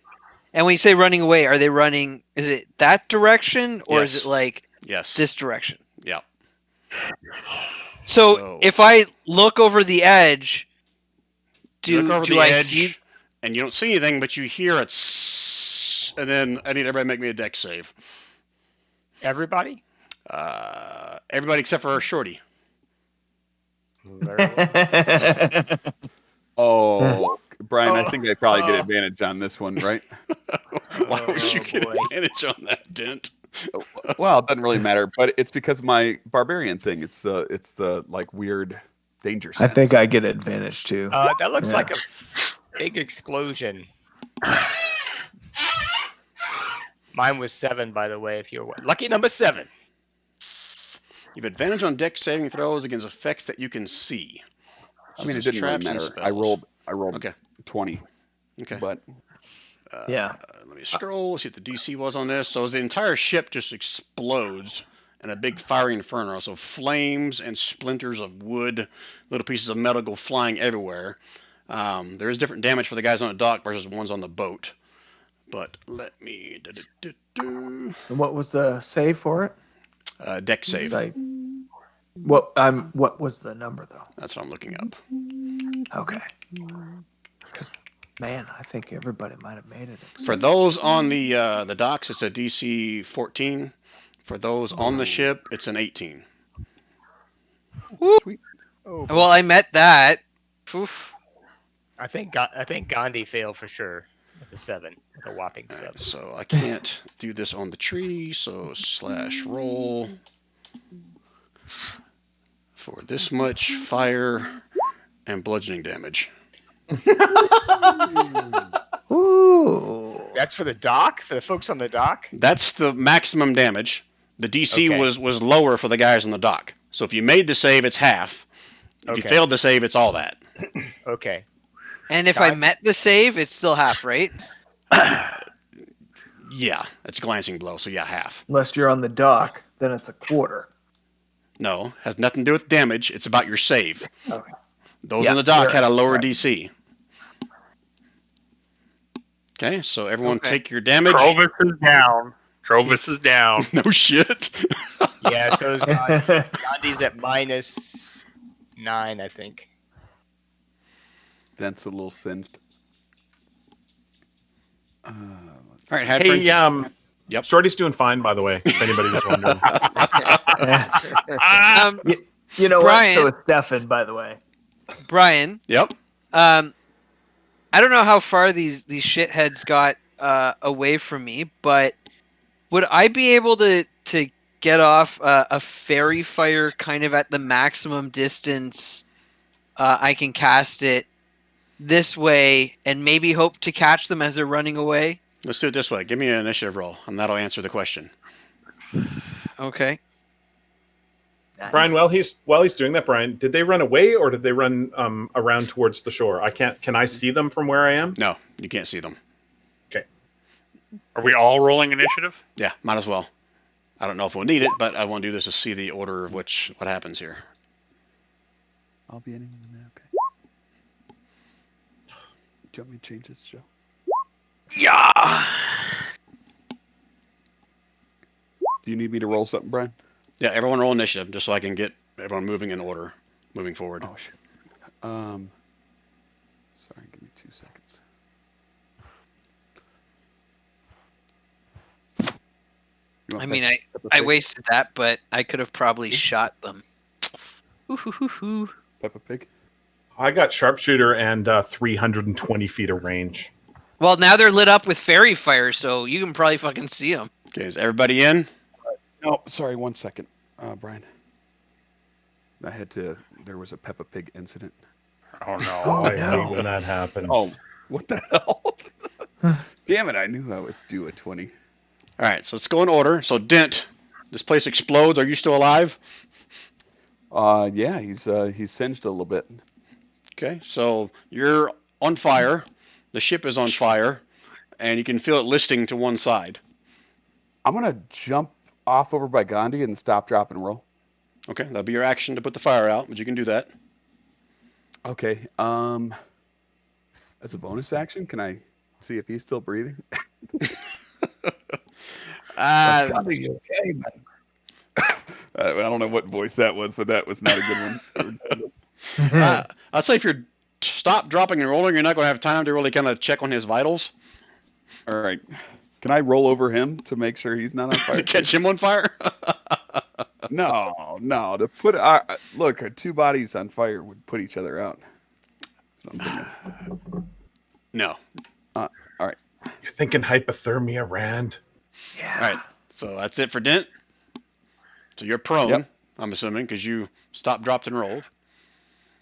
and when you say running away, are they running? Is it that direction, or is Yes. it like Yes. this direction? Yeah. So if I look over the edge, you look over do the I edge, see? and you don't see anything, but you hear it, and then I need everybody to make me a dex save. Everybody? Everybody except for Shorty. Very well. Oh, Brian, I Oh. think I probably get advantage on this one, right? Why would you Oh, get boy. advantage on that, Dent? Well, it doesn't really matter, but it's because my barbarian thing. It's the like weird danger I sense. think I get advantage too. That looks Yeah. like a big explosion. Mine was 7, by the way. If you're lucky number 7. You have advantage on dex saving throws against effects that you can see. I mean, it Such as didn't really traps and matter. I spells. rolled Okay. 20, Okay. but Yeah. Let me scroll. See what the DC was on this. So the entire ship just explodes in a big fiery inferno. So flames and splinters of wood, little pieces of metal go flying everywhere. There is different damage for the guys on the dock versus the ones on the boat. But let me And what was the save for it? deck save. What was the number though? That's what I'm looking up. Okay. Because man, I think everybody might have made it. For those on the docks, it's a DC 14. For those on the ship, it's an 18. sweet. Oh, Well, I met that. Oof. I think Gandhi failed for sure with a 7, with a whopping 7. Alright, so I can't do this on the tree, so /roll for this much fire and bludgeoning damage. Ooh. That's for the dock, for the folks on the dock. That's the maximum damage. The DC Okay. was lower for the guys on the dock. So if you made the save, it's half. If you Okay. failed the save, it's all that. Okay. And if I God. met the save, it's still half, right? Yeah, it's a glancing blow, so yeah, half. Unless you're on the dock, then it's a quarter. No, has nothing to do with damage. It's about your save. Okay. Those Yeah, on the dock you're had a right, lower that's DC. Okay, so everyone Okay. take your damage. Trovis is down. Trovis is down. No shit. Yeah, so is Gandhi. Gandhi's at -9, I think. That's a little singed. All right, Hadford. Hey, Yep. Shorty's doing fine, by the way. If anybody was wondering. Um, You know Brian. what? So it's Stefan, by the way. Brian, Yep. I don't know how far these shitheads got away from me, but would I be able to get off a fairy fire kind of at the maximum distance I can cast it this way and maybe hope to catch them as they're running away? Let's do it this way. Give me an initiative roll, and that'll answer the question. Okay. Nice. Brian, while he's doing that, Brian, did they run away or did they run around towards the shore? I can't. Can I see them from where I am? No, you can't see them. Are we all rolling initiative? Yeah, might as well. I don't know if we'll need it, but I want to do this to see the order of what happens here. I'll be in. Okay. Do you want me to change this, Joe? Yeah. Do you need me to roll something, Brian? Yeah, everyone roll initiative, just so I can get everyone moving in order, moving forward. Oh shit. Sorry, give me 2 seconds. You want I mean, Peppa I Pig? wasted that, but I could have probably shot them. Ooh. Peppa Pig. I got sharpshooter and 320 feet of range. Well, now they're lit up with fairy fire, so you can probably fucking see them. Okay, is everybody in? No, sorry, 1 second, Brian. There was a Peppa Pig incident. Oh no. Oh, I no. hate when that happens. Oh, what the hell? Damn it! I knew I was due a 20. All right, so let's go in order. So Dent, this place explodes. Are you still alive? Yeah, he's singed a little bit. Okay, so you're on fire. The ship is on fire, and you can feel it listing to one side. I'm gonna jump off over by Gandhi and stop, drop, and roll. Okay, that'll be your action to put the fire out, but you can do that. Okay. As a bonus action, can I see if he's still breathing? Gandhi, you okay, man? I don't know what voice that was, but that was not a good one. I'd say if you're stop, dropping, and rolling, you're not going to have time to really kind of check on his vitals. All right. Can I roll over him to make sure he's not on fire? Catch him on fire? No. To put look, two bodies on fire would put each other out. That's what I'm thinking. No. You're thinking hypothermia, Rand? Yeah. All right, so that's it for Dent. So you're prone, Yep. I'm assuming, because you stopped, dropped, and rolled.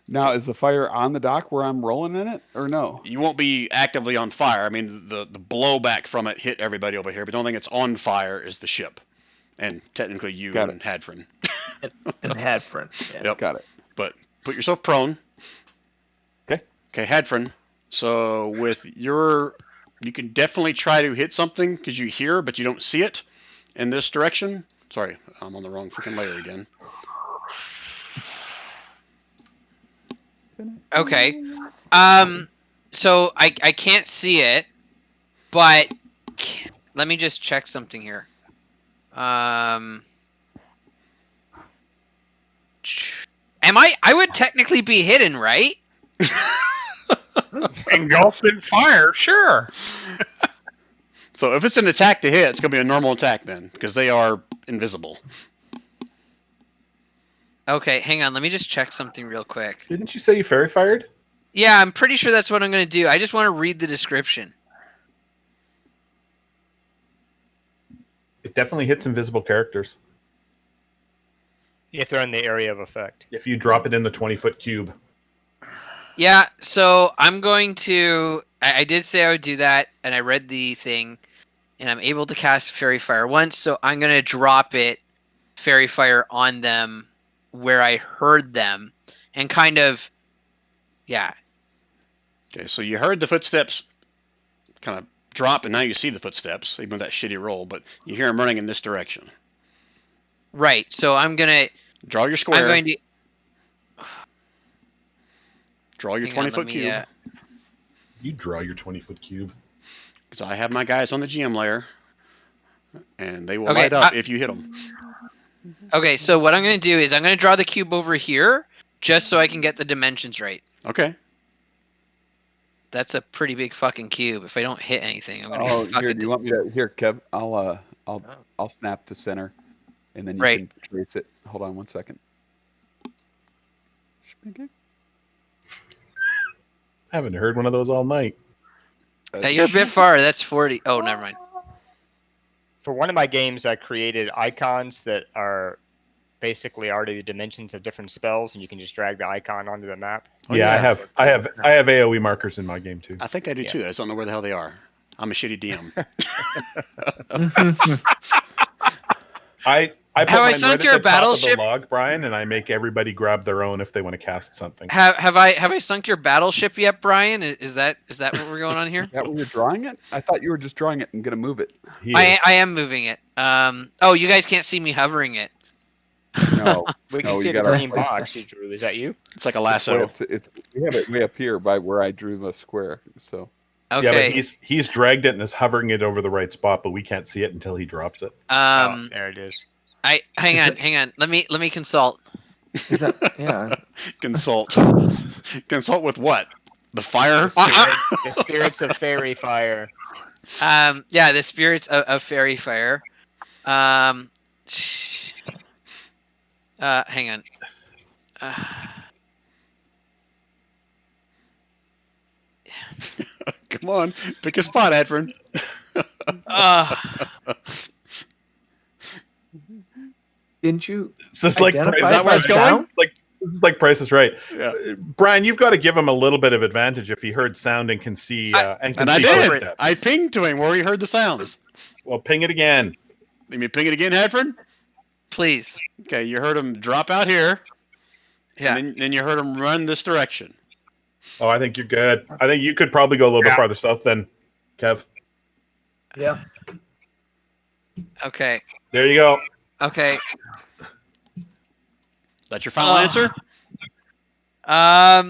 Now, is the fire on the dock where I'm rolling in it, or no? You won't be actively on fire. I mean, the blowback from it hit everybody over here, but the only thing that's on fire is the ship. And technically you Got and Hadfrin. And Hadfrin. Yeah. Yep. Got it. But put yourself prone. Okay. Okay, Hadfrin. So with your... You can definitely try to hit something because you hear, but you don't see it in this direction. Sorry, I'm on the wrong freaking layer again. Okay. So I can't see it, but let me just check something here. Am I would technically be hidden, right? Engulfed in fire, sure. So if it's an attack to hit, it's going to be a normal attack then, because they are invisible. Okay, hang on. Let me just check something real quick. Didn't you say you fairy fired? Yeah, I'm pretty sure that's what I'm going to do. I just want to read the description. It definitely hits invisible characters. If they're in the area of effect. If you drop it in the 20-foot cube. Yeah, so I'm going to... I did say I would do that, and I read the thing, and I'm able to cast Fairy Fire once, so I'm going to drop it, Fairy Fire, on them where I heard them, and kind of... Yeah. Okay, so you heard the footsteps kind of drop, and now you see the footsteps, even with that shitty roll, but you hear them running in this direction. Right, so I'm going to... Draw your square. I'm going to... Draw your Hang on, 20-foot let me, cube. You draw your 20-foot cube. Because I have my guys on the GM layer, and they will Okay, light up if you hit them. Okay, so what I'm going to do is I'm going to draw the cube over here, just so I can get the dimensions right. Okay. That's a pretty big fucking cube. If I don't hit anything, I'm going to Oh, fucking... here. Do you want me to? Here, Kev. I'll snap to center, and then you Right. can trace it. Hold on 1 second. I haven't heard one of those all night. Yeah, you're a bit far. That's 40. Oh, never mind. For one of my games, I created icons that are basically already the dimensions of different spells, and you can just drag the icon onto the map. Oh, yeah, yeah. I have AoE markers in my game too. I think I do Yeah. too. I just don't know where the hell they are. I'm a shitty DM. I put Have I mine sunk right your at the top of battleship? the log, Brian, and I make everybody grab their own if they want to cast something. Have I sunk your battleship yet, Brian? Is that what we're going on here? Is that where you're drawing it? I thought you were just drawing it and gonna move it. He I is. am moving it. Oh, you guys can't see me hovering it. No, We can no, see you the gotta- green box you drew. Is that you? It's like a Way lasso. up to, we have it way up here by where I drew the square. So Okay. Yeah, but he's dragged it and is hovering it over the right spot, but we can't see it until he drops it. Oh, there it is. Hang on. Let me consult. Is that, yeah. Consult. Consult with what? The fire? The spirits of fairy fire. Yeah, the spirits of Fairy Fire. Hang on. Come on. Pick a spot, Adfrin. Didn't you? It's just like, is Identify that where by it's going? sound? Like, This is like Price is Right. Yeah. Brian, you've got to give him a little bit of advantage if he heard sound and can see And I see did. footsteps. I pinged to him where he heard the sounds. Well, ping it again. Let me ping it again, Hadford. Please. Okay, you heard him drop out here. Yeah. And then you heard him run this direction. Oh, I think you're good. I think you could probably go a little bit farther south than Kev. Yeah. Okay. There you go. Okay. That's your final answer? Yeah,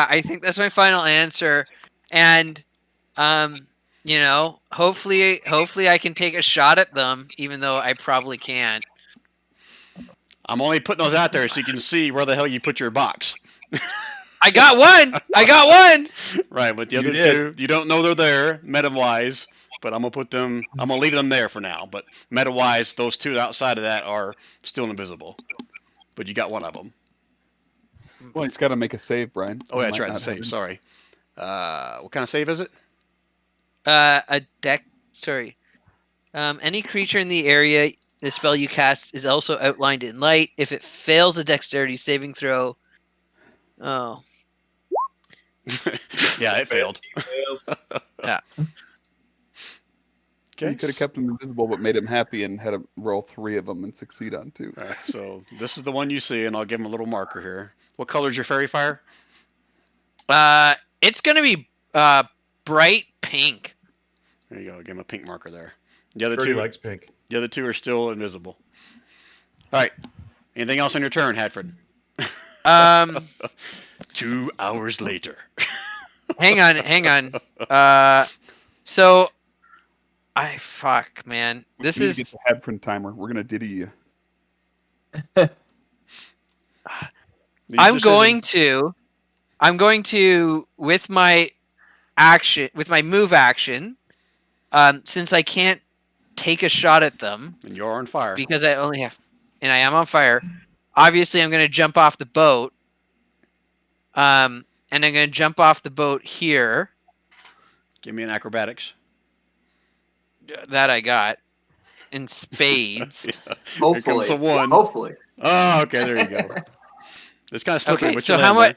I think that's my final answer. And you know, hopefully I can take a shot at them, even though I probably can't. I'm only putting those out there so you can see where the hell you put your box. I got one. I got one. Right, but the You other did. two, you don't know they're there, meta-wise, but I'm going to leave them there for now. But meta-wise, those two outside of that are still invisible. But you got one of them. Well, he's got to make a save, Brian. Oh, yeah, He that's might right, the not have save, him. sorry. What kind of save is it? A deck. Sorry. Any creature in the area the spell you cast is also outlined in light. If it fails a dexterity saving throw. Oh. Yeah, it failed. Yeah. Okay. You could have kept him invisible, but made him happy and had him roll 3 of them and succeed on 2. All right, so this is the one you see, and I'll give him a little marker here. What color is your fairy fire? It's gonna be bright pink. There you go. Give him a pink marker there. The other Sure, two, he likes pink. the other two are still invisible. All right. Anything else on your turn, Hadford? 2 hours later. Hang on. So fuck, man. This You is get the Hadprint timer. We're gonna ditty you. I'm going to with my move action, since I can't take a shot at them And you're on fire. because I only have, and I am on fire. Obviously, I'm going to jump off the boat. And I'm going to jump off the boat here. Give me an acrobatics. That I got in spades. Yeah. Hopefully. Here comes a 1. Hopefully. Oh, okay, there you go. It's kind of slippery. Okay, but so you how land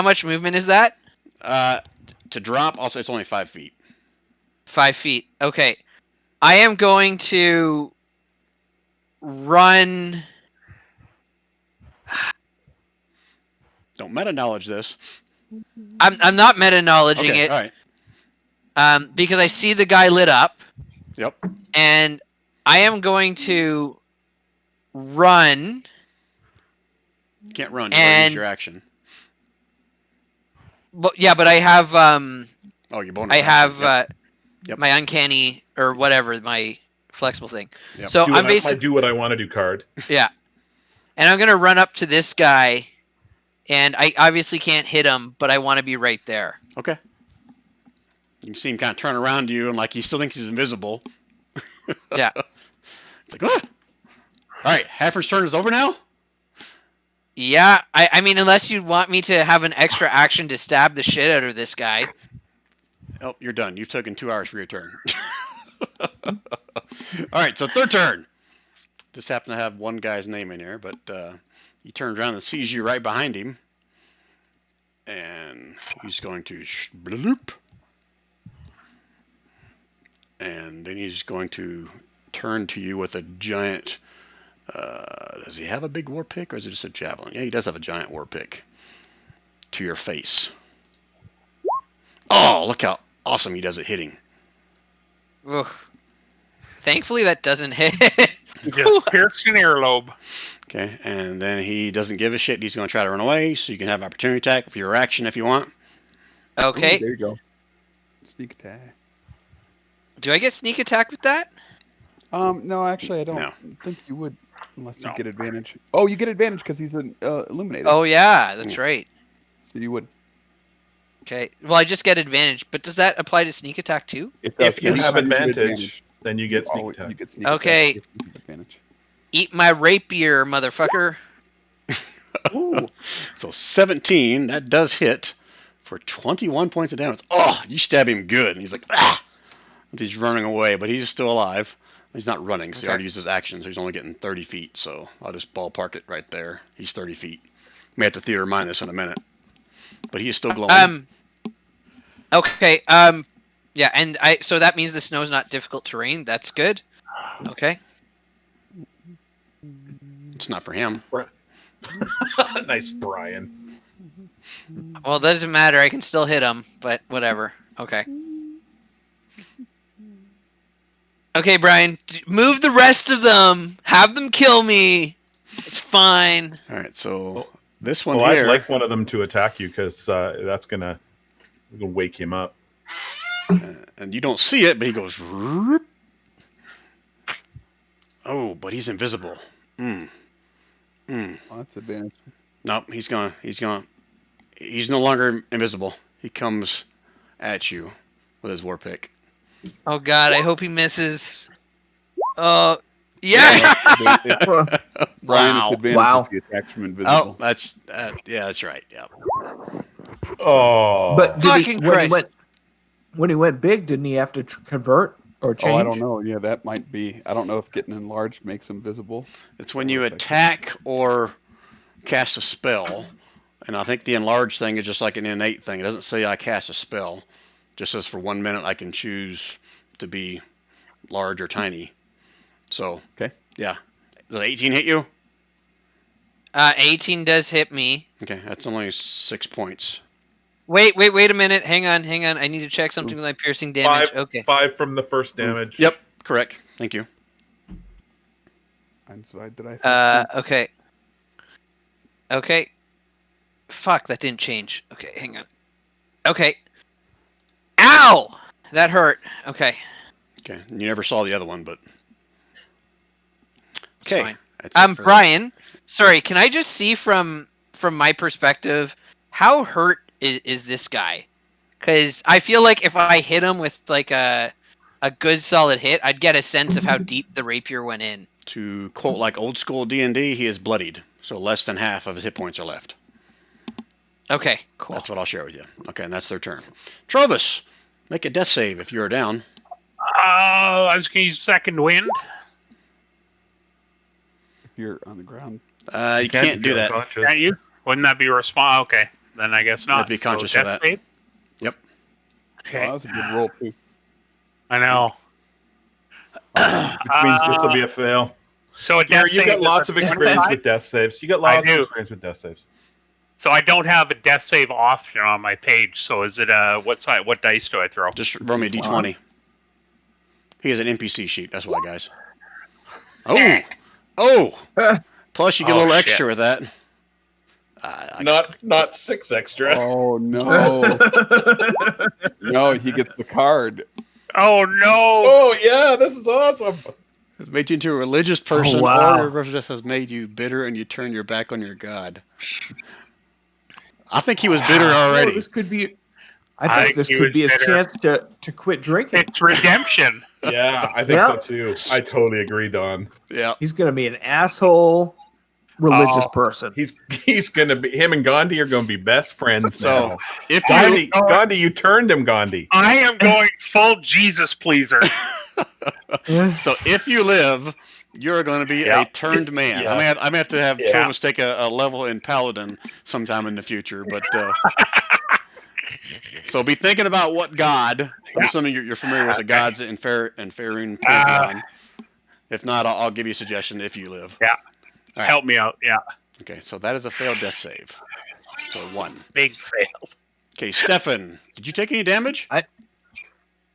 much movement is that? there. To drop, also, it's only 5 feet. 5 feet. Okay. I am going to run. Don't meta knowledge this. I'm not meta knowledging Okay, it. all right. Because I see the guy lit up, Yep. and I am going to run. You can't run. You gotta use And- your action. But yeah, but I have Oh, your bonus. I action. have Yep. Yep. my uncanny or whatever, my flexible thing. Yep. So Do I'm I basically do what I want to do card. yeah, and I'm gonna run up to this guy, and I obviously can't hit him, but I want to be right there. Okay. You can see him kind of turn around to you, and like he still thinks he's invisible. Yeah. It's like, ah! All right, Hadford's turn is over now. Yeah, I mean, unless you want me to have an extra action to stab the shit out of this guy. Oh, you're done. You've taken 2 hours for your turn. All right, so third turn. Just happened to have one guy's name in here, but he turns around and sees you right behind him, and he's going to bloop, and then he's going to turn to you with a giant. Does he have a big war pick, or is it just a javelin? Yeah, he does have a giant war pick. To your face. Oh, look how awesome he does it hitting. Oof. Thankfully, that doesn't hit. Just pierced an earlobe. Okay, and then he doesn't give a shit. He's going to try to run away, so you can have opportunity attack for your action if you want. Okay. Ooh, there you go. Sneak attack. Do I get sneak attack with that? No, actually, I don't No. think you would, unless you No. get advantage. Oh, you get advantage because he's an illuminator. Oh yeah, that's right. So you would. Okay. Well, I just get advantage, but does that apply to sneak attack too? It does. If you have Anytime get advantage, then you get sneak oh, attack. You get sneak Okay. attack if you have advantage. Eat my rapier, motherfucker. Ooh. So 17, that does hit for 21 points of damage. Oh, you stab him good. And he's like, ah! He's running away, but he's still alive. He's not running, so he Okay. already used his action, so he's only getting 30 feet. So I'll just ballpark it right there. He's 30 feet. May have to theater mine this in a minute, but he is still glowing. Okay. Yeah, and so that means the snow's not difficult terrain. That's good. Okay. It's not for him. Nice, Brian. Well, it doesn't matter. I can still hit him, but whatever. Okay. Okay, Brian, move the rest of them. Have them kill me. It's fine. All right, so this one Well, I'd here. like one of them to attack you because that's gonna wake him up. And you don't see it, but he goes. Whoop. Oh, but he's invisible. Oh, that's advantage. Nope, he's gonna. He's no longer invisible. He comes at you with his war pick. Oh God, I hope he misses. Oh, yeah. Brian, Wow. it's advantage Wow. if he attacks from invisible. Oh, that's yeah, that's right. Yeah. Oh, But did Fucking Christ. when he went big, didn't he have to convert or change? Oh, I don't know. Yeah, that might be. I don't know if getting enlarged makes him visible. It's when you attack or cast a spell, and I think the enlarged thing is just like an innate thing. It doesn't say I cast a spell. It just says for 1 minute I can choose to be large or tiny. So Okay. yeah. Does 18 hit you? 18 does hit me. Okay, that's only 6 points. Wait a minute. Hang on. I need to check something with my piercing damage. Okay. 5 from the first damage. Yep, correct. Thank you. And so did I? Okay. Fuck, that didn't change. Okay, hang on. Okay. Ow! That hurt. Okay. Okay, you never saw the other one, but It's okay. fine. That's it for- Brian, sorry, can I just see from my perspective, how hurt is this guy? Because I feel like if I hit him with like a good solid hit, I'd get a sense of how deep the rapier went in. To quote like old school D&D, he is bloodied, so less than half of his hit points are left. Okay, cool. That's what I'll share with you. Okay, and that's their turn. Trovis, make a death save if you're down. I was going to use second wind. If you're on the ground. You can't do that. Unconscious. Can't you? Wouldn't that be response? Okay, then I guess not. have to be conscious So of death that. save? Yep. Well, that Okay, was a good roll too. I know. Which means this will be a fail. So a Here, death you save got is lots a of experience 25? with death saves. You got lots of do. experience with death saves. So I don't have a death save option on my page. So is it what side? What dice do I throw? Just roll me a d20. He has an NPC sheet. That's why, guys. Oh! Plus, you get a Oh, little shit. extra with that. Not 6 extra. Oh no! No, he gets the card. Oh no! Oh yeah, this is awesome. It's made you into a religious person, wow. or your religious has made you bitter and you turn your back on your God. I think he was bitter Oh, already. this could be. I I think think this he could was be his bitter. chance to quit drinking. It's redemption. Yeah, I think Yeah. so too. I totally agree, Don. Yeah. He's gonna be an asshole religious Oh. person. He's gonna be him and Gandhi are gonna be best friends So, now. if Gandhi, you Gandhi, you turned him, Gandhi. I am going full Jesus pleaser. so if you live, you're going to be Yeah. a turned man. Yeah. I may have to have Yeah. Travis take a level in Paladin sometime in the future, but so be thinking about what God. I'm assuming you're familiar with the gods in Faerun pantheon. If not, I'll give you a suggestion if you live. Yeah. All right. Help me out. Yeah. Okay, so that is a failed death save. So 1. Big fail. Okay, Stefan, did you take any damage?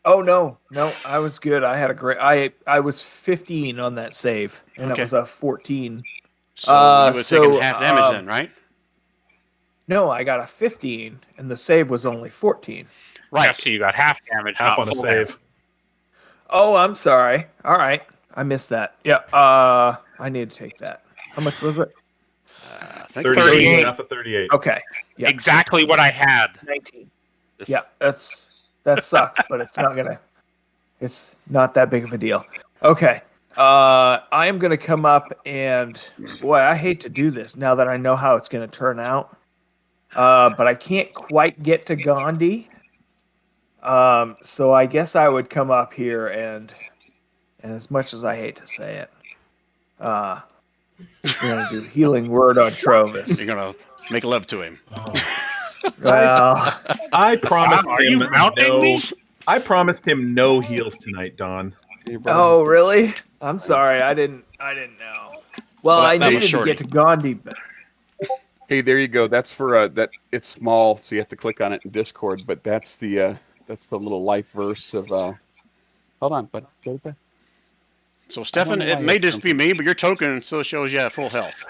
Oh no, I was good. I had a great. I was 15 on that save, and Okay. it was a 14. So you would have so, taken half damage then, right? No, I got a 15, and the save was only 14. Yeah, Right. so you got half damage. Half not on a full save. damage. Oh, I'm sorry. All right, I missed that. Yeah. I need to take that. How much was it? I think 38. 38. Half of 38. Okay. Yeah. Exactly what I had. 19. Yeah, that sucks, but it's not that big of a deal. Okay. I am gonna come up and boy, I hate to do this now that I know how it's gonna turn out. But I can't quite get to Gandhi. So I guess I would come up here and as much as I hate to say it, we're gonna do healing word on Trovis. You're gonna make love to him. Well, I promised Wow, are you him mounting no. me? I promised him no heals tonight, Don. Hey, brother. oh really? I'm sorry, I didn't know. Well, Well, I that was needed to Shorty. get to Gandhi, but Hey, there you go. That's for that. It's small, so you have to click on it in Discord. But that's the little life verse of. Hold on, bud. Go to bed. So, Stefan, know it why may it's just be something. me, but your token still shows you at full health.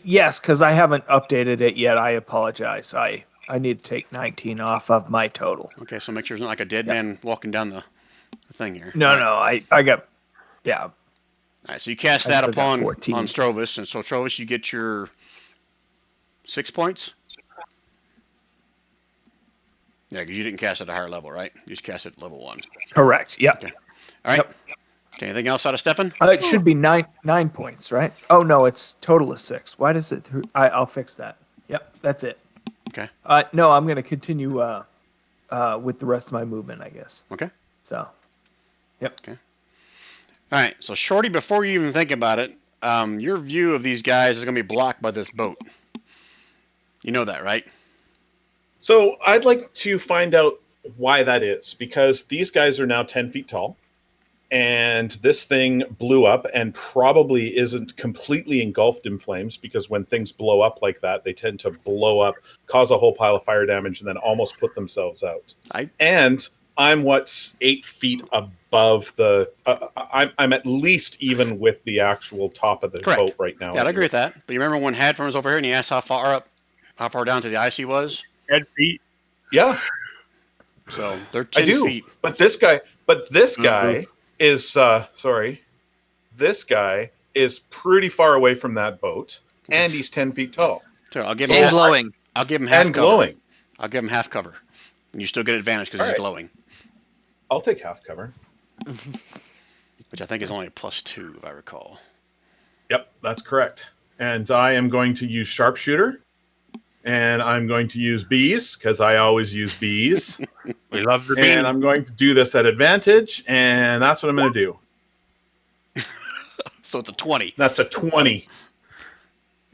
yes, because I haven't updated it yet. I apologize. I need to take 19 off of my total. Okay, so make sure it's not like a dead Yep. man walking down the thing here. No, All right. no, I got yeah. All right, so you cast I that still got upon 14. on Strovis, and so Strovis, you get your 6 points. Yeah, because you didn't cast at a higher level, right? You just cast it at level 1. Correct. Yep. Okay. All right. Yep. Okay, anything else out of Stefan? It should be 9 points, right? Oh no, it's total of 6. Why does it? I'll fix that. Yep, that's it. Okay. No, I'm gonna continue with the rest of my movement, I guess. Okay. So, yep. All right, so Shorty, before you even think about it, your view of these guys is going to be blocked by this boat. You know that, right? So I'd like to find out why that is, because these guys are now 10 feet tall, and this thing blew up and probably isn't completely engulfed in flames, because when things blow up like that, they tend to blow up, cause a whole pile of fire damage, and then almost put themselves out. And I'm 8 feet above the. I'm at least even with the actual top of the Correct. boat right now. Yeah, I agree with that. But you remember when Hadford was over here and he asked how far down to the ice he was? 10 feet. Yeah, So they're 10 I do. feet. But this guy is sorry. This guy is pretty far away from that boat, and he's 10 feet tall So I'll give him And half, glowing. I'll give him half and cover. glowing. I'll give him half cover. And you still get advantage because he's Alright. glowing, I'll take half cover. which I think is only a +2 if I recall. Yep, that's correct. And I am going to use sharpshooter, and I'm going to use bees because I always use bees. We love the And bean. I'm going to do this at advantage, and that's what I'm going to do. So it's a 20. That's a 20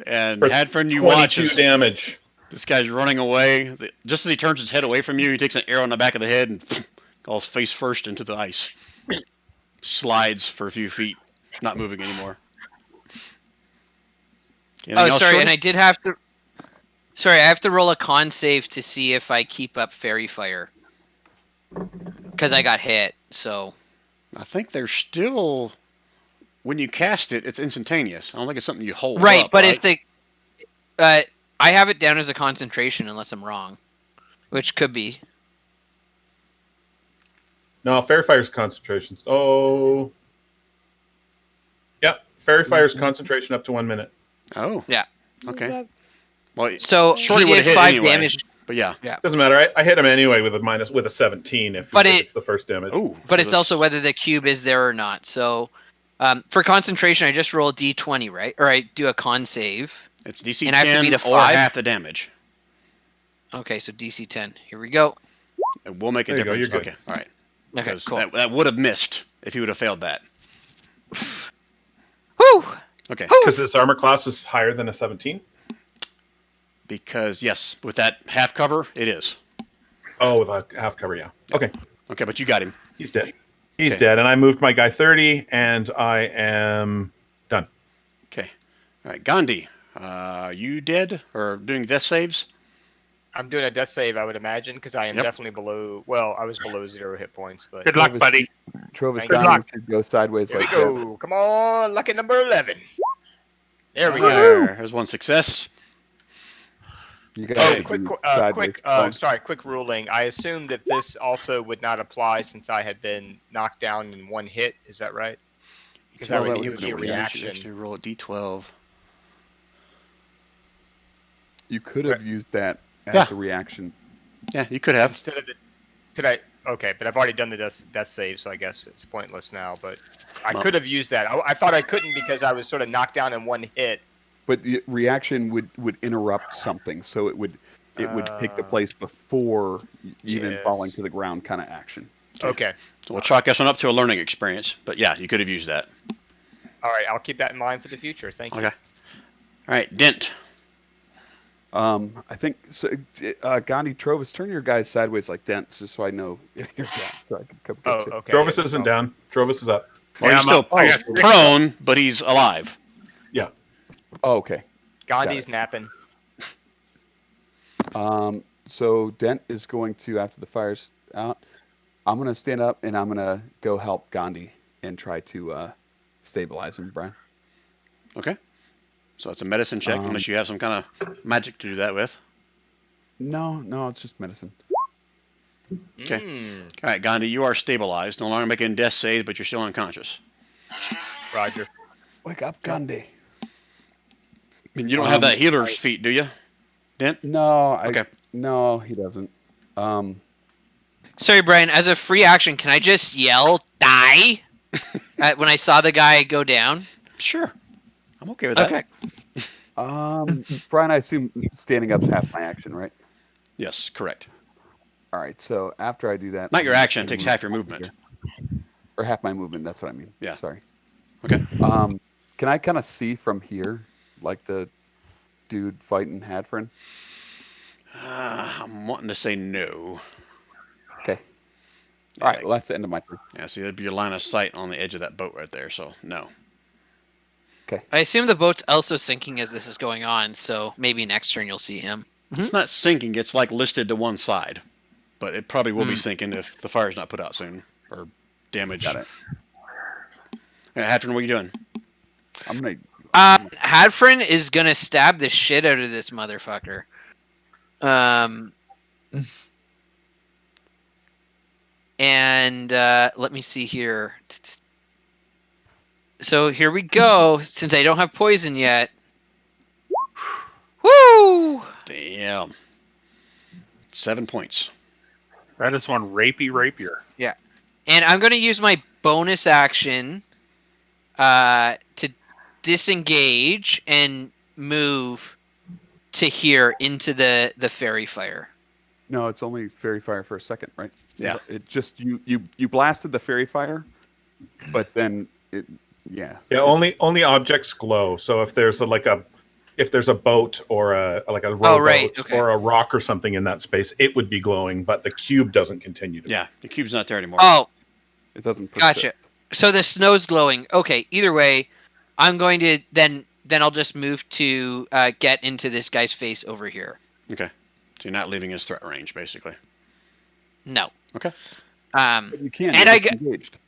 And for Hadford, you 22 watch as damage. this guy's running away. Just as he turns his head away from you, he takes an arrow in the back of the head and goes face first into the ice. Slides for a few feet, not moving anymore. Anything Oh, else, sorry, Shorty? and I did have to. Sorry, I have to roll a con save to see if I keep up fairy fire because I got hit. So I think there's still, when you cast it, it's instantaneous. I don't think it's something you hold right, up, but right? it's the. I have it down as a concentration unless I'm wrong, which could be. No, Fairy Fire's concentration. Oh. Yeah, Fairy Fire's concentration up to 1 minute. Oh. Yeah. Okay. Well, So Shorty he would have did hit 5 anyway. damage. But yeah. Doesn't matter. I hit him anyway with a 17 if But it's the first damage. Oh. But it's also whether the cube is there or not. So for concentration, I just roll a d20, right? Or I do a con save. It's DC and I have to 10 beat a or 5? half the damage. Okay, so DC 10. Here we go. It will make a There you go, difference. you're good. Okay. All right. Okay, Because cool. that would have missed if he would have failed that. Woo! Okay. Because this armor class is higher than a 17? Because, yes, with that half cover, it is. Oh, with a half cover, yeah. Okay, Okay, but you got him. he's dead. He's Okay. dead, and I moved my guy 30, and I am done. Okay. All right, Gandhi, you dead or doing death saves? I'm doing a death save, I would imagine, because I am Yep. definitely below. Well, I was below 0 hit points, but Good luck, Trovis- buddy. Trovis Thank you. Donnie should go sideways there we like go. Come on, lucky number 11. There we go. There's one success. that. You got Okay. to Quick, do sideways. quick ruling. I assume that this also would not apply since I had been knocked down in 1 hit. Is that right? Because that Well, would that it would be a would be a reaction. Actually roll a d12. You could have used that as Yeah. a reaction. Yeah, you could have. Instead of the, could I? Okay, but I've already done the death save, so I guess it's pointless now. But I Well- could have used that. I thought I couldn't because I was sort of knocked down in 1 hit. But the reaction would interrupt something, so it would it would take the place before even yes. falling to the ground kind of action. Okay. So we'll chalk this one up to a learning experience. But yeah, you could have used that. All right. I'll keep that in mind for the future. Thank you. Okay. All right, Dent. I think so. Gandhi, Trovis, turn your guys sideways like Dents, just so I know you're down, so I can come get you. Okay. Drovis isn't down. Drovis is up. Well, Yeah, he's I'm still up. I got three. prone, but he's alive. Oh, okay. Gandhi's napping. So Dent is going to, after the fire's out, I'm going to stand up and I'm going to go help Gandhi and try to stabilize him, Brian. Okay. So it's a medicine check, unless you have some kind of magic to do that with. No, it's just medicine. Okay. Mm, All right, Gandhi, you are stabilized. No longer making death saves, but you're still unconscious. Roger. Wake up, Gandhi. I mean, you don't have that healer's feat, do you, Dent? No, Okay. No, he doesn't. Sorry, Brian. As a free action, can I just yell "die" when I saw the guy go down? Sure. I'm okay with that. Okay. Brian, I assume standing up's half my action, right? Yes, correct. All right, so after I do that, Not your I'm just action, it gonna takes move half your over movement. here. Or half my movement, that's what I mean. Yeah. Sorry. Okay. Can I kind of see from here, like the dude fighting Hadfrin? I'm wanting to say no. Okay. Yeah, All right, well, that's the end of my turn. Yeah, see, that'd be your line of sight on the edge of that boat right there, so no. I assume the boat's also sinking as this is going on, so maybe next turn you'll see him. It's not sinking, it's like listed to one side. But it probably will be sinking if the fire's not put out soon. Or damaged. Got it. Yeah, Hatton, what are you doing? I'm gonna. Hadfrin is gonna stab the shit out of this motherfucker. And let me see here. So here we go. Since I don't have poison yet. Woo! Damn. 7 points. That is one rapey rapier. Yeah. And I'm going to use my bonus action to disengage and move to here into the fairy fire. No, it's only fairy fire for a second, right? Yeah. It just you blasted the fairy fire, but then it. Yeah. Yeah, only objects glow. So if there's a boat or a rowboat okay. or a rock or something in that space, it would be glowing, but the cube doesn't continue to. Yeah, the cube's not there anymore. Oh, It doesn't. gotcha. So the snow's glowing. Okay, either way, I'm going to then I'll just move to get into this guy's face over here. Okay. So you're not leaving his threat range, basically. No. Okay. But you can. And You're I get- disengaged.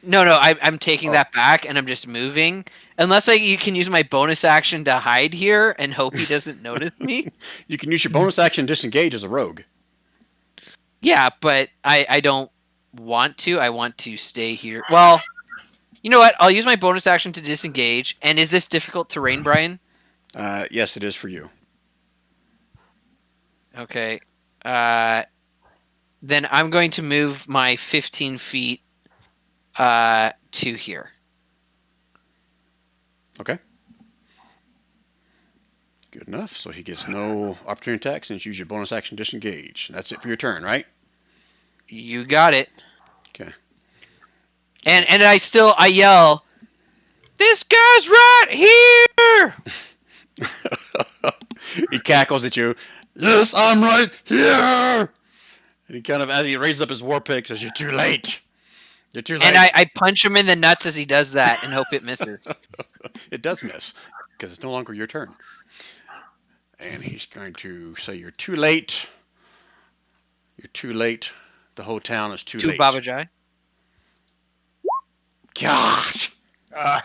No, I'm taking that back and I'm just moving. Unless you can use my bonus action to hide here and hope he doesn't notice me. You can use your bonus action disengage as a rogue. Yeah, but I don't want to. I want to stay here. Well, you know what? I'll use my bonus action to disengage. And is this difficult terrain, Brian? Yes, it is for you. Okay. Then I'm going to move my 15 feet to here. Okay. Good enough. So he gets no opportunity attacks and use your bonus action disengage. That's it for your turn, right? You got it. Okay. And I yell, "This guy's right here!" He cackles at you. Yes, I'm right here. And he kind of, as he raises up his war pick, says, "You're too late. You're too late." And I punch him in the nuts as he does that and hope it misses. It does miss because it's no longer your turn. And he's going to say, "You're too late. You're too late. The whole town is too To late." Baba Jai. God. I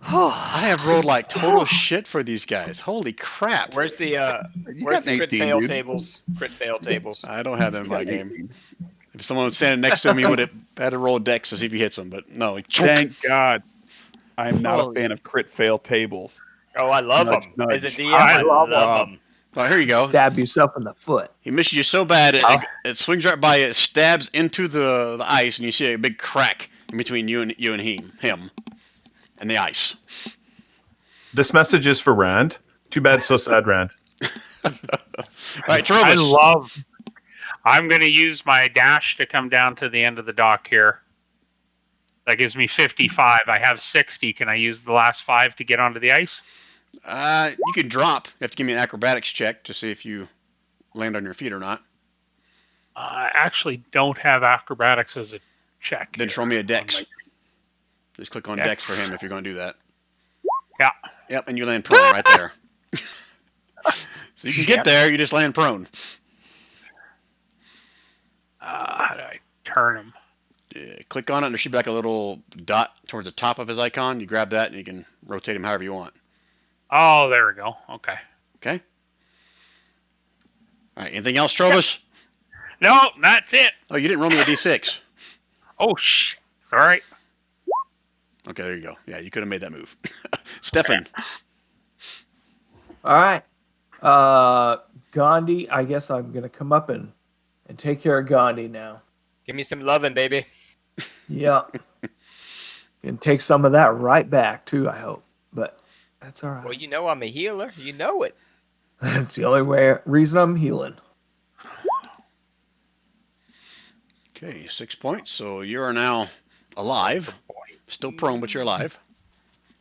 have rolled like total shit for these guys. Holy crap. Where's the You where's got the an crit 18, fail dude. tables? Crit fail tables. I don't have them in my You got an game. 18. If someone was standing next to him, he would have had to roll a dex to see if he hits him. But no, he Thank God. I'm not Holy- a fan of crit fail tables. Oh, I love Nudge, them. nudge. As a DM, I I love love them. Oh, here you go. Stab yourself in the foot. He misses you so bad, it swings right by you, it stabs into the ice, and you see a big crack in between you and him, and the ice. This message is for Rand. Too bad, so sad, Rand. right, I Trovis. love. I'm going to use my dash to come down to the end of the dock here. That gives me 55. I have 60. Can I use the last 5 to get onto the ice? You can drop. You have to give me an acrobatics check to see if you land on your feet or not. I actually don't have acrobatics as a check. Then here. throw me a dex. Just click on dex for him if you're going to do that. Yeah. Yep, and you land prone right there. So you can get there, you just land prone. How do I turn him? Click on it, and there should be like a little dot towards the top of his icon. You grab that, and you can rotate him however you want. Oh, there we go. Okay. Okay? All right, anything else, Trovis? No, that's it. Oh, you didn't roll me a d6. Oh, shit. All right. Okay, there you go. Yeah, you could have made that move. Stefan. All right. Gandhi, I guess I'm going to come up and take care of Gandhi now. Give me some loving, baby. Yeah. And take some of that right back, too, I hope. But that's all right. Well, you know I'm a healer. You know it. That's the only reason I'm healing. Okay, 6 points. So you are now alive. Still prone, but you're alive.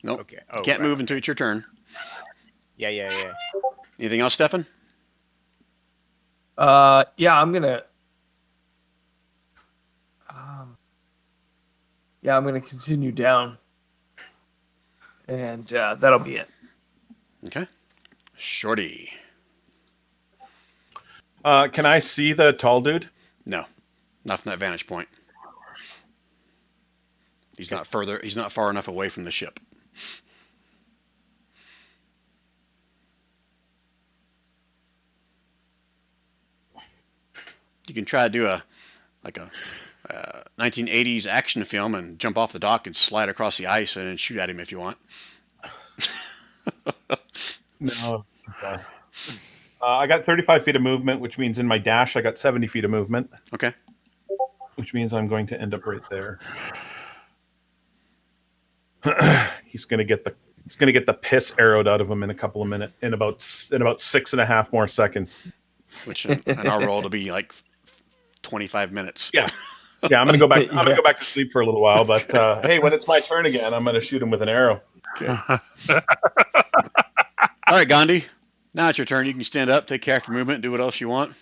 Nope. Okay. You can't move until it's your turn. Yeah. Anything else, Stefan? Yeah, I'm gonna. I'm gonna continue down, and that'll be it. Okay. Shorty. Can I see the tall dude? No, not from that vantage point. He's not further. He's not far enough away from the ship. You can try to do a 1980s action film and jump off the dock and slide across the ice and then shoot at him if you want. No. Okay. I got 35 feet of movement, which means in my dash I got 70 feet of movement. Okay. Which means I'm going to end up right there. He's gonna get the piss arrowed out of him in a couple of minutes, in about 6.5 more seconds. Which in our roll to be like 25 minutes. Yeah, I'm gonna go back. I'm gonna go back to sleep for a little while. But hey, when it's my turn again, I'm gonna shoot him with an arrow. Okay. All right, Gandhi. Now it's your turn. You can stand up, take character movement, and do what else you want.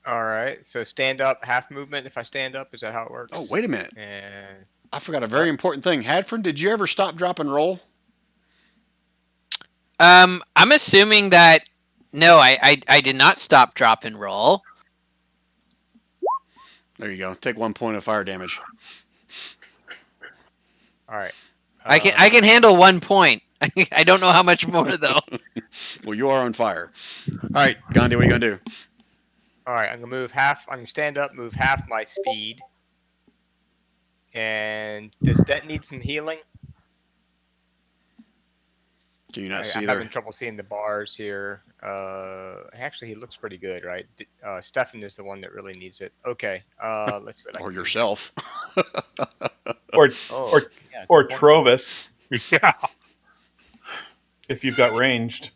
All right. So stand up, half movement. If I stand up, is that how it works? Oh, wait a minute. And I forgot a very important thing. Hadford, did you ever stop, drop, and roll? I'm assuming that no, I did not stop, drop, and roll. There you go. Take 1 point of fire damage. all right. I can handle 1 point. I don't know how much more though. Well, you are on fire. All right, Gandhi, what are you gonna do? All right. I'm gonna move half. I'm gonna stand up, move half my speed. And does that need some healing? Do you not see I'm there? having trouble seeing the bars here. Actually, he looks pretty good, right? Stefan is the one that really needs it. Okay, let's see what I Or can do. yourself? Or Yeah, or good point. Trovis, Yeah. if you've got ranged.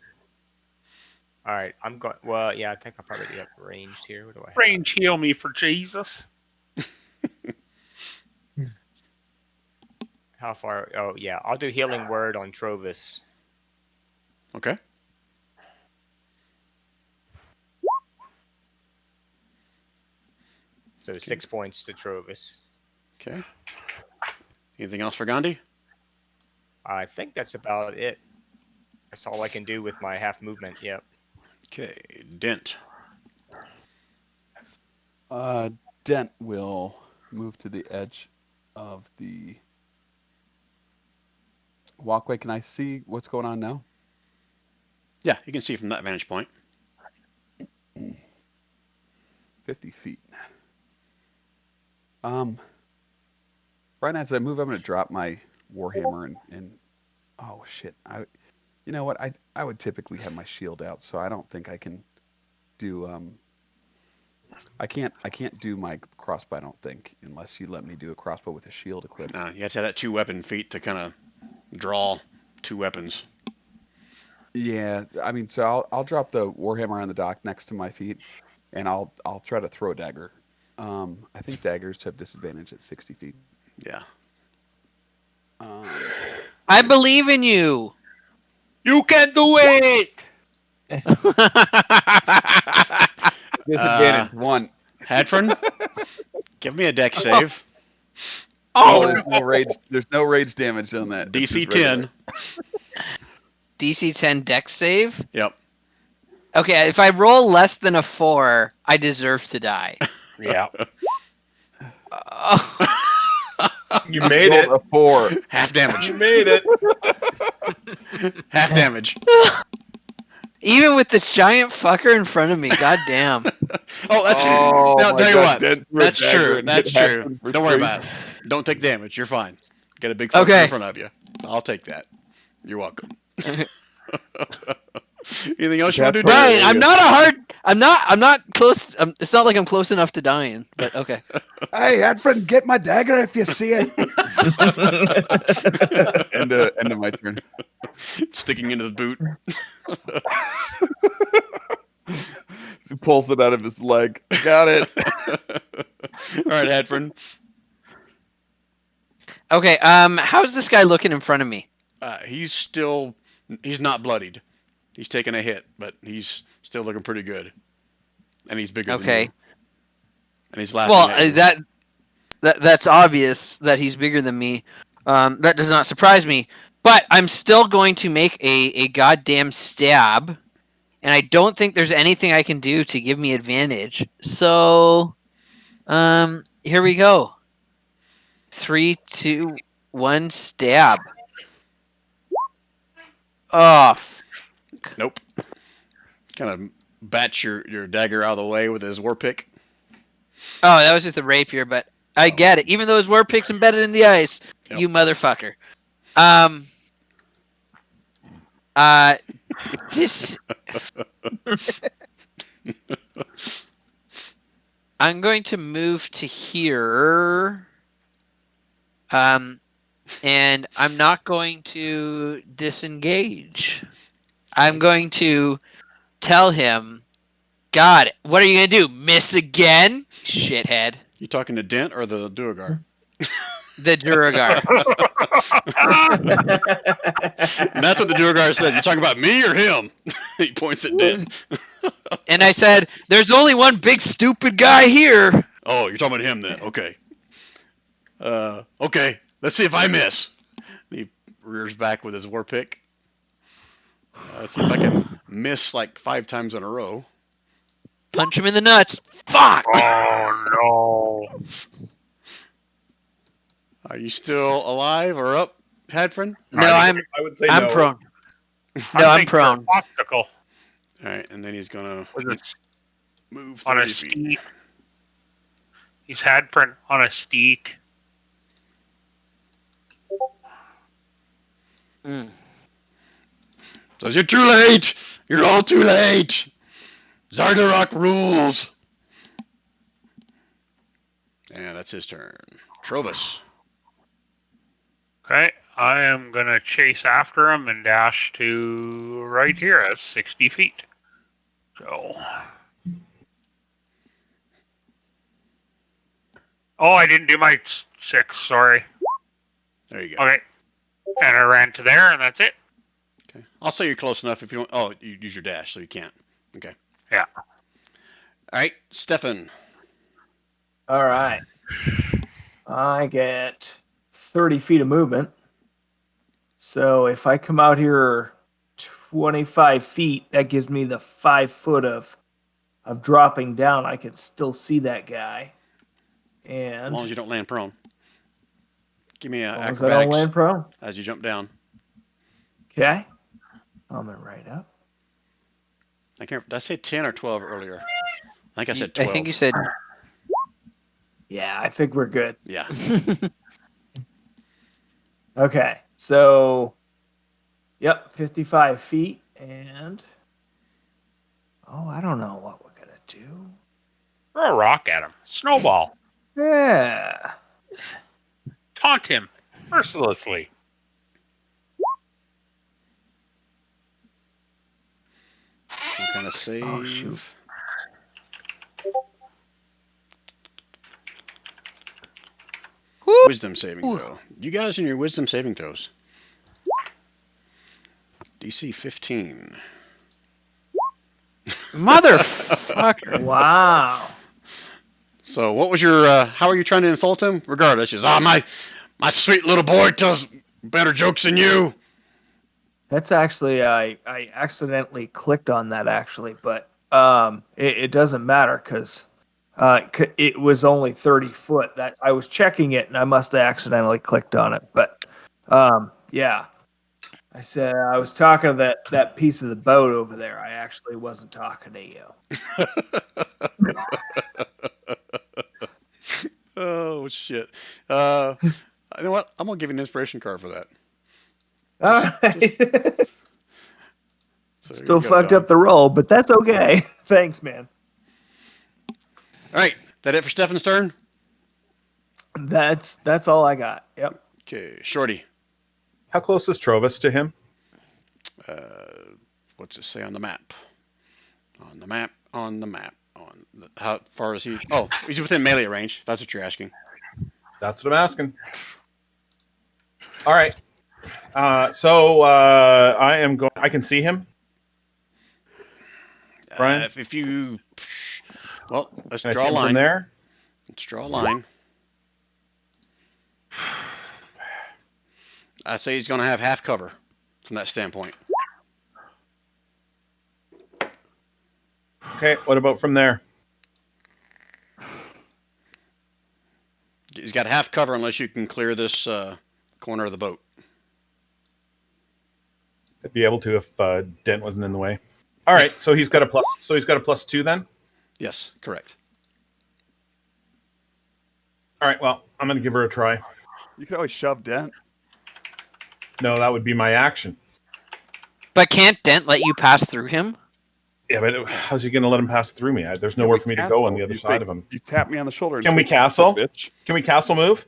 All right, I'm going. Well, yeah, I think I'll probably be up ranged here. What do I have? Range heal me for Jesus. How far? Oh, yeah, I'll do healing word on Trovis. Okay. So 6 points to Trovis. Okay. Anything else for Gandhi? I think that's about it. That's all I can do with my half movement. Yep. Okay. Dent. Dent will move to the edge of the walkway. Can I see what's going on now? Yeah, you can see from that vantage point. 50 feet. Right as I move, I'm going to drop my warhammer and oh shit! You know what? I would typically have my shield out, so I don't think I can do I can't do my crossbow. I don't think, unless you let me do a crossbow with a shield equipped. You have to have that 2 weapon feat to kind of draw 2 weapons. Yeah, I mean, so I'll drop the warhammer on the dock next to my feet, and I'll try to throw a dagger. I think daggers have disadvantage at 60 feet. Yeah. I believe in you. You can do it. Disadvantage 1. Hadfrin, give me a deck save. Oh, Oh, there's no rage damage on that. It's DC just regular. 10. DC 10 dex save. Yep. Okay, if I roll less than a 4, I deserve to die. Yeah. Oh. You made it. Rolled a 4. Half damage. You made it. Half damage. Even with this giant fucker in front of me, goddamn. Oh, that's Oh, now, my tell you God, what. dent through a That's dagger true. and That's hit true. Hadfrin for Don't worry free. about it. Don't take damage. You're fine. Get a big fucker Okay. in front of you. I'll take that. You're welcome. Anything else you want to do, That's Dan? Brian, I'm not close. It's not like I'm close enough to dying, but okay. Hey, Hadfrin, get my dagger if you see it. End of my turn. Sticking into the boot. He pulls it out of his leg. Got it. All right, Hadfrin. Okay, how's this guy looking in front of me? He's not bloodied. He's taken a hit, but he's still looking pretty good. And he's bigger than Okay. you. And he's laughing Well, at you. that's obvious that he's bigger than me. That does not surprise me. But I'm still going to make a goddamn stab, and I don't think there's anything I can do to give me advantage. So, here we go. 3, 2, 1, stab. Oh, Nope. Kind of bats your dagger out of the way with his war pick. oh, that was just a rapier, but I get it. Even though his war pick's embedded in the ice, Yep. you motherfucker. I'm going to move to here. And I'm not going to disengage. I'm going to tell him, God, what are you going to do? Miss again? Shithead. You talking to Dent or the Duergar? The Duragar. And that's what the Duergar said. You talking about me or him? He points at Dent. And I said, there's only one big stupid guy here. Oh, you're talking about him then. Okay. Okay. Let's see if I miss. He rears back with his war pick. Let's see if I can miss like 5 times in a row. Punch him in the nuts. Fuck! Oh no. Are you still alive or up, Hadfrin? No, I would say I'm no. prone. No, I'm thinking prone. Obstacle All right, and then he's gonna with a, move on a 30 feet. steak. He's had print on a steak. Mm. Says you're too late. You're all too late. Zardarok rules. And that's his turn. Trovis. Okay, I am gonna chase after him and dash to right here at 60 feet. So. Oh, I didn't do my 6. Sorry. There you go. Okay, and I ran to there, and that's it. Okay. I'll say you're close enough if you don't. Oh, you use your dash, so you can't. Okay. Yeah. All right, Stefan. All right. I get 30 feet of movement. So if I come out here 25 feet, that gives me the 5 foot of dropping down. I can still see that guy. As And long as you don't land prone. Give me as an long as I don't land acrobatics prone. as you jump down. Okay. Coming right up. I can't. Did I say 10 or 12 earlier? I think I said 12. I think you said. Yeah, I think we're good. Yeah. Okay. So, yep, 55 feet. And, oh, I don't know what we're going to do. Throw a rock at him. Snowball. Yeah. Taunt him mercilessly. What kind of save? Oh, shoot. Wisdom saving throw. You guys and your wisdom saving throws. DC 15. Motherfucker. Wow. So what was your? How are you trying to insult him? Regardless, just my sweet little boy tells better jokes than you. That's actually I accidentally clicked on that actually, but it doesn't matter because it was only 30 foot. That I was checking it and I must have accidentally clicked on it. But yeah, I said I was talking to that piece of the boat over there. I actually wasn't talking to you. Oh shit. You know what? I'm gonna give you an inspiration card for that. All right. So Still fucked up the roll, but that's okay. Thanks, man. All right, that it for Stefan's turn. That's all I got. Yep. Okay, Shorty. How close is Trovis to him? What's it say on the map? On the map. How far is he? Oh, he's within melee range. That's what you're asking. That's what I'm asking. All right. So I am going. I can see him. Brian? If you, well, let's Can I draw see a him line. from there? Let's draw a line. I'd say he's going to have half cover from that standpoint. Okay. What about from there? He's got half cover unless you can clear this corner of the boat. I'd be able to if Dent wasn't in the way. All right. So he's got a plus. So he's got a +2 then. Yes, correct. All right. Well, I'm going to give her a try. You can always shove Dent. No, that would be my action. But can't Dent let you pass through him? Yeah, but how's he going to let him pass through me? There's nowhere for me to go on the other side of him. You tap me on the shoulder. And Can we say, castle? Bitch. Can we castle move?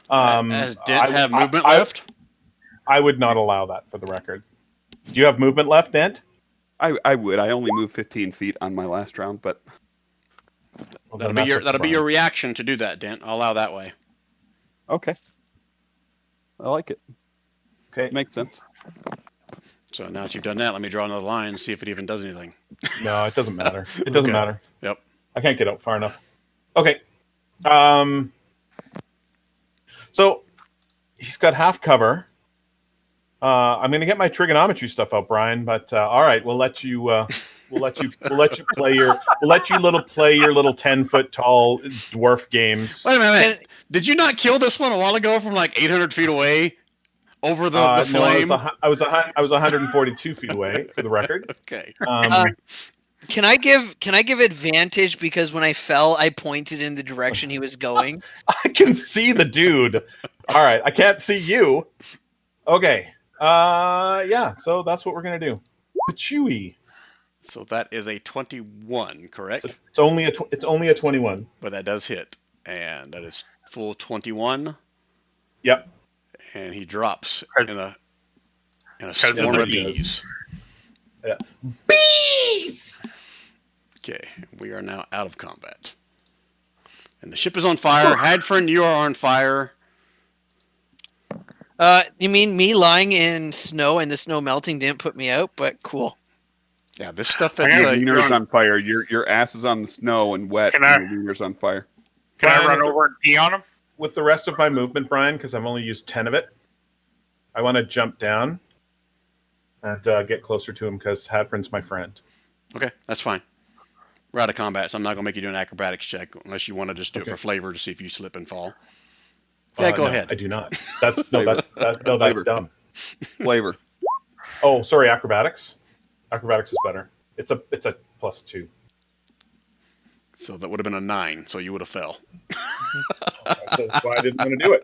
Does Dent have movement left? I would not allow that for the record. Do you have movement left, Dent? I would. I only moved 15 feet on my last round, but Well, That'll then be that's up to your Brian. reaction to do that, Dent. I'll allow that way. okay. I like it. Okay. Makes sense. So now that you've done that, let me draw another line and see if it even does anything. No, it doesn't matter. It doesn't Okay. matter. Yep. I can't get out far enough. Okay. So he's got half cover. I'm going to get my trigonometry stuff out, Brian. But all right, we'll let you play your little 10-foot tall dwarf games. Wait a minute. Did you not kill this one a while ago from like 800 feet away over the No, flame? I was 142 feet away for the record. Okay. Can I give advantage because when I fell, I pointed in the direction he was going? I can see the dude. All right, I can't see you. Okay. Yeah. So that's what we're gonna do. Chewy. So that is a 21, correct? It's only a 21. But that does hit, and that is full 21. Yep. And he drops in a of swarm the of bees. Yeah. Bees. Okay, we are now out of combat, and the ship is on fire. Hadfrin, you are on fire. You mean me lying in snow and the snow melting didn't put me out? But cool. Yeah, this stuff Your that's wiener's on fire. Your ass is on the snow and wet. Can I- and your wiener's on fire. Can I Brian, run over and pee on him? With the rest of my movement, Brian, because I've only used 10 of it, I want to jump down and get closer to him because Hadfrin's my friend. okay. That's fine. We're out of combat, so I'm not gonna make you do an acrobatics check unless you want to just do it Okay. for flavor to see if you slip and fall. Yeah, go No, ahead. I do not. That's that's Flavor. dumb. Flavor. Oh, sorry, acrobatics. Acrobatics is better. It's a +2. So that would have been a 9, so you would have fell. So that's why I didn't want to do it.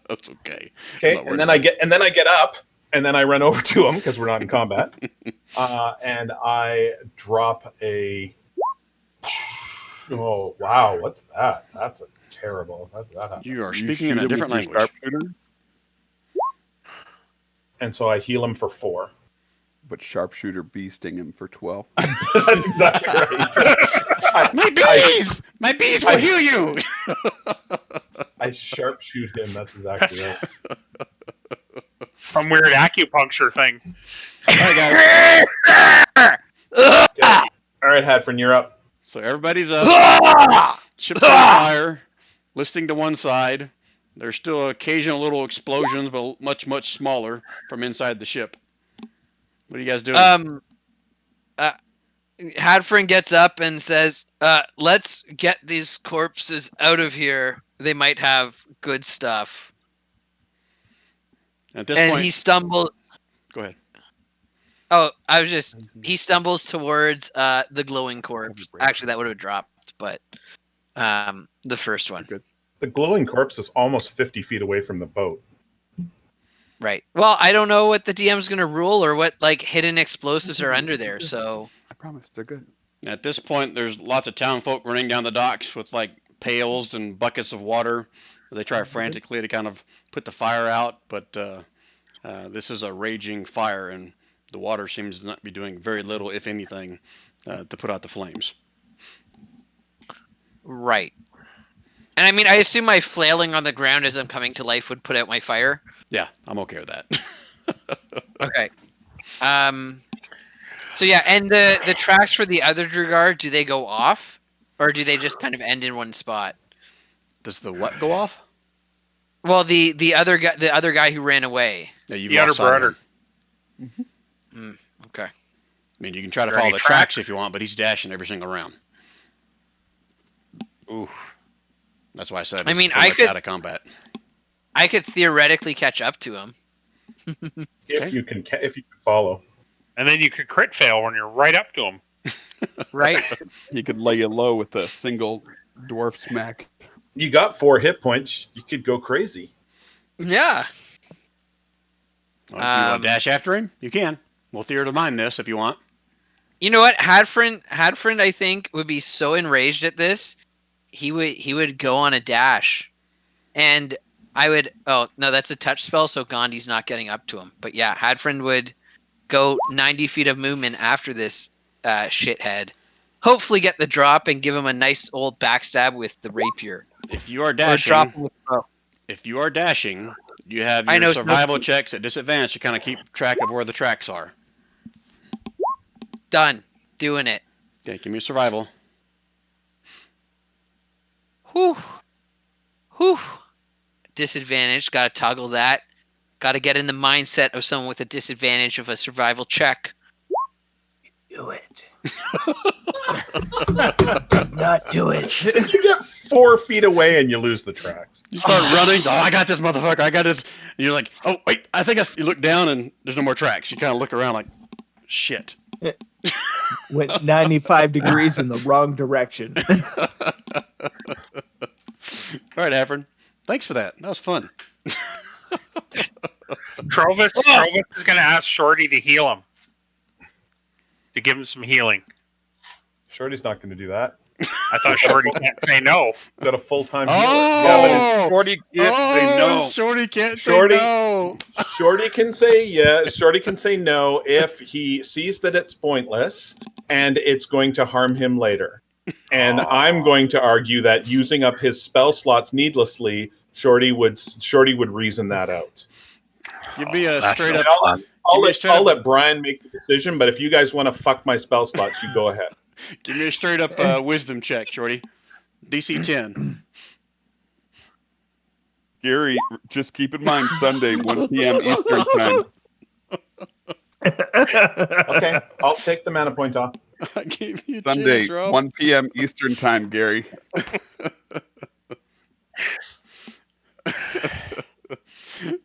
That's okay. Okay, Not worried and then I get up, and then I run over to him because we're not in combat, and I drop a. Oh wow! What's that? That's a terrible. That happened. You are You speaking shoot in a him different with your language. sharpshooter? And so I heal him for 4. but sharpshooter bee sting him for 12. That's exactly right. My bees will heal you. I sharpshoot him. That's exactly right. Some weird acupuncture thing. All right, guys. Okay. All right, Hadford, you're up. So everybody's up. Ship's on fire. Listing to one side. There's still occasional little explosions, but much, much smaller from inside the ship. What are you guys doing? Hadfrin gets up and says, let's get these corpses out of here. They might have good stuff. At this And point, he stumbles. go ahead. Oh, he stumbles towards the glowing corpse. Actually, that would have dropped, but the first one. Good. The glowing corpse is almost 50 feet away from the boat. Right. Well, I don't know what the DM's going to rule or what like hidden explosives are under there, so I promise, they're good. At this point, there's lots of town folk running down the docks with like pails and buckets of water. They try frantically to kind of put the fire out, but this is a raging fire, and the water seems to not be doing very little, if anything, to put out the flames. right. And I mean, I assume my flailing on the ground as I'm coming to life would put out my fire. Yeah, I'm okay with that. Okay. So yeah, and the tracks for the other Drugar, do they go off, or do they just kind of end in one spot? Does the what go off? Well, the other guy who ran away. Yeah, you've The other lost sight of brother. him. Okay. I mean, you can try to Are there follow any the tracks if you want, but he's dashing every single round. Ooh. That's why I said I he's mean, pretty I much could- out of combat. I could theoretically catch up to him. If you can follow. And then you could crit fail when you're right up to him. Right? He could lay you low with a single dwarf smack. You got 4 hit points. You could go crazy. Yeah. Well, do you want to dash after him? You can. We'll theater to mine this if you want. You know what? Hadfrin, I think, would be so enraged at this, he would go on a dash, and I would. Oh no, that's a touch spell, so Gandhi's not getting up to him. But yeah, Hadfrin would go 90 feet of movement after this shithead. Hopefully, get the drop and give him a nice old backstab with the rapier. If you are Or dashing, drop him with the bow. if you are dashing, you have I your know, survival checks at disadvantage to kind of keep track of where the tracks are. Done. Doing it. Okay, give me a survival. Whew. Whew. Disadvantage. Got to toggle that. Got to get in the mindset of someone with a disadvantage of a survival check. Do it. Not do it. You get 4 feet away and you lose the tracks. You start running. Oh, I got this motherfucker. I got this. And you're like, oh, wait, I think you look down and there's no more tracks. You kind of look around like, shit. Went 95 degrees in the wrong direction. All right, Afrin. Thanks for that. That was fun. Trovis is going to ask Shorty to heal him. To give him some healing. Shorty's not going to do that. I thought Shorty can't say no. Got a full-time Oh! healer. Yeah, but Shorty can't say no. Shorty can't Shorty- say no. Shorty can say yes. Shorty can say no if he sees that it's pointless and it's going to harm him later. And I'm going to argue that using up his spell slots needlessly, Shorty would reason that out. Give me a That's straight no up. I'll let Brian make the decision, but if you guys want to fuck my spell slots, you go ahead. Give me a straight up wisdom check, Shorty. DC 10. Gary, just keep in mind Sunday, 1 p.m. Eastern time. Okay, I'll take the mana point off. I gave you a Sunday, chance, Rob. 1 p.m. Eastern time, Gary.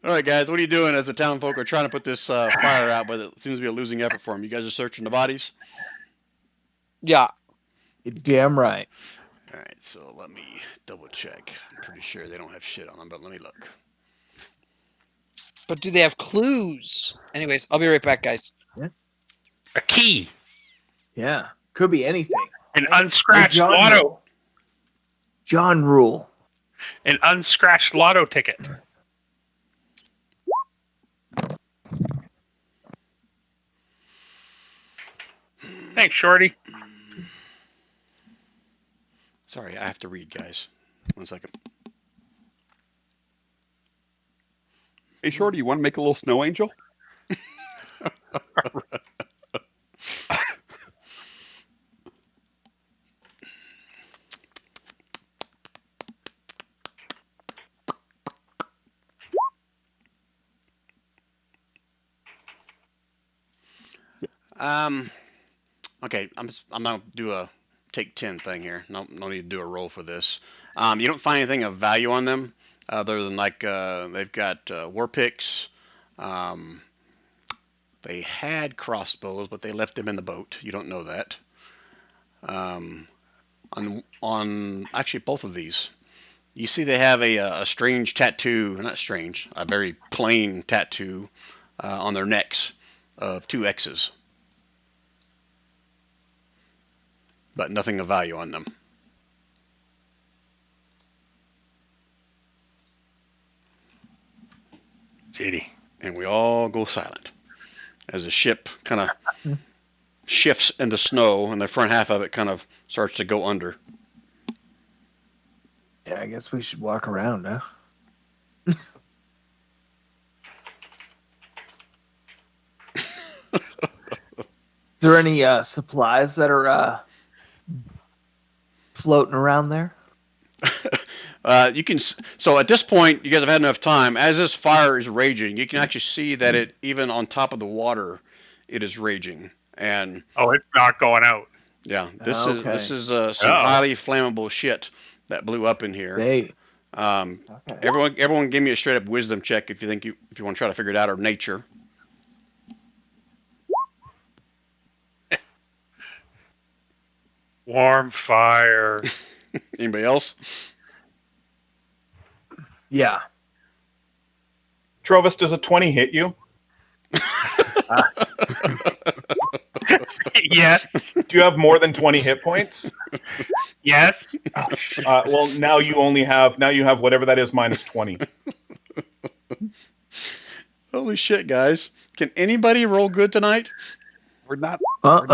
All right, guys, what are you doing as the town folk are trying to put this fire out, but it seems to be a losing effort for them? You guys are searching the bodies? Yeah. You're damn right. All right, so let me double check. I'm pretty sure they don't have shit on them, but let me look. But do they have clues? Anyways, I'll be right back, guys. A key. Yeah. Could be anything. An unscratched John lotto. John Rule. An unscratched lotto ticket. Thanks, Shorty. Sorry, I have to read, guys. 1 second. Hey, Shorty, you want to make a little snow angel? Okay, I'm gonna do a take 10 thing here. No need to do a roll for this. You don't find anything of value on them, other than like they've got war picks. They had crossbows, but they left them in the boat. You don't know that. On actually both of these, you see they have a strange tattoo. Not strange, a very plain tattoo on their necks of 2 X's. But nothing of value on them. JD. And we all go silent as the ship kind of shifts in the snow, and the front half of it kind of starts to go under. Yeah, I guess we should walk around, huh? Is there any supplies that are floating around there? You can. So at this point, you guys have had enough time. As this fire is raging, you can actually see that it, even on top of the water, it is raging. And Oh, it's not going out. yeah, this Okay. is some highly flammable shit that blew up in here. Okay. Everyone, give me a straight up wisdom check if you want to try to figure it out, or nature. Warm fire. Anybody else? Yeah. Trovis, does a 20 hit you? Yes. Do you have more than 20 hit points? Yes. Well, now you have whatever that is minus 20. Holy shit, guys! Can anybody roll good tonight? We're not. Oh,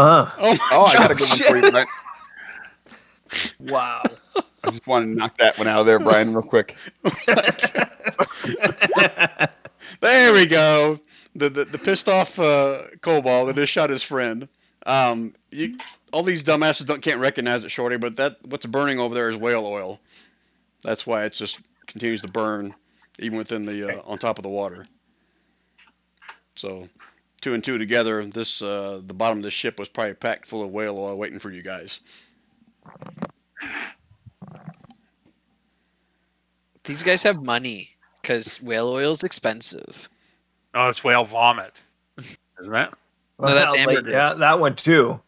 Oh, I got a good one for you, Brian. Wow. I just want to knock that one out of there, Brian, real quick. there we go. The pissed off kobold that just shot his friend. All these dumbasses can't recognize it, Shorty, but what's burning over there is whale oil. That's why it just continues to burn, even within the on top of the water. So, 2 and 2 together, the bottom of this ship was probably packed full of whale oil waiting for you guys. These guys have money because whale oil is expensive. No, it's whale vomit, isn't it? No, that's Well, ambergris. yeah, that one too.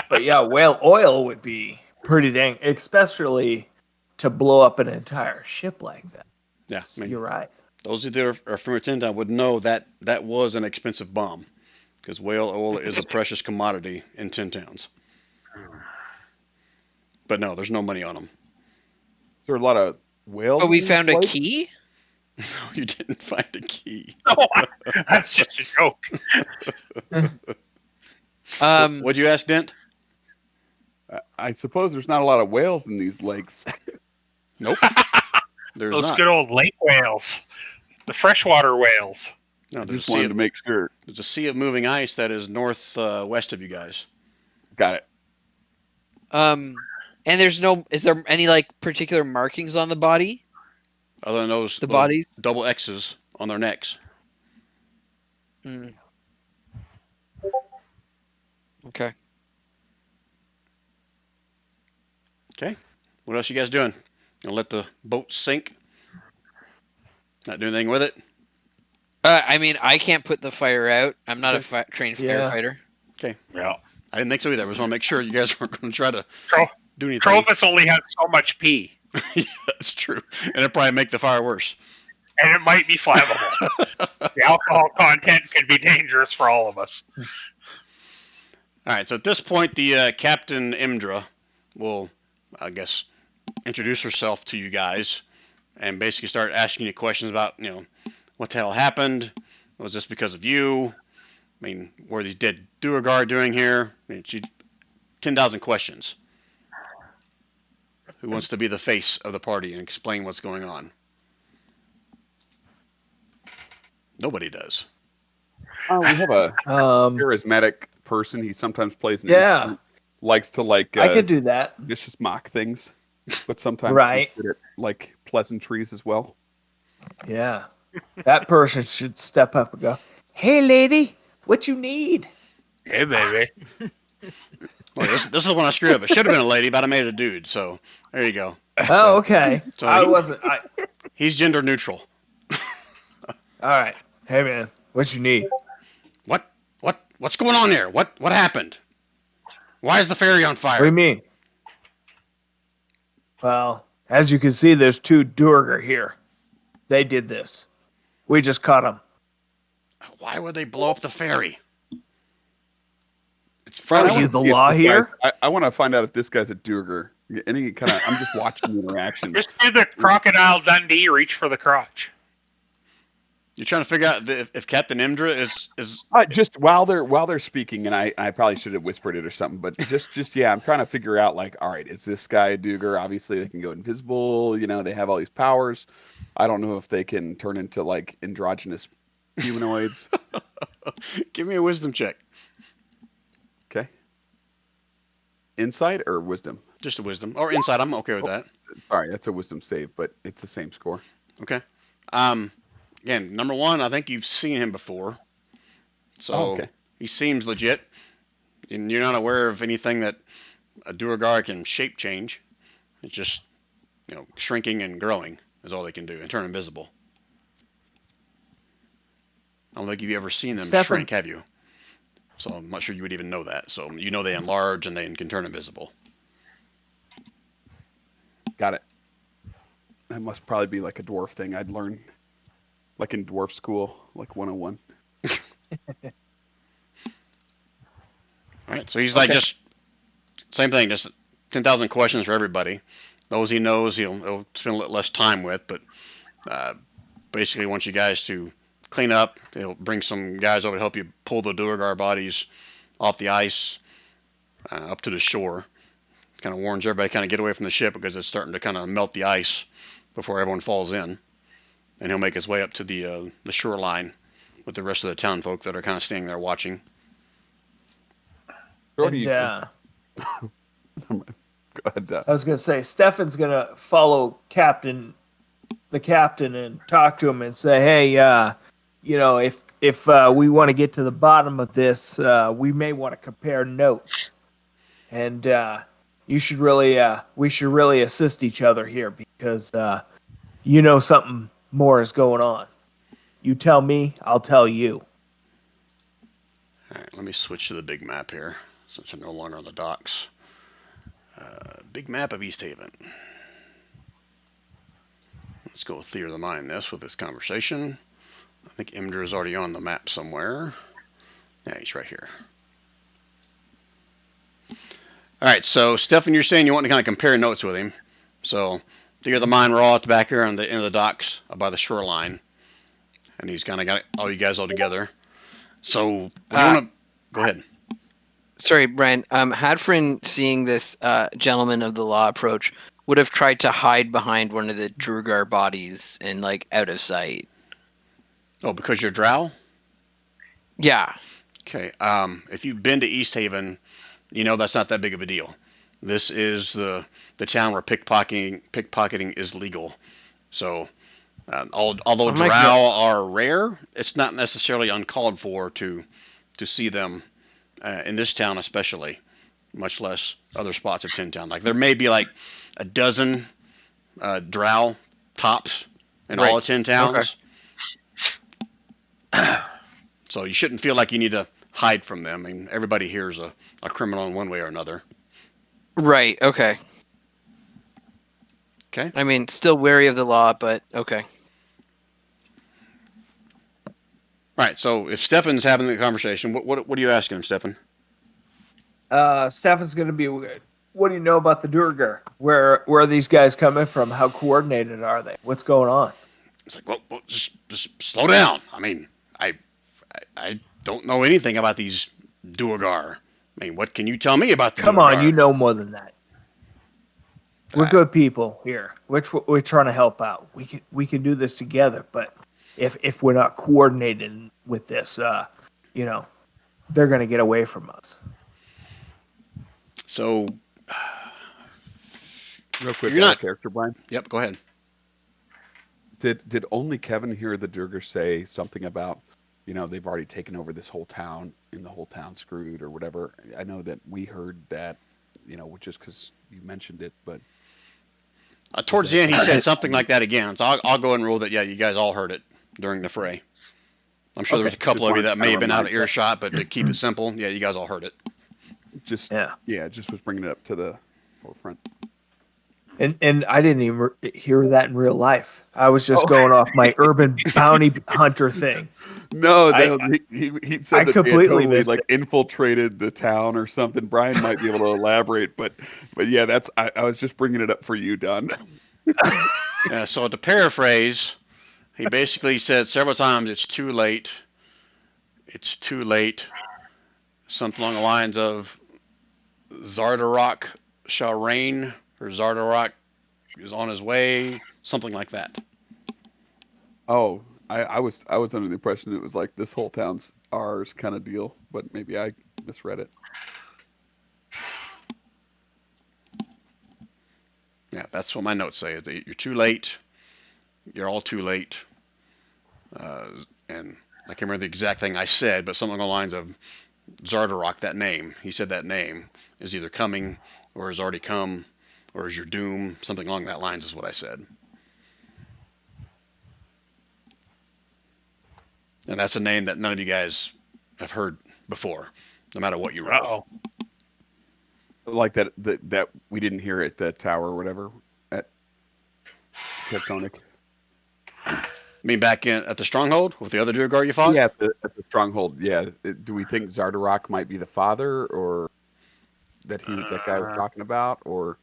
But yeah, whale oil would be pretty dang, especially to blow up an entire ship like that. Yeah, I mean, you're right. those of you that are from Tintown would know that was an expensive bomb, because whale oil is a precious commodity in tin towns. But no, there's no money on them. Is there a lot of whales? But we in these found a flights? key? No, you didn't find a key. No, that's just a joke. What'd you ask, Dent? I suppose there's not a lot of whales in these lakes. Nope. There's Those not. good old lake whales, the freshwater whales. No, I there's just wanted to make sure. There's a sea of moving ice that is northwest of you guys. Got it. And is there any like particular markings on the body? Other than those bodies? double X's on their necks. Okay. Okay. What else you guys doing? Gonna let the boat sink? Not do anything with it? I mean, I can't put the fire out. I'm not a trained Yeah. firefighter. Okay. Yeah. I didn't think so either. I just want to make sure you guys weren't going to try to do anything. Trovis only has so much pee, Yeah, that's true. And it'd probably make the fire worse. and it might be flammable. The alcohol content could be dangerous for all of us. All right. So at this point, the Captain Imdra will, I guess, introduce herself to you guys and basically start asking you questions about, what the hell happened? Was this because of you? I mean, what are these dead Duergar doing here? I mean, she 10,000 questions. Who wants to be the face of the party and explain what's going on? Nobody does. We have a Um, charismatic person. He sometimes plays an Yeah. instrument, likes to like I could do that. vicious mock things, but sometimes Right. he's good at like pleasantries as well. Yeah. That person should step up and go, "Hey, lady, what you need?" Hey, baby. Well, this is when I screwed up. It should have been a lady, but I made it a dude. So there you go. Oh, okay. So I wasn't. He's gender neutral. All right. Hey, man, what you need? What's going on here? What happened? Why is the ferry on fire? What do you mean? Well, as you can see, there's 2 Durgar here. They did this. We just caught them. Why would they blow up the ferry? It's Are frozen. you the law here? I want to find out if this guy's a Durgar. Any kind of, I'm just watching the interaction. Just do the Crocodile Dundee reach for the crotch. You're trying to figure out if Captain Imdra is. Just while they're speaking, and I probably should have whispered it or something, but just yeah, I'm trying to figure out like, all right, is this guy a Duger? Obviously, they can go invisible. You know, they have all these powers. I don't know if they can turn into like androgynous humanoids. Give me a wisdom check. Okay. Insight or wisdom? Just a wisdom or insight. I'm okay with that. All right, that's a wisdom save, but it's the same score. Okay. Again, number one, I think you've seen him before, so he seems legit, and you're not aware of anything that a Duergar can shape change. It's just, shrinking and growing is all they can do, and turn invisible. I don't think you've ever seen them shrink, have you? So I'm not sure you would even know that. So you know they enlarge and they can turn invisible. Got it. That must probably be like a dwarf thing I'd learn. Like in dwarf school, like 101. All right, so he's like just same thing, just 10,000 questions for everybody. Those he knows, he'll spend a little less time with, but basically wants you guys to clean up. He'll bring some guys over to help you pull the Duergar bodies off the ice up to the shore. Kind of warns everybody kind of get away from the ship because it's starting to kind of melt the ice before everyone falls in. And he'll make his way up to the shoreline with the rest of the town folk that are kind of standing there watching. Go And, ahead. I was gonna say Stefan's gonna follow the captain, and talk to him and say, "Hey, if we want to get to the bottom of this, we may want to compare notes, and we should really assist each other here because something more is going on. You tell me, I'll tell you." All right, let me switch to the big map here since I'm no longer on the docks. Big map of East Haven. Let's go theater of the mind with this conversation. I think Imdra is already on the map somewhere. Yeah, he's right here. All right, so Stefan, you're saying you want to kind of compare notes with him. So theater of the mind, we're all at the back here on the end of the docks by the shoreline, and he's kind of got all you guys all together. So you want to go ahead. Sorry, Brian. Hadfrin, seeing this gentleman of the law approach, would have tried to hide behind one of the Drugar bodies and out of sight. Oh, because you're Drow? Yeah. Okay. If you've been to East Haven, that's not that big of a deal. This is the town where pickpocketing is legal. So, although Drow are rare, it's not necessarily uncalled for to see them in this town, especially, much less other spots of Tin Town. Like there may be like a dozen Drow tops in all of Tin Towns. Okay. So you shouldn't feel like you need to hide from them. I mean, everybody here is a criminal in one way or another. Right. Okay. Okay. I mean, still wary of the law, but okay. All right. So if Stefan's having the conversation, what are you asking him, Stefan? Stefan's going to be, what do you know about the Duergar? Where are these guys coming from? How coordinated are they? What's going on? It's like, well just slow down. I mean, I don't know anything about these Duergar. I mean, what can you tell me about the Come on, Duergar? you know more than that. We're good people here. We're trying to help out. We can do this together. But if we're not coordinated with this, you know, they're gonna get away from us. So, Real quick, You're out not- of character, Brian. yep, go ahead. Did only Kevin hear the Durgers say something about, they've already taken over this whole town and the whole town's screwed or whatever? I know that we heard that, just because you mentioned it, but Towards the end, he said something like that again. So I'll go and rule that, yeah, you guys all heard it during the fray. I'm sure there was a Okay, couple just of you wanted that to may have been out of remind that. earshot, but to keep it simple, yeah, you guys all heard it. just was bringing it up to the forefront. And I didn't even hear that in real life. I was just going off my urban bounty hunter thing. No, I- he said I that completely they had missed totally infiltrated the town or something. Brian might be able to elaborate, but yeah, I was just bringing it up for you, Don. So to paraphrase, he basically said several times, "It's too late. It's too late." Something along the lines of Zardarok shall reign, or Zardarok is on his way, something like that. Oh, I was under the impression it was like this whole town's ours kind of deal, but maybe I misread it. Yeah, that's what my notes say. That you're too late. You're all too late. And I can't remember the exact thing I said, but something along the lines of Zardarok, that name. He said that name is either coming or has already come or is your doom. Something along that lines is what I said. And that's a name that none of you guys have heard before, no matter what you roll. Like that we didn't hear at the tower or whatever at Tectonic. I mean, back at the stronghold with the other Duergar you fought? Yeah, at the stronghold. Yeah. Do we think Zardarok might be the father, or that guy was talking about, or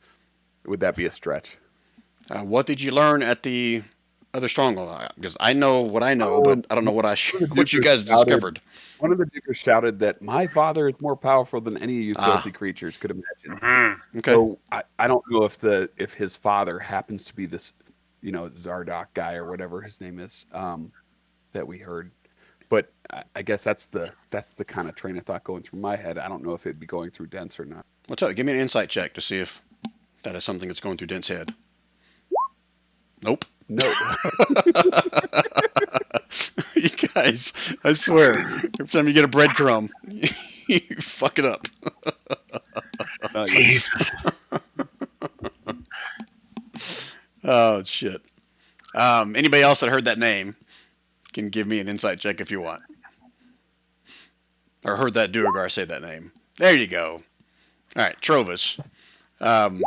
would that be a stretch? What did you learn at the other stronghold? Because I know what I know, but I don't know what you guys discovered. One of the Dukers shouted that my father is more powerful than any of you filthy creatures could imagine. Okay. So I don't know if his father happens to be this, Zardock guy or whatever his name is, that we heard. But I guess that's the kind of train of thought going through my head. I don't know if it'd be going through Dent's or not. Well, tell you, give me an insight check to see if that is something that's going through Dent's head. Nope. No. You guys, I swear, every time you get a breadcrumb, you fuck it up. Jesus. Oh, shit. Anybody else that heard that name can give me an insight check if you want. Or heard that Duergar say that name. There you go. All right, Trovis. And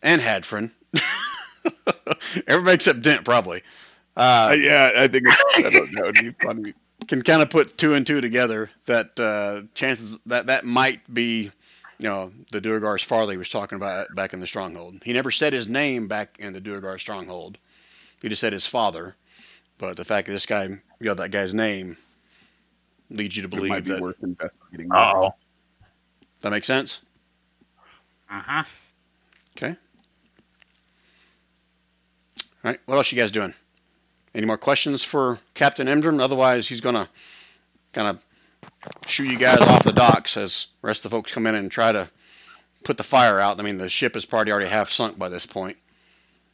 Hadfrin. Everybody except Dent, probably. Yeah, I think that would be funny. Can kind of put two and two together that chances that might be, the Duergar's father he was talking about back in the stronghold. He never said his name back in the Duergar stronghold. He just said his father. But the fact that this guy yelled that guy's name leads you to It believe might be that. worth investigating. That makes sense? Uh-huh. Okay. All right. What else you guys doing? Any more questions for Captain Emdrin? Otherwise, he's going to kind of shoot you guys off the docks as the rest of the folks come in and try to put the fire out. I mean, the ship is probably already half sunk by this point.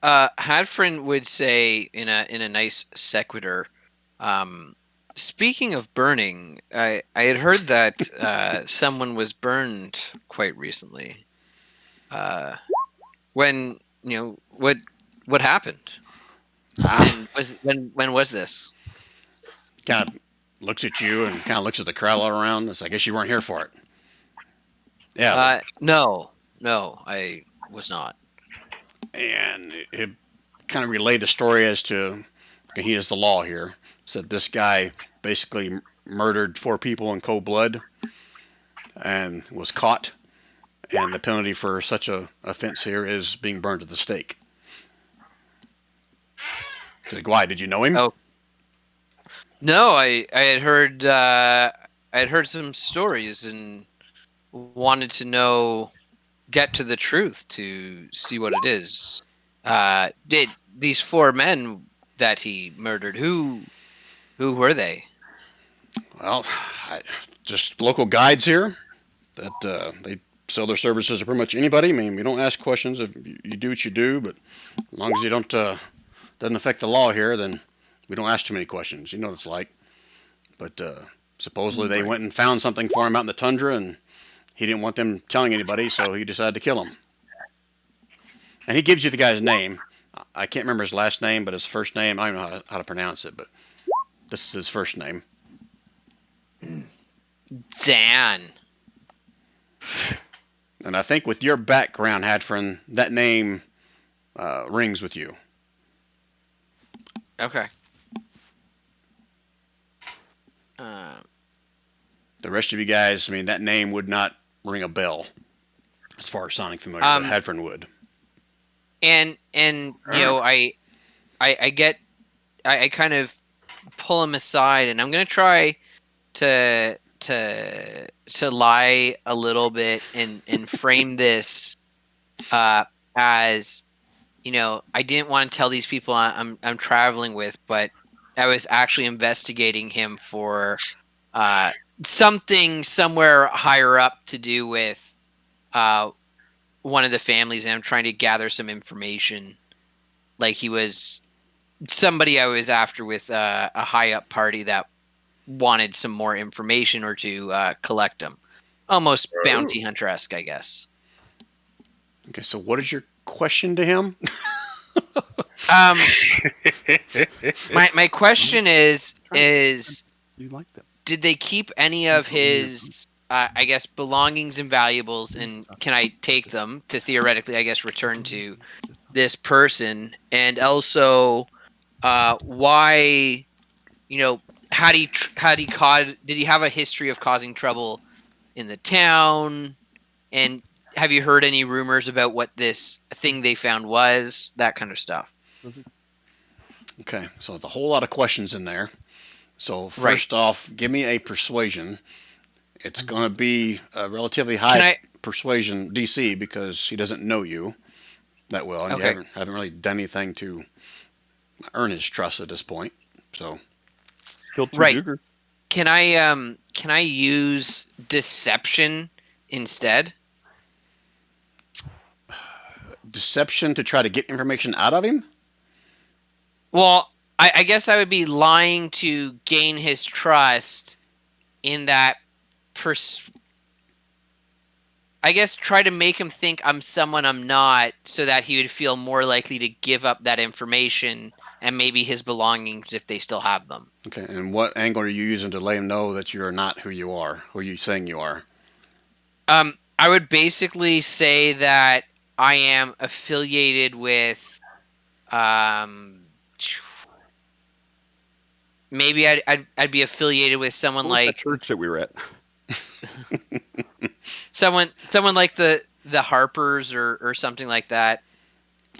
Hadfrin would say in a nice sequitur, speaking of burning, I had heard that someone was burned quite recently. When what happened? And when was this? Kind of looks at you and kind of looks at the crowd all around. It's, I guess you weren't here for it. Yeah. No, I was not. And it kind of relayed the story as to, he is the law here. Said this guy basically murdered 4 people in cold blood and was caught. And the penalty for such a offense here is being burned at the stake. Like, why? Did you know him? Oh. No, I had heard had heard some stories and wanted to get to the truth to see what it is. Did these 4 men that he murdered, who were they? Well, just local guides here that they sell their services to pretty much anybody. I mean, we don't ask questions. If you do what you do, but as long as you don't doesn't affect the law here, then we don't ask too many questions. You know what it's like. But supposedly they went and found something for him out in the tundra, and he didn't want them telling anybody, so he decided to kill him. And he gives you the guy's name. I can't remember his last name, but his first name, I don't know how to pronounce it, but this is his first name. Dan. And I think with your background, Hadfrin, that name rings with you. Okay. The rest of you guys, I mean, that name would not ring a bell as far as sounding familiar, but Hadfrin would. And you know, I kind of pull him aside, and I'm gonna try to lie a little bit and frame this as, you know, I didn't want to tell these people I'm traveling with, but I was actually investigating him for something somewhere higher up to do with one of the families, and I'm trying to gather some information. Like he was somebody I was after with a high up party that wanted some more information or to collect them. Almost bounty hunter-esque, I guess. Okay, so what is your question to him? My question is You like them? did they keep any of his I guess belongings and valuables, and can I take them to theoretically, I guess, return to this person? And also why, you know, did he have a history of causing trouble in the town? And have you heard any rumors about what this thing they found was? That kind of stuff. Okay, so there's a whole lot of questions in there. So first off, give me a persuasion. It's going to be a relatively high persuasion DC because he doesn't know you that well, and you haven't really done anything to earn his trust at this point. So Can I use deception instead? Deception to try to get information out of him? Well, I guess I would be lying to gain his trust in that I guess try to make him think I'm someone I'm not, so that he would feel more likely to give up that information and maybe his belongings if they still have them. Okay, and what angle are you using to let him know that you're not who you are? Who are you saying you are? I would basically say that I am affiliated with maybe I'd be affiliated with someone like the church that we were at. someone like the Harpers or something like that.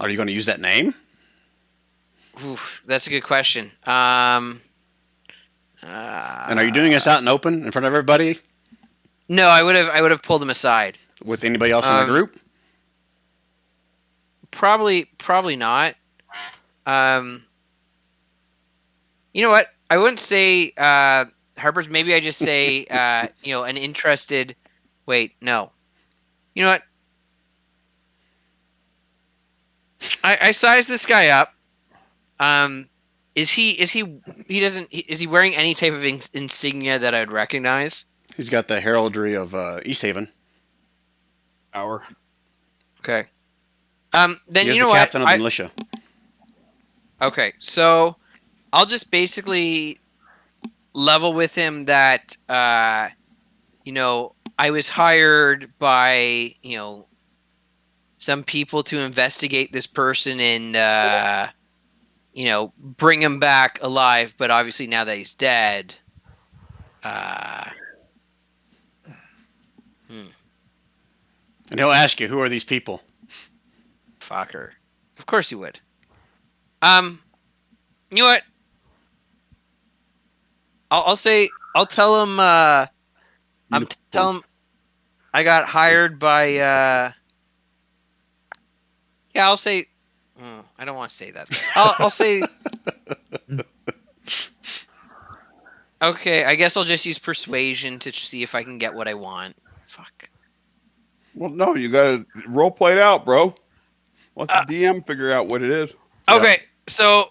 Are you going to use that name? Oof, that's a good question. And are you doing this out in open in front of everybody? No, I would have pulled him aside. With anybody else in the group? Probably not. You know what? I wouldn't say Harper's. Maybe I just say you know, an interested. Wait, no. You know what? I sized this guy up. Is he wearing any type of insignia that I'd recognize? He's got the heraldry of East Haven. Okay. Then He's you know the what? captain of the militia. Okay, so I'll just basically level with him that you know, I was hired by, you know, some people to investigate this person and you know, bring him back alive, but obviously now that he's dead, And he'll ask you, who are these people? fucker. Of course he would. You know what? I'll tell him I'm telling him I got hired by. Yeah, I'll say. I don't want to say that. I'll say. Okay, I guess I'll just use persuasion to see if I can get what I want. Fuck. Well, no, you gotta role play it out, bro. Let the DM figure out what it is. Okay, so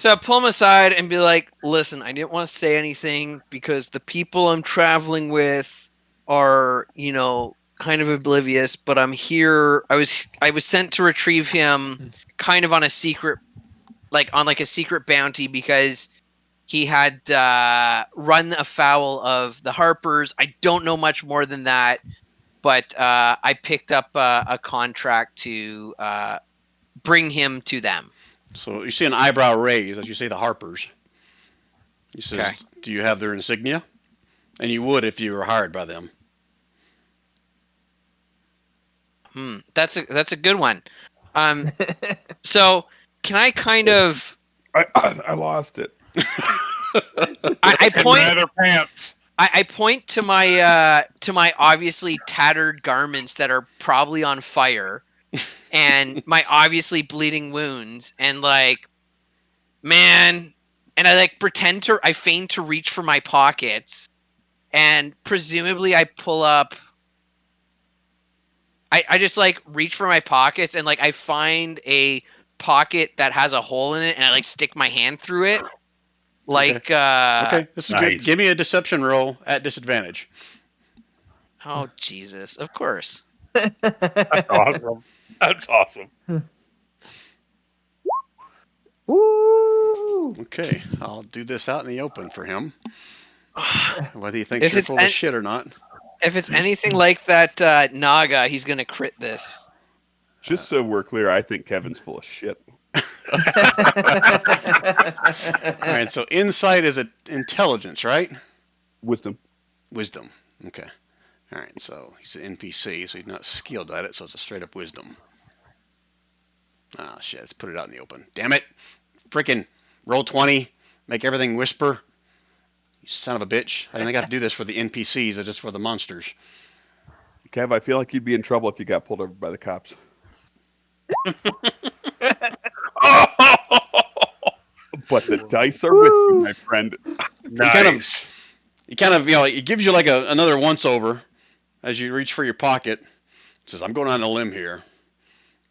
I pull him aside and be like, "Listen, I didn't want to say anything because the people I'm traveling with are, kind of oblivious. But I'm here. I was sent to retrieve him, kind of on a secret, on a secret bounty because." He had run afoul of the Harpers. I don't know much more than that, but I picked up a contract to bring him to them. So you see an eyebrow raise as you say the Harpers. He says, Okay. "Do you have their insignia?" And you would if you were hired by them. That's a good one. So can I kind of? I lost it. I point. Leather pants. I point to my obviously tattered garments that are probably on fire, and my obviously bleeding wounds, and man, and I I feign to reach for my pockets, and presumably I pull up. I just reach for my pockets and I find a pocket that has a hole in it, and I stick my hand through it. Okay, this is Nice. good. Give me a deception roll at disadvantage. Oh Jesus! Of course. That's awesome. That's awesome. Woo! Okay, I'll do this out in the open for him. Whether you think If you're it's full of shit or not. If it's anything like that Naga, he's gonna crit this. Just so we're clear, I think Kevin's full of shit. All right, so insight is intelligence, right? Wisdom. Wisdom. Okay. All right, so he's an NPC, so he's not skilled at it, so it's a straight up wisdom. Ah, shit, let's put it out in the open. Damn it. Freaking roll 20, make everything whisper. You son of a bitch. I didn't think I have to do this for the NPCs, it's just for the monsters. Kev, I feel like you'd be in trouble if you got pulled over by the cops. But the dice are with you, my friend. Nice. He kind of, it gives you another once over as you reach for your pocket. It says, "I'm going on a limb here,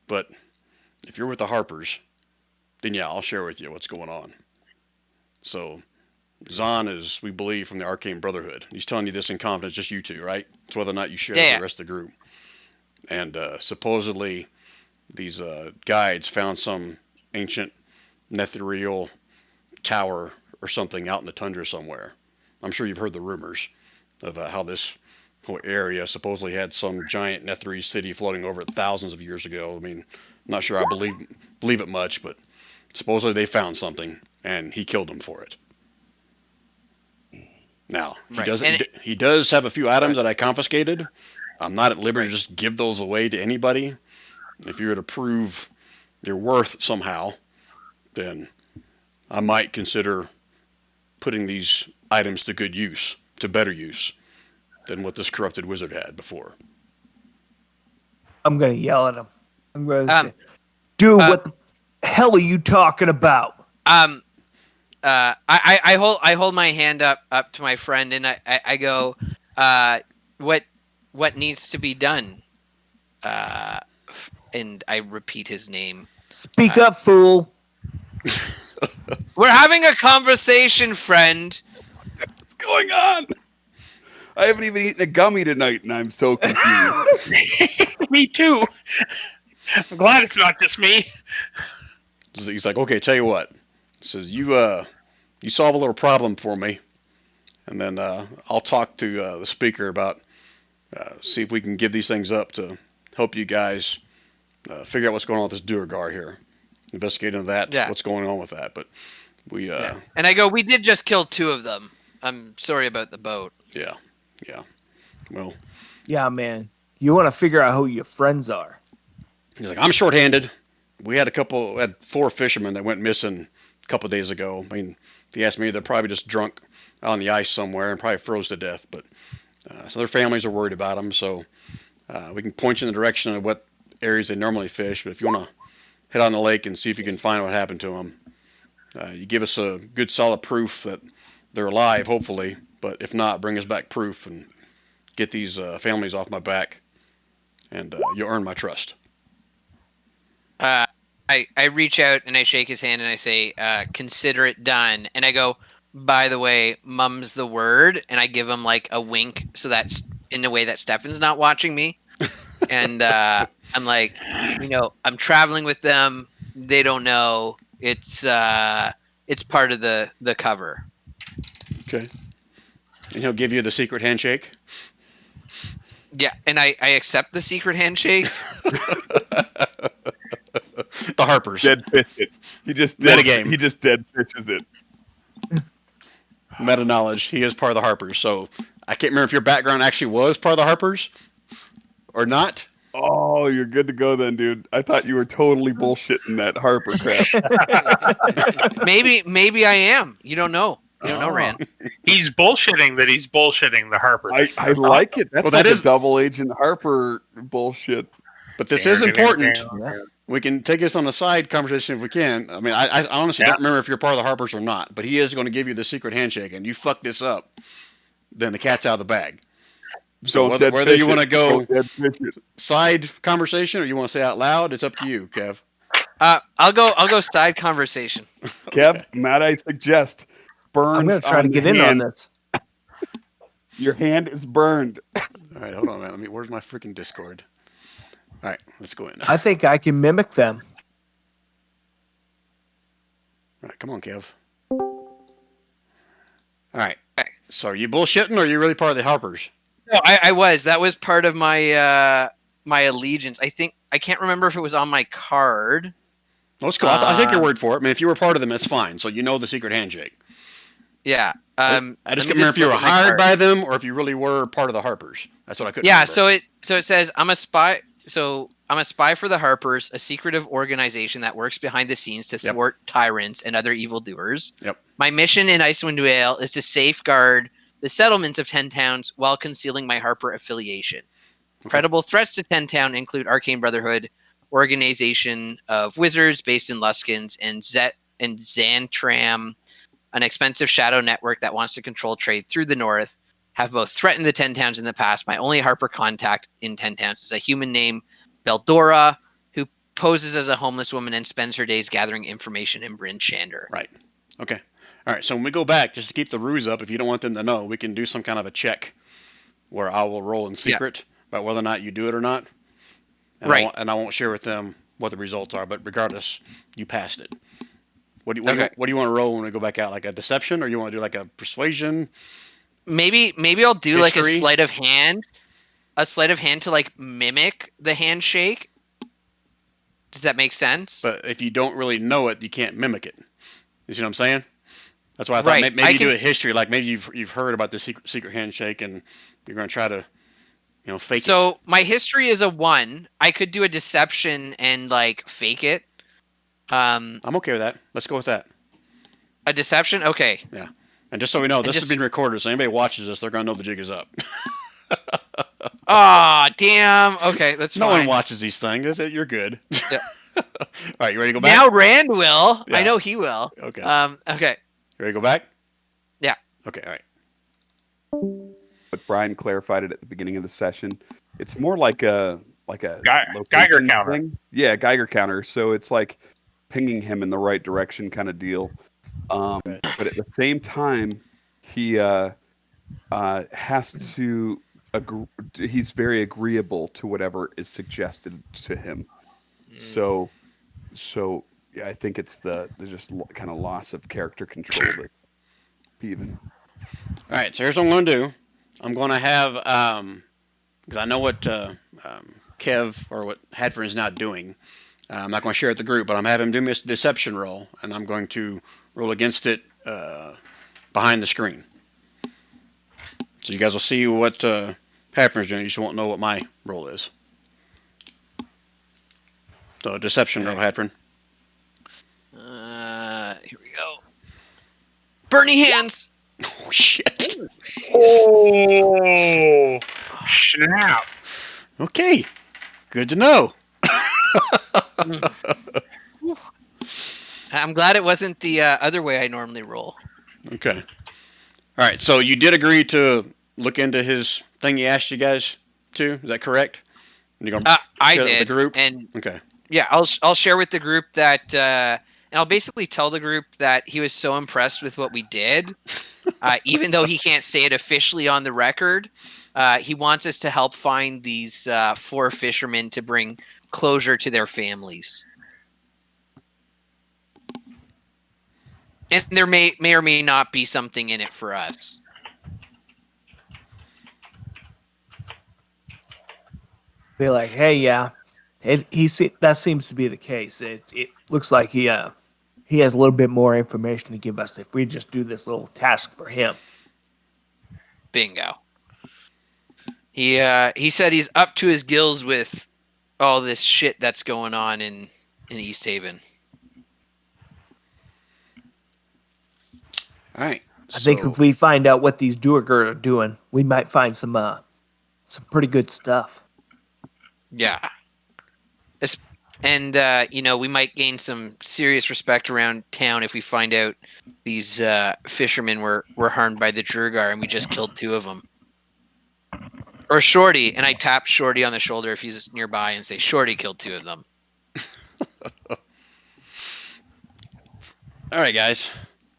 but if you're with the Harpers, then yeah, I'll share with you what's going on." So Zahn is, we believe, from the Arcane Brotherhood. He's telling you this in confidence, just you two, right? It's whether or not you share with the rest of the group. And supposedly these guides found some ancient Netherial tower or something out in the tundra somewhere. I'm sure you've heard the rumors of how this whole area supposedly had some giant Netherese city floating over it thousands of years ago. I mean, I'm not sure I believe it much, but supposedly they found something and he killed them for it. Now, he does have a few items that I confiscated. I'm not at liberty to just give those away to anybody. If you were to prove their worth somehow, then I might consider putting these items to good use, to better use, than what this corrupted wizard had before. I'm gonna yell at him. I'm gonna say, "Dude, what the hell are you talking about?" I hold my hand up to my friend and I go, what needs to be done? And I repeat his name. Speak up, fool. We're having a conversation, friend. What's going on? I haven't even eaten a gummy tonight, and I'm so confused. Me too. I'm glad it's not just me. He's like, "Okay, tell you what." He says, you solve a little problem for me, and then I'll talk to the speaker about see if we can give these things up to help you guys figure out what's going on with this Duergar here. Investigate into that, what's going on with that. But we and I go, "We did just kill 2 of them. I'm sorry about the boat." Yeah. Well. Yeah, man. You want to figure out who your friends are. He's like, "I'm shorthanded. We had 4 fishermen that went missing a couple of days ago. I mean, if you ask me, they're probably just drunk out on the ice somewhere and probably froze to death. But So their families are worried about them. So we can point you in the direction of what areas they normally fish. But if you want to head on the lake and see if you can find what happened to them, you give us a good solid proof that they're alive, hopefully. But if not, bring us back proof and get these families off my back, and you'll earn my trust. I reach out and I shake his hand and I say, consider it done. And I go, by the way, mum's the word. And I give him like a wink so that's in a way that Stefan's not watching me. And I'm like, I'm traveling with them. They don't know. It's part of the cover. Okay. And he'll give you the secret handshake. Yeah, and I accept the secret handshake. The Harpers. Dead fish it. He just dead fishes it. Meta knowledge. He is part of the Harpers. So I can't remember if your background actually was part of the Harpers or not. Oh, you're good to go then, dude. I thought you were totally bullshitting that Harper crap. maybe I am. You don't know. You don't know, Rand. He's bullshitting that he's bullshitting the Harper. I like it. That's Well, like that is a double agent Harper bullshit. But this is important. We can take this on a side conversation if we can. I mean, I honestly don't remember if you're part of the Harpers or not, but he is going to give you the secret handshake, and you fuck this up, then the cat's out of the bag. So whether you want to go side conversation or you want to say out loud, it's up to you, Kev. I'll go side conversation. Kev, Matt, I suggest burns. I'm going to try to get in on this. Your hand is burned. All right, hold on, man. Where's my freaking Discord? All right, let's go in. I think I can mimic them. All right, come on, Kev. All right. So are you bullshitting or are you really part of the Harpers? No, I was. That was part of my my allegiance. I can't remember if it was on my card. Well, it's cool. I'll take your word for it. I mean, if you were part of them, it's fine. So you know the secret handshake. Yeah. I just can't remember if you were hired by them or if you really were part of the Harpers. That's what I couldn't remember. So it says I'm a spy. So I'm a spy for the Harpers, a secretive organization that works behind the scenes to thwart tyrants and other evildoers. Yep. My mission in Icewind Dale is to safeguard the settlements of 10 Towns while concealing my Harper affiliation. Okay. Credible threats to 10 Town include Arcane Brotherhood, organization of wizards based in Luskins, and Xantram, an expensive shadow network that wants to control trade through the north, have both threatened the 10 Towns in the past. My only Harper contact in 10 Towns is a human named Beldora, who poses as a homeless woman and spends her days gathering information in Bryn Shander. Right. Okay. All right. So when we go back, just to keep the ruse up, if you don't want them to know, we can do some kind of a check where I will roll in secret about whether or not you do it or not. And I won't share with them what the results are, but regardless, you passed it. What do you want to roll when we go back out? Like a deception, or you want to do like a persuasion? Maybe I'll do like a sleight of hand to like mimic the handshake. Does that make sense? But if you don't really know it, you can't mimic it. You see what I'm saying? That's why I thought maybe you do a history, like maybe you've heard about this secret handshake and you're going to try to, fake it. So my history is a 1. I could do a deception and like fake it. I'm okay with that. Let's go with that. A deception? Okay. Yeah. And just so we know, this has been recorded, so anybody watches this, they're going to know the jig is up. Aw, damn. Okay, that's fine. No one watches these things. You're good. Yeah. All right, you ready to go back? Now Rand will. Yeah. I know he will. Okay. Okay. You ready to go back? Yeah. Okay, all right. But Brian clarified it at the beginning of the session. It's more like a Geiger counter. Thing. Yeah, Geiger counter. So it's like pinging him in the right direction kind of deal. But at the same time, he has to agree. He's very agreeable to whatever is suggested to him. So yeah, I think it's the just kind of loss of character control that's even. All right, so here's what I'm going to do. I'm going to have because I know what Kev or what Hadford is now doing. I'm not going to share it with the group, but I'm having him do this deception roll, and I'm going to roll against it behind the screen. So you guys will see what Hadford's doing. You just won't know what my roll is. So deception roll, Hadford. Here we go. Bernie hands. Oh shit. Oh, snap. Okay. Good to know. I'm glad it wasn't the other way I normally roll. Okay. All right. So you did agree to look into his thing he asked you guys to. Is that correct? And you're gonna I share it with did, the group. and Okay. yeah, I'll share with the group that, and I'll basically tell the group that he was so impressed with what we did, even though he can't say it officially on the record. He wants us to help find these 4 fishermen to bring closure to their families. And there may or may not be something in it for us. Be like, hey, yeah, that seems to be the case. It looks like he has a little bit more information to give us if we just do this little task for him. Bingo. He said he's up to his gills with all this shit that's going on in East Haven. All right. I think if we find out what these Duergar are doing, we might find some pretty good stuff. Yeah. And we might gain some serious respect around town if we find out these fishermen were harmed by the Duergar and we just killed 2 of them. Or Shorty, and I tap Shorty on the shoulder if he's nearby and say, Shorty killed 2 of them. All right, guys.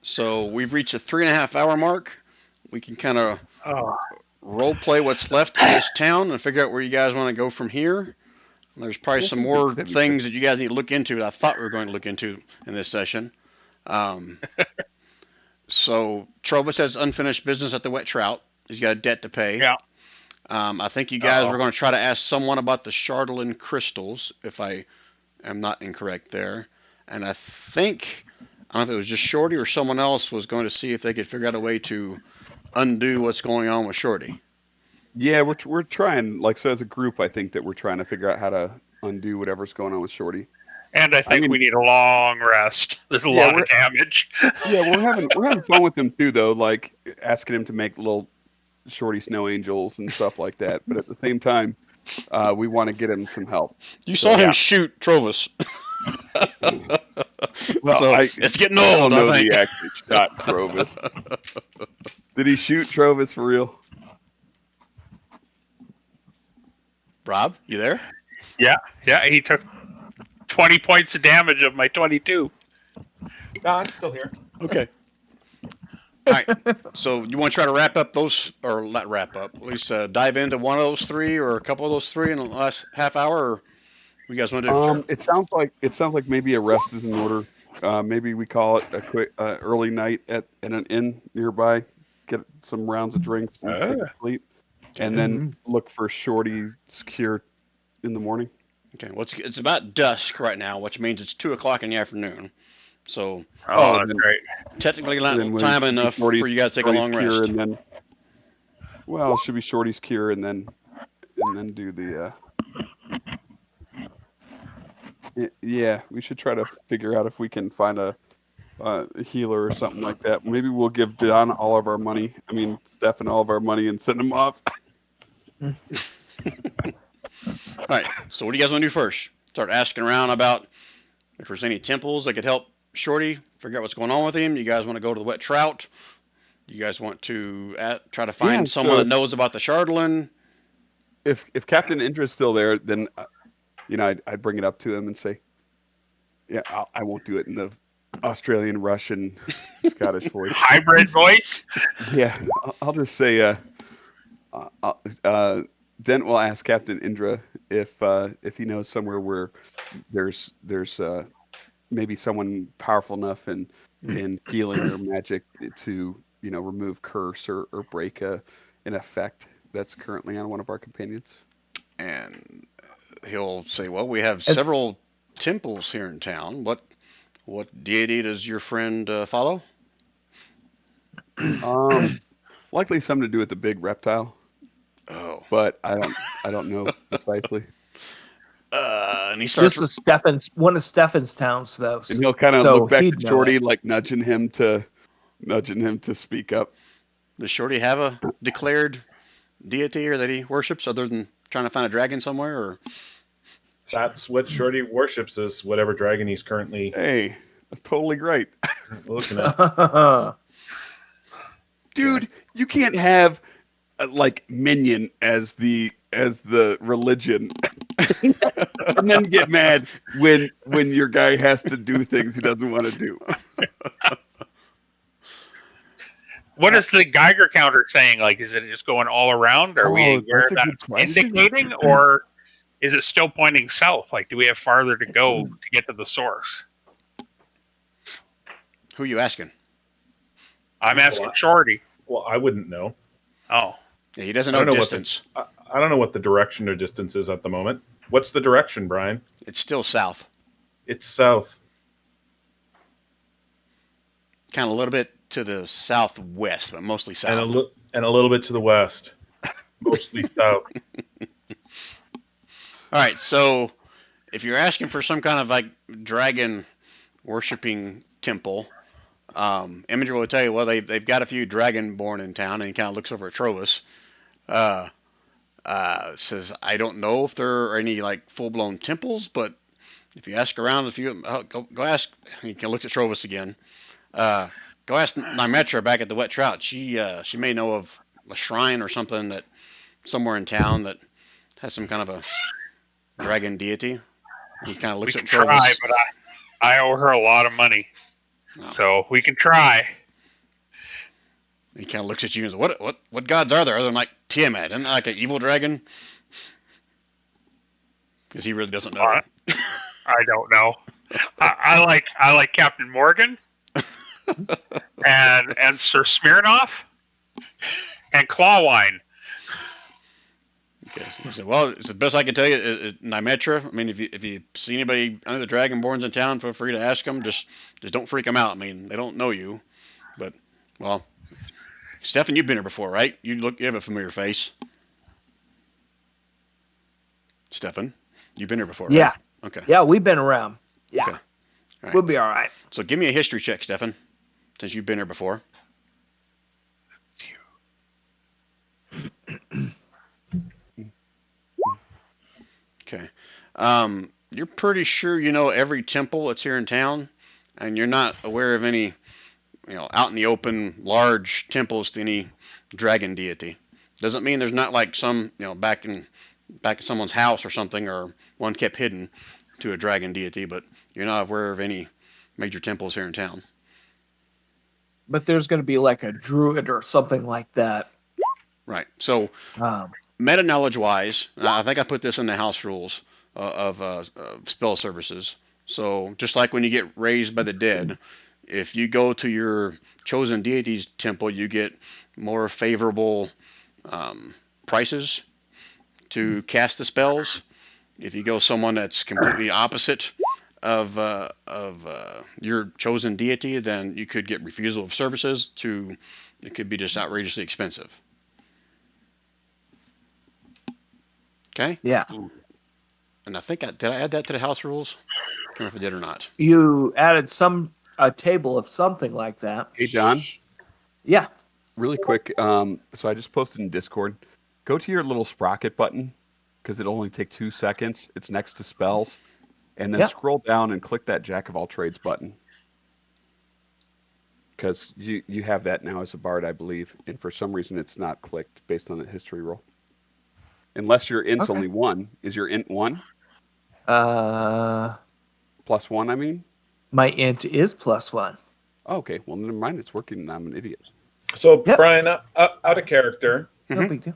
So we've reached a 3.5 hour mark. We can kind of role play what's left in this town and figure out where you guys want to go from here. There's probably some more things that you guys need to look into that I thought we were going to look into in this session. So Trovis has unfinished business at the Wet Trout. He's got a debt to pay. Yeah. I think you guys were going to try to ask someone about the Chardolin crystals, if I am not incorrect there. And I think, I don't know if it was just Shorty or someone else was going to see if they could figure out a way to undo what's going on with Shorty. Yeah, we're trying, like, so as a group, I think that we're trying to figure out how to undo whatever's going on with Shorty. And I think we need a long rest. There's a lot of damage. Yeah, we're having fun with him too, though. Like asking him to make little Shorty snow angels and stuff like that. But at the same time, we want to get him some help. You saw him shoot Trovis. Well, so it's getting old. I don't know I think. that he actually shot Trovis. Did he shoot Trovis for real? Rob, you there? Yeah, he took 20 points of damage of my 22. No, I'm still here. Okay. All right. So you want to try to wrap up those, or not wrap up, at least dive into one of those 3 or a couple of those 3 in the last half hour, or you guys want to do? It sounds like maybe a rest is in order. Maybe we call it a quick early night at an inn nearby, get some rounds of drinks and take a sleep, and then look for Shorty's cure in the morning. Okay. Well, it's about dusk right now, which means it's 2:00 in the afternoon. So that's great. Technically not time enough for you guys to take a long rest. And then, well, it should be Shorty's cure, and then do the. Yeah, we should try to figure out if we can find a healer or something like that. Maybe we'll give Don all of our money. I mean, Stefan all of our money and send him off. All right. So what do you guys want to do first? Start asking around about if there's any temples that could help Shorty figure out what's going on with him. You guys want to go to the Wet Trout? You guys want to try to find someone that knows about the Chardolin? If Captain Indra's still there, then I'd bring it up to him and say, yeah, I won't do it in the Australian, Russian, Scottish voice. Hybrid voice? Yeah, I'll just say, Dent will ask Captain Indra if he knows somewhere where there's maybe someone powerful enough in healing or magic to remove curse or break an effect that's currently on one of our companions. And he'll say, well, we have several temples here in town. What deity does your friend follow? Likely something to do with the big reptile. Oh, but I don't know precisely. And he starts one of Stefan's towns, though. And he'll kind of look back at Shorty, like nudging him to nudging him to speak up. Does Shorty have a declared deity or that he worships other than trying to find a dragon somewhere? Or That's what Shorty worships, is whatever dragon he's currently Hey, that's totally great. looking at. Dude, you can't have like minion as the religion and then get mad when your guy has to do things he doesn't want to do. What is the Geiger counter saying? Like, is it just going all around? Are we aware that's a that good it's question. indicating, or is it still pointing south? Like, do we have farther to go to get to the source? who are you asking? I'm asking Shorty. Well, I wouldn't know. Oh, Yeah, he doesn't I know don't know distance. I don't know what the direction or distance is at the moment. What's the direction, Brian? It's still south, It's south. kind of a little bit to the southwest, but mostly south. And a little bit to the west. Mostly south. All right, so if you're asking for some kind of like dragon worshipping temple, Imager will tell you, well, they've got a few dragonborn in town, and he kind of looks over at Trovus. Says, I don't know if there are any like full blown temples, but if you ask around, if you go ask, he can look at Trovus again. Go ask Nymetra back at the Wet Trout. She may know of a shrine or something that somewhere in town that has some kind of a dragon deity. He kind of we looks can at Trovus. try, but I owe her a lot of money, so we can try. He kind of looks at you and says, "What gods are there other than like Tiamat? Isn't that like an evil dragon?" Because he really doesn't know. I don't know. I like Captain Morgan and Sir Smirnoff and Clawwine. Okay. He said, "Well, it's the best I can tell you. Nymetra. I mean, if you see anybody under the Dragonborns in town, feel free to ask them. Just don't freak them out. I mean, they don't know you, but well." Stefan, you've been here before, right? You have a familiar face. Stefan, you've been here before, right? Yeah. Okay. Yeah, we've been around. Yeah. Okay. All right. We'll be all right. So give me a history check, Stefan, since you've been here before. Okay. You're pretty sure you know every temple that's here in town, and you're not aware of any, out in the open, large temples to any dragon deity. Doesn't mean there's not like some, back in someone's house or something, or one kept hidden to a dragon deity, but you're not aware of any major temples here in town. But there's going to be like a druid or something like that. Right. So, meta knowledge wise, I think I put this in the house rules of spell services. So, just like when you get raised by the dead, if you go to your chosen deity's temple, you get more favorable prices to cast the spells. If you go someone that's completely opposite of your chosen deity, then you could get refusal of services. It could be just outrageously expensive. Okay. Yeah. And I think did I add that to the house rules? I can't remember if I did or not. You added a table of something like that. Hey, John. Yeah. Really quick. So I just posted in Discord. Go to your little sprocket button because it'll only take 2 seconds. It's next to spells. And then scroll down and click that Jack of all trades button. Because you have that now as a bard, I believe. And for some reason, it's not clicked based on the history roll. Unless your int's only 1. Is your int 1? +1, I mean? My int is +1. Oh, okay. Well, never mind. It's working and I'm an idiot. So, Brian, out of character, No big deal.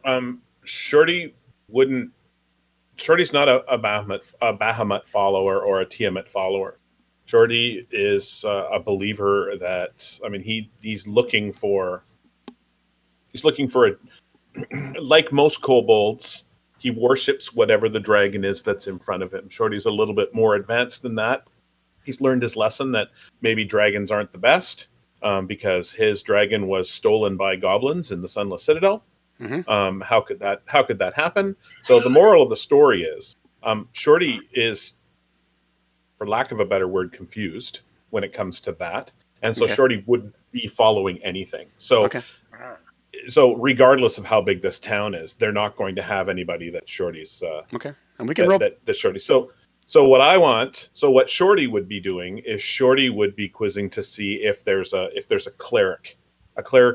Shorty's not a Bahamut follower or a Tiamat follower. Shorty is a believer that, he's looking for like most kobolds, he worships whatever the dragon is that's in front of him. Shorty's a little bit more advanced than that. He's learned his lesson that maybe dragons aren't the best because his dragon was stolen by goblins in the Sunless Citadel. Mm-hmm. How could that happen? So the moral of the story is Shorty is, for lack of a better word, confused when it comes to that. And so Shorty be following anything. So, Okay. so regardless of how big this town is, they're not going to have anybody that Shorty's Okay. And we can roll. that Shorty. So what Shorty would be doing is Shorty would be quizzing to see if there's a cleric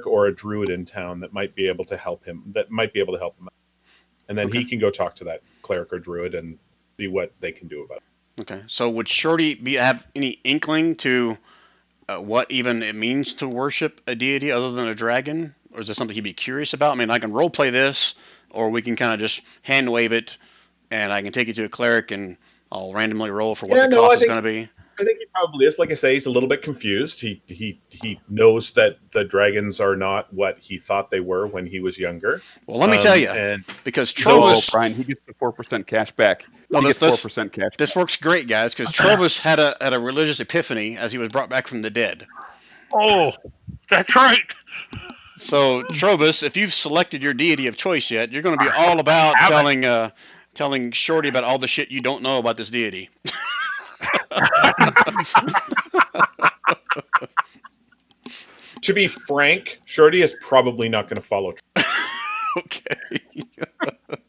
or a druid in town that might be able to help him. Out. And then he can go talk to that cleric or druid and see what they can do about it. Okay. So would Shorty have any inkling to what even it means to worship a deity other than a dragon? Or is there something he'd be curious about? I mean, I can role play this, or we can kind of just hand wave it, and I can take you to a cleric, and I'll randomly roll for what the cost is going to be. I think he probably is. Like I say, he's a little bit confused. He knows that the dragons are not what he thought they were when he was younger. Well, let me tell you, because Trovus, Brian, he gets the 4% cash back. No, he gets 4% cash. This works great, guys, because Trovus had a religious epiphany as he was brought back from the dead. Oh, that's right. So, Trovus, if you've selected your deity of choice yet, you're going to be all about telling Shorty about all the shit you don't know about this deity. To be frank, Shorty is probably not going to follow. Okay.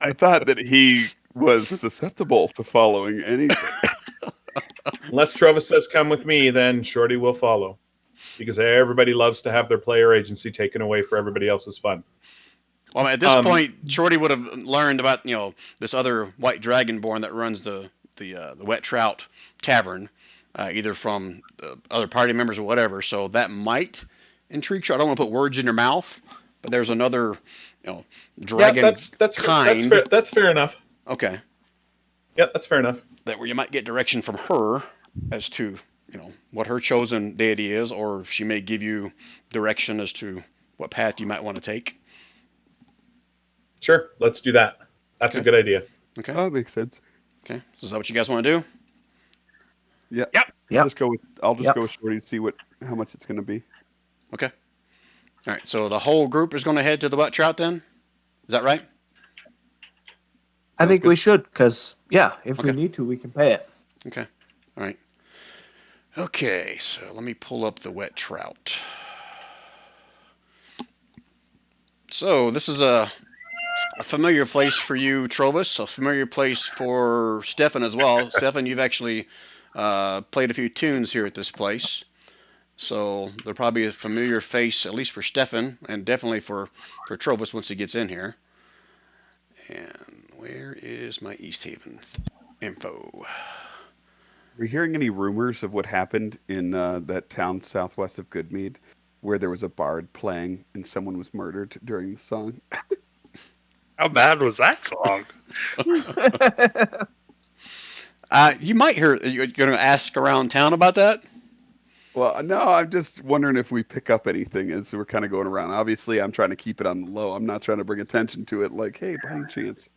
I thought that he was susceptible to following anything. Unless Travis says, "Come with me," then Shorty will follow, because everybody loves to have their player agency taken away for everybody else's fun. Well, at this point, Shorty would have learned about this other white dragonborn that runs the Wet Trout Tavern, either from other party members or whatever. So that might intrigue you. I don't want to put words in your mouth, but there's another dragon kind. That's fair enough. Okay. Yeah, that's fair enough. That where you might get direction from her as to what her chosen deity is, or she may give you direction as to what path you might want to take. Sure, let's do that. That's a good idea. Okay. That makes sense. Okay. So is that what you guys want to do? Yeah. Yep. I'll just go with Shorty and see how much it's going to be. Okay. All right. So the whole group is going to head to the Wet Trout then? Is that right? I think we should, because, if we Okay. need to, we can pay it. Okay. All right. Okay. So let me pull up the Wet Trout. So this is a familiar place for you, Trovus, a familiar place for Stefan as well. Stefan, you've actually played a few tunes here at this place. So there'll probably be a familiar face, at least for Stefan, and definitely for Trovus once he gets in here. And where is my East Haven info? Are you hearing any rumors of what happened in that town southwest of Goodmead, where there was a bard playing and someone was murdered during the song? How bad was that song? You might hear. You're going to ask around town about that? Well, no, I'm just wondering if we pick up anything as we're kind of going around. Obviously, I'm trying to keep it on the low. I'm not trying to bring attention to it like, hey, by any chance.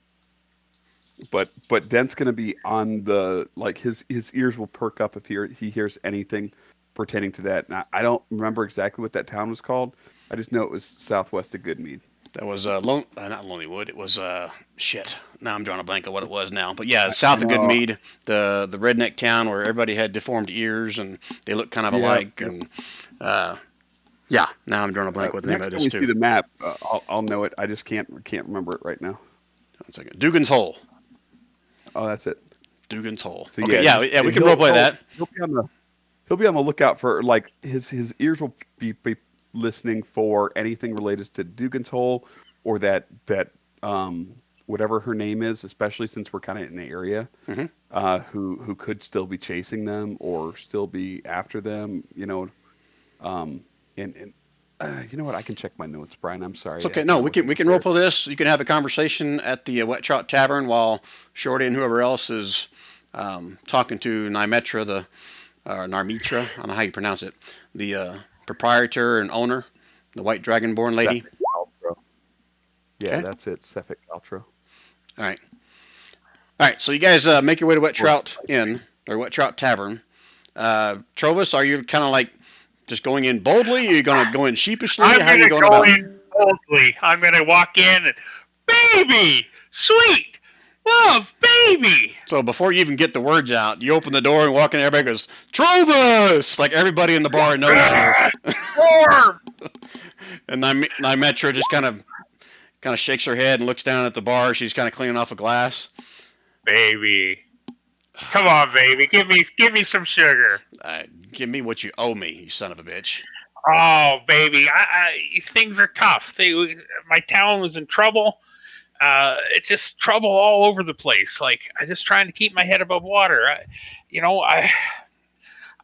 But Dent's going to be on the, his ears will perk up if he hears anything pertaining to that. Now, I don't remember exactly what that town was called. I just know it was southwest of Goodmead. That was not Lonelywood. It was shit. Now I'm drawing a blank of what it was now. But yeah, south of Goodmead, the redneck town where everybody had deformed ears and they look kind of alike. And now I'm drawing a blank what the name of it is Next too. time we see the map, I'll know it. I just can't remember it right now. 1 second. Dugan's Hole. Oh, that's it. Dugan's Hole. So, Okay, yeah, we can roleplay that. He'll be on the lookout for his ears will be listening for anything related to Dugan's Hole or that whatever her name is, especially since we're kind of in the area, who could still be chasing them or still be after them, you know what? I can check my notes, Brian. I'm sorry. It's okay. No, we can roleplay this. You can have a conversation at the Wet Trout Tavern while Shorty and whoever else is talking to Nymetra, Narmitra. I don't know how you pronounce it. The proprietor and owner, the white dragonborn lady. Yeah, Okay. that's it. Sefik Altro. All right. So you guys make your way to Wet Trout Inn or Wet Trout Tavern. Trovus, are you kind of like just going in boldly? Are you going to go in sheepishly? I'm How are you going going to go about? in boldly. I'm going to walk in and, baby, sweet, Love, baby. So before you even get the words out, you open the door and walk in, everybody goes, Trovus! Like everybody in the bar knows you. Warm. And Nymetra just kind of shakes her head and looks down at the bar. She's kind of cleaning off a glass. Baby. Come on, baby. Give me some sugar. Give me what you owe me, you son of a bitch. Oh, baby. Things are tough. My town was in trouble. It's just trouble all over the place. Like, I'm just trying to keep my head above water.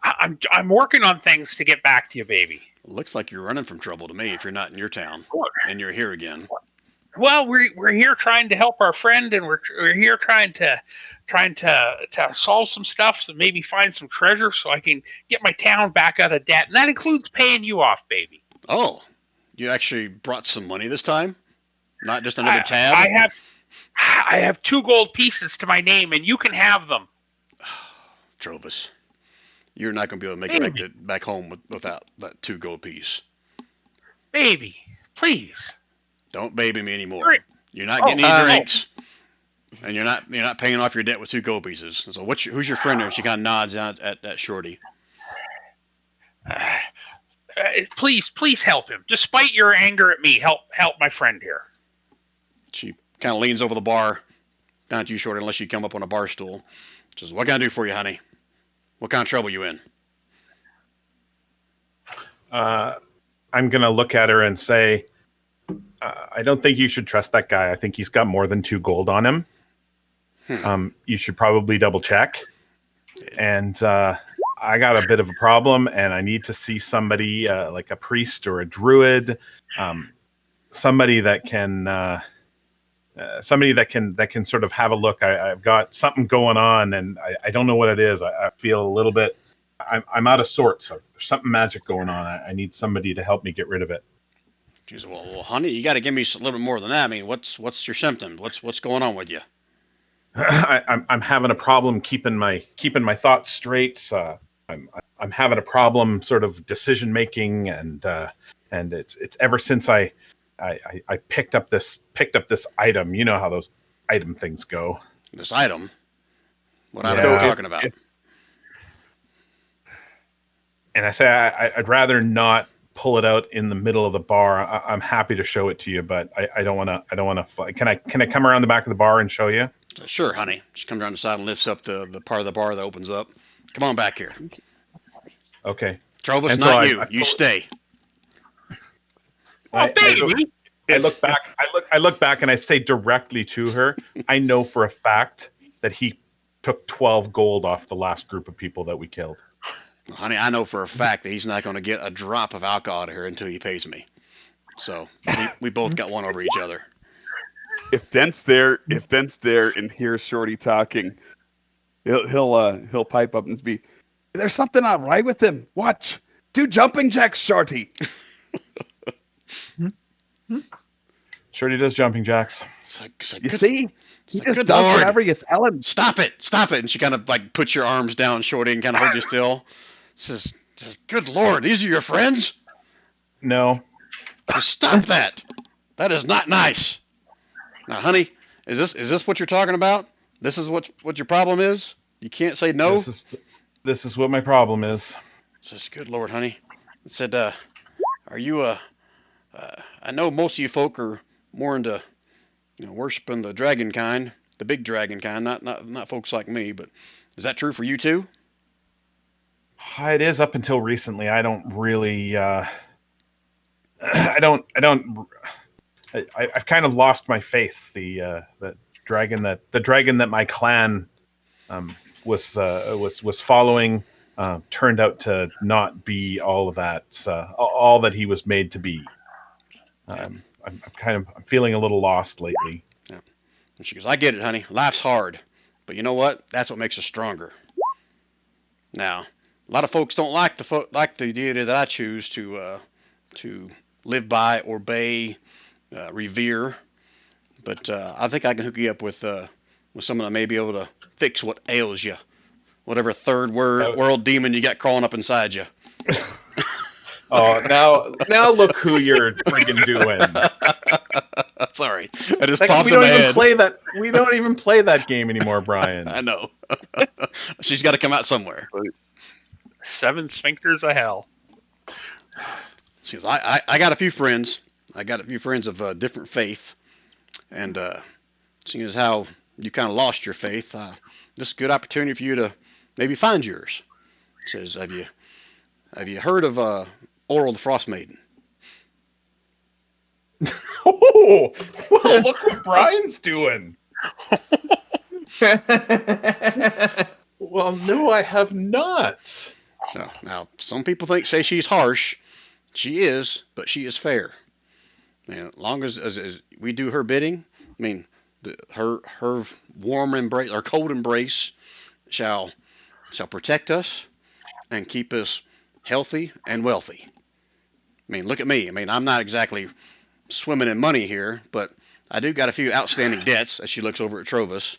I'm working on things to get back to you, baby. Looks like you're running from trouble to me if you're not in your town and you're here again. Well, we're here trying to help our friend, and we're here trying to solve some stuff, so maybe find some treasure, so I can get my town back out of debt, and that includes paying you off, baby. Oh, you actually brought some money this time, not just another tab. I have 2 gold pieces to my name, and you can have them. Trovus, you're not going to be able to make it back home without that 2 gold piece. Baby, please. Don't baby me anymore. You're not getting any drinks, and you're not paying off your debt with 2 gold pieces. So who's your friend there? She kind of nods out at Shorty. Please help him. Despite your anger at me, help my friend here. She kind of leans over the bar, not you, Shorty, unless you come up on a bar stool. Says, "What can I do for you, honey? What kind of trouble you in?" I'm gonna look at her and say, I don't think you should trust that guy. I think he's got more than 2 gold on him. You should probably double check. And I got a bit of a problem, and I need to see somebody like a priest or a druid, somebody that can sort of have a look. I've got something going on, and I don't know what it is. I feel a little bit. I'm out of sorts. So there's something magic going on. I need somebody to help me get rid of it. She said, "Well, honey, you got to give me a little bit more than that. I mean, what's your symptom? What's going on with you?" I'm having a problem keeping my thoughts straight. I'm having a problem sort of decision making, and it's ever since I picked up this item. You know how those item things go. This item? What item are you talking about? And I say I'd rather not pull it out in the middle of the bar. I'm happy to show it to you, but I don't want to. Can I come around the back of the bar and show you? Sure, honey. She comes around the side and lifts up the part of the bar that opens up. Come on back here. Okay. Trovus, not you. You stay. Baby. I look back. I look back and I say directly to her, I know for a fact that he took 12 gold off the last group of people that we killed. Well, honey, I know for a fact that he's not going to get a drop of alcohol out of here until he pays me. So we both got one over each other. If Dent's there and hears Shorty talking, he'll pipe up and be, "There's something not right with him. Watch, do jumping jacks, Shorty." Shorty does jumping jacks. You see, he just does whatever you tell him. Stop it! And she kind of like puts your arms down, Shorty, and kind of hold you still. Says, "Good Lord, these are your friends?" No. Just stop that. That is not nice. Now, honey, is this what you're talking about? This is what your problem is? You can't say no? This is what my problem is. Says, "Good Lord, honey." I said, "Are you I know most of you folk are more into, worshiping the dragon kind, the big dragon kind, not folks like me, but is that true for you too?" It is up until recently. I don't really. I've kind of lost my faith. The dragon that my clan was following turned out to not be all of that. All that he was made to be. I'm feeling a little lost lately. Yeah. And she goes, "I get it, honey. Life's hard, but you know what? That's what makes us stronger." Now, a lot of folks don't like the deity that I choose to live by, obey, revere. But I think I can hook you up with someone that may be able to fix what ails you, whatever third world demon you got crawling up inside you. Oh, now look who you're freaking doing. Sorry, I just Like, popped we in don't my even head. play that. We don't even play that game anymore, Brian. I know. She's got to come out somewhere. 7 sphincters of hell. She goes, I got a few friends. I got a few friends of different faith, and seeing as how you kind of lost your faith, this is a good opportunity for you to maybe find yours. Says, have you heard of Oral the Frostmaiden? Oh, well, look what Brian's doing. Well, no, I have not. Now, some people say she's harsh. She is, but she is fair. Man, as long as we do her bidding, I mean, her warm embrace, or cold embrace, shall protect us and keep us healthy and wealthy. I mean, look at me. I mean, I'm not exactly swimming in money here, but I do got a few outstanding debts. As she looks over at Trovis,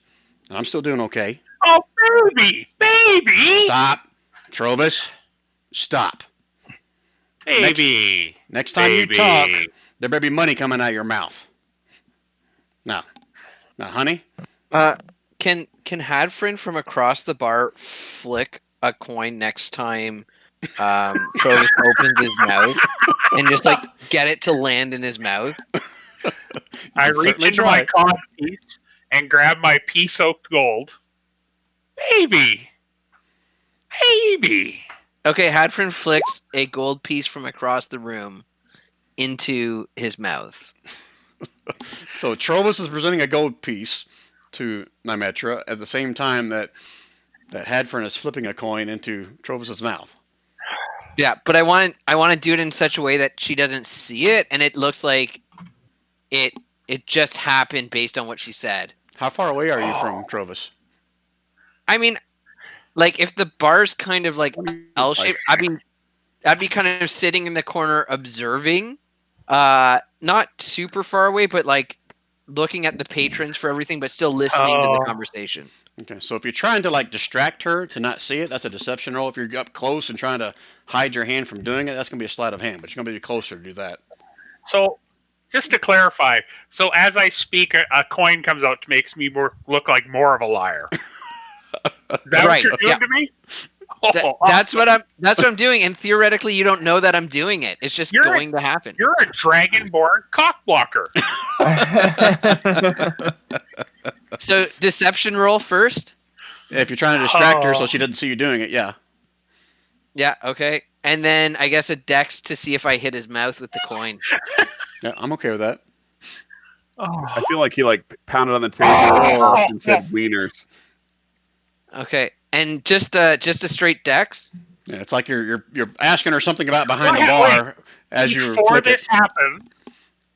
and I'm still doing okay. Oh, baby! Stop, Trovis. Stop. Baby! Next time you talk, there better be money coming out of your mouth. Now, honey. Can Hadfrin from across the bar flick a coin next time Trovis opens his mouth and just like get it to land in his mouth? I reach into my cod piece and grab my pea-soaked gold. Baby! Okay, Hadfrin flicks a gold piece from across the room into his mouth. So Trovis is presenting a gold piece to Nymetra at the same time that Hadfrin is flipping a coin into Trovis's mouth. Yeah, but I want to do it in such a way that she doesn't see it, and it looks like it just happened based on what she said. How far away are you from Trovis? I mean, like if the bar's kind of like L-shaped, I'd be kind of sitting in the corner observing, not super far away, but like looking at the patrons for everything, but still listening to the conversation. Okay, so if you're trying to like distract her to not see it, that's a deception roll. If you're up close and trying to hide your hand from doing it, that's gonna be a sleight of hand. But you're gonna be closer to do that. So, just to clarify, so as I speak, a coin comes out to makes me look like more of a liar. That's Right, what you're doing to me? That's what I'm doing, and theoretically, you don't know that I'm doing it. It's just going to happen. You're a dragonborn cockblocker. So deception roll first. If you're trying to distract her so she doesn't see you doing it, yeah. Yeah. Okay. And then I guess a dex to see if I hit his mouth with the coin. Yeah, I'm okay with that. I feel like he like pounded on the table and said wieners. Okay. And just a straight dex. Yeah, it's like you're asking her something about behind the bar as you're flicking.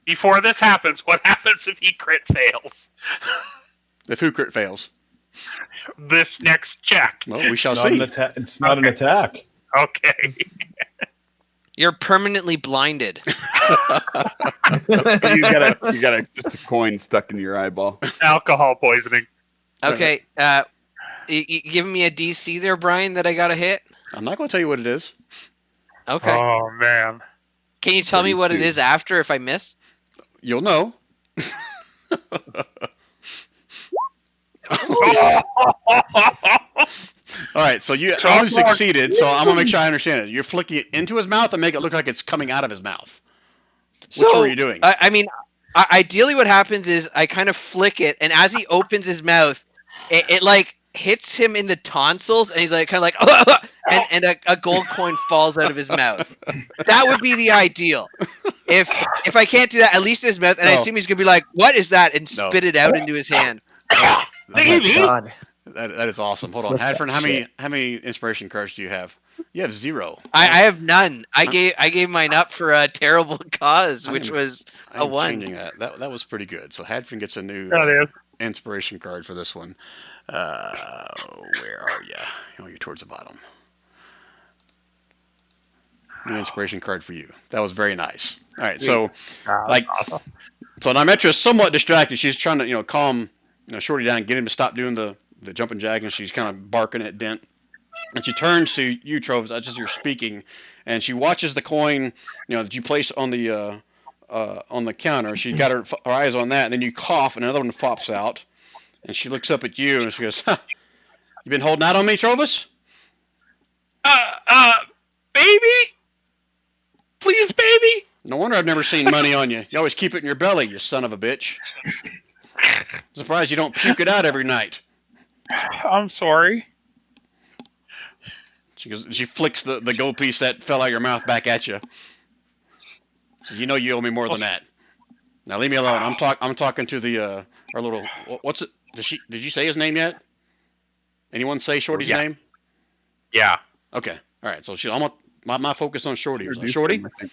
Before this happens, what happens if he crit fails? If who crit fails? This next check. Well, we shall see. It's not an attack. Okay. You're permanently blinded. You got just a coin stuck in your eyeball. Alcohol poisoning. Okay. You giving me a DC there, Brian, that I got to hit? I'm not going to tell you what it is. Okay. Oh, man. Can you tell me what it is after if I miss? You'll know. All right, so you obviously succeeded, so I'm going to make sure I understand it. You're flicking it into his mouth and make it look like it's coming out of his mouth. Which were you doing? I mean, ideally what happens is I kind of flick it, and as he opens his mouth, it like hits him in the tonsils, and he's like kind of like, and a gold coin falls out of his mouth. That would be the ideal. If I can't do that, at least in his mouth, and I assume he's gonna be like, "What is that?" and spit it out into his hand. Baby. God. That is awesome. Hold on, Hadford, how many inspiration cards do you have? You have 0. I have none. I gave mine up for a terrible cause, which was a 1. Changing that. That was pretty good. So Hadford gets a new inspiration card for this one. Where are you? Oh, you're towards the bottom. New inspiration card for you. That was very nice. All right, so so Nymetra is somewhat distracted. She's trying to calm Shorty down, get him to stop doing the jumping jack, and she's kind of barking at Dent. And she turns to you, Trovis, as you're speaking, and she watches the coin, that you place on the on the counter. She got her eyes on that, and then you cough, and another one pops out, and she looks up at you, and she goes, "Huh, you been holding out on me, Trovis?" Baby? Please, baby? No wonder I've never seen money on you. You always keep it in your belly, you son of a bitch. Surprised you don't puke it out every night. I'm sorry. She flicks the gold piece that fell out of your mouth back at you. So you know you owe me more than that. Now leave me alone. I'm talking to the our little, what's it? Did you say his name yet? Anyone say Shorty's name? Yeah. Okay. All right. So my focus on Shorty. Introduce Shorty. him, I think.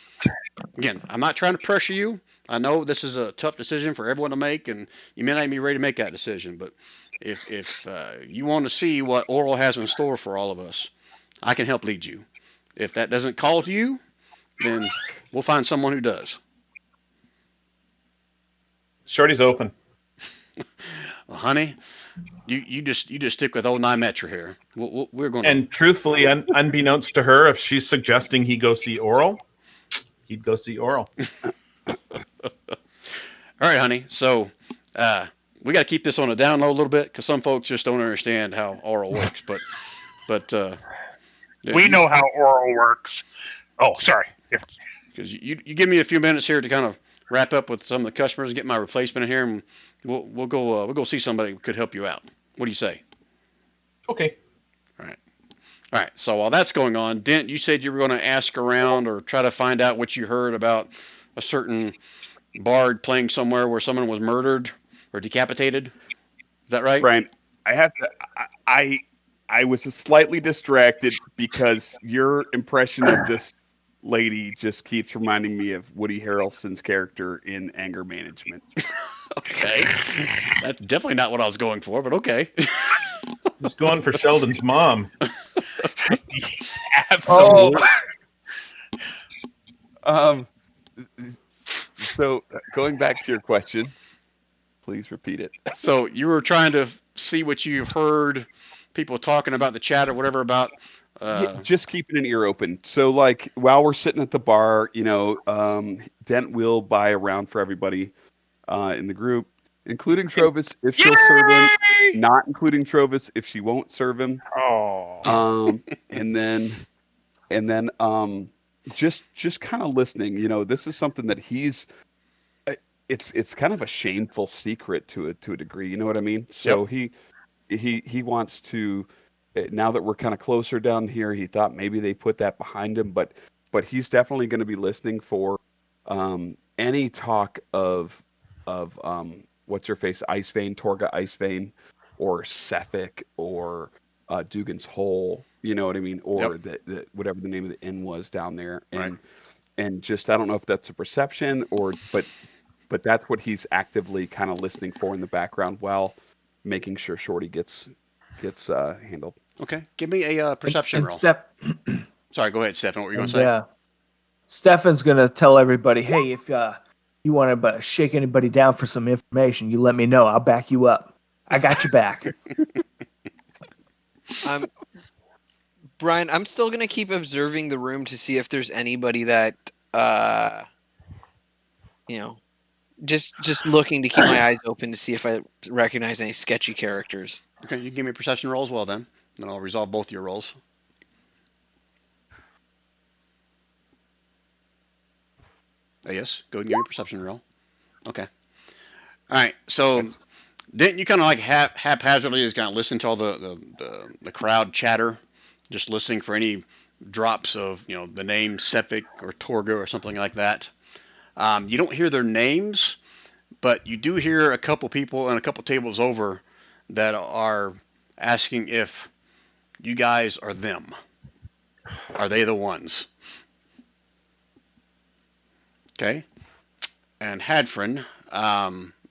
Again, I'm not trying to pressure you. I know this is a tough decision for everyone to make, and you may not be ready to make that decision. But if you want to see what Oral has in store for all of us, I can help lead you. If that doesn't call to you, then we'll find someone who does. Shorty's open. Well, honey, you just stick with old Nymetra here. We're going. And truthfully, unbeknownst to her, if she's suggesting he go see Oral, he'd go see Oral. All right, honey. So we got to keep this on a down low a little bit because some folks just don't understand how Oral works. But We know how Oral works. Oh, sorry. Because you give me a few minutes here to kind of wrap up with some of the customers and get my replacement in here, and we'll go see somebody who could help you out. What do you say? Okay. All right. So while that's going on, Dent, you said you were going to ask around or try to find out what you heard about a certain bard playing somewhere where someone was murdered or decapitated. Is that right? Brian, I have to. I was slightly distracted because your impression of this lady just keeps reminding me of Woody Harrelson's character in Anger Management. Okay. That's definitely not what I was going for, but okay. He's going for Sheldon's mom. Absolutely. So going back to your question, please repeat it. So you were trying to see what you've heard people talking about the chat or whatever about. Yeah, just keeping an ear open. So like while we're sitting at the bar, Dent will buy a round for everybody in the group, including Trovis if she'll serve him, not including Trovis if she won't serve him. Oh. And then just kind of listening. This is something that he's. It's kind of a shameful secret to a degree. You know what I mean? So he wants to. Now that we're kind of closer down here, he thought maybe they put that behind him, but he's definitely going to be listening for any talk of what's her face, Icewind, Torga Icewind, or Sefik, or Dugan's Hole. You know what I mean? Or the whatever the name of the inn was down there, and just I don't know if that's a perception but that's what he's actively kind of listening for in the background while making sure Shorty gets handled. Okay, give me a perception roll. Sorry, go ahead, Stefan. What were you going to say? Yeah, Stefan's going to tell everybody, hey, if you want to shake anybody down for some information, you let me know. I'll back you up. I got your back. Brian, I'm still going to keep observing the room to see if there's anybody that, just looking to keep my eyes open to see if I recognize any sketchy characters. Okay, you can give me a perception roll as well then. Then I'll resolve both your rolls. Yes, go ahead and give me a perception roll. Okay. All right, so didn't you kind of like haphazardly just kind of listen to all the crowd chatter, just listening for any drops of the name Sefik or Torga or something like that? You don't hear their names, but you do hear a couple people and a couple tables over that are asking if you guys are them. Are they the ones? Okay. And Hadfrin,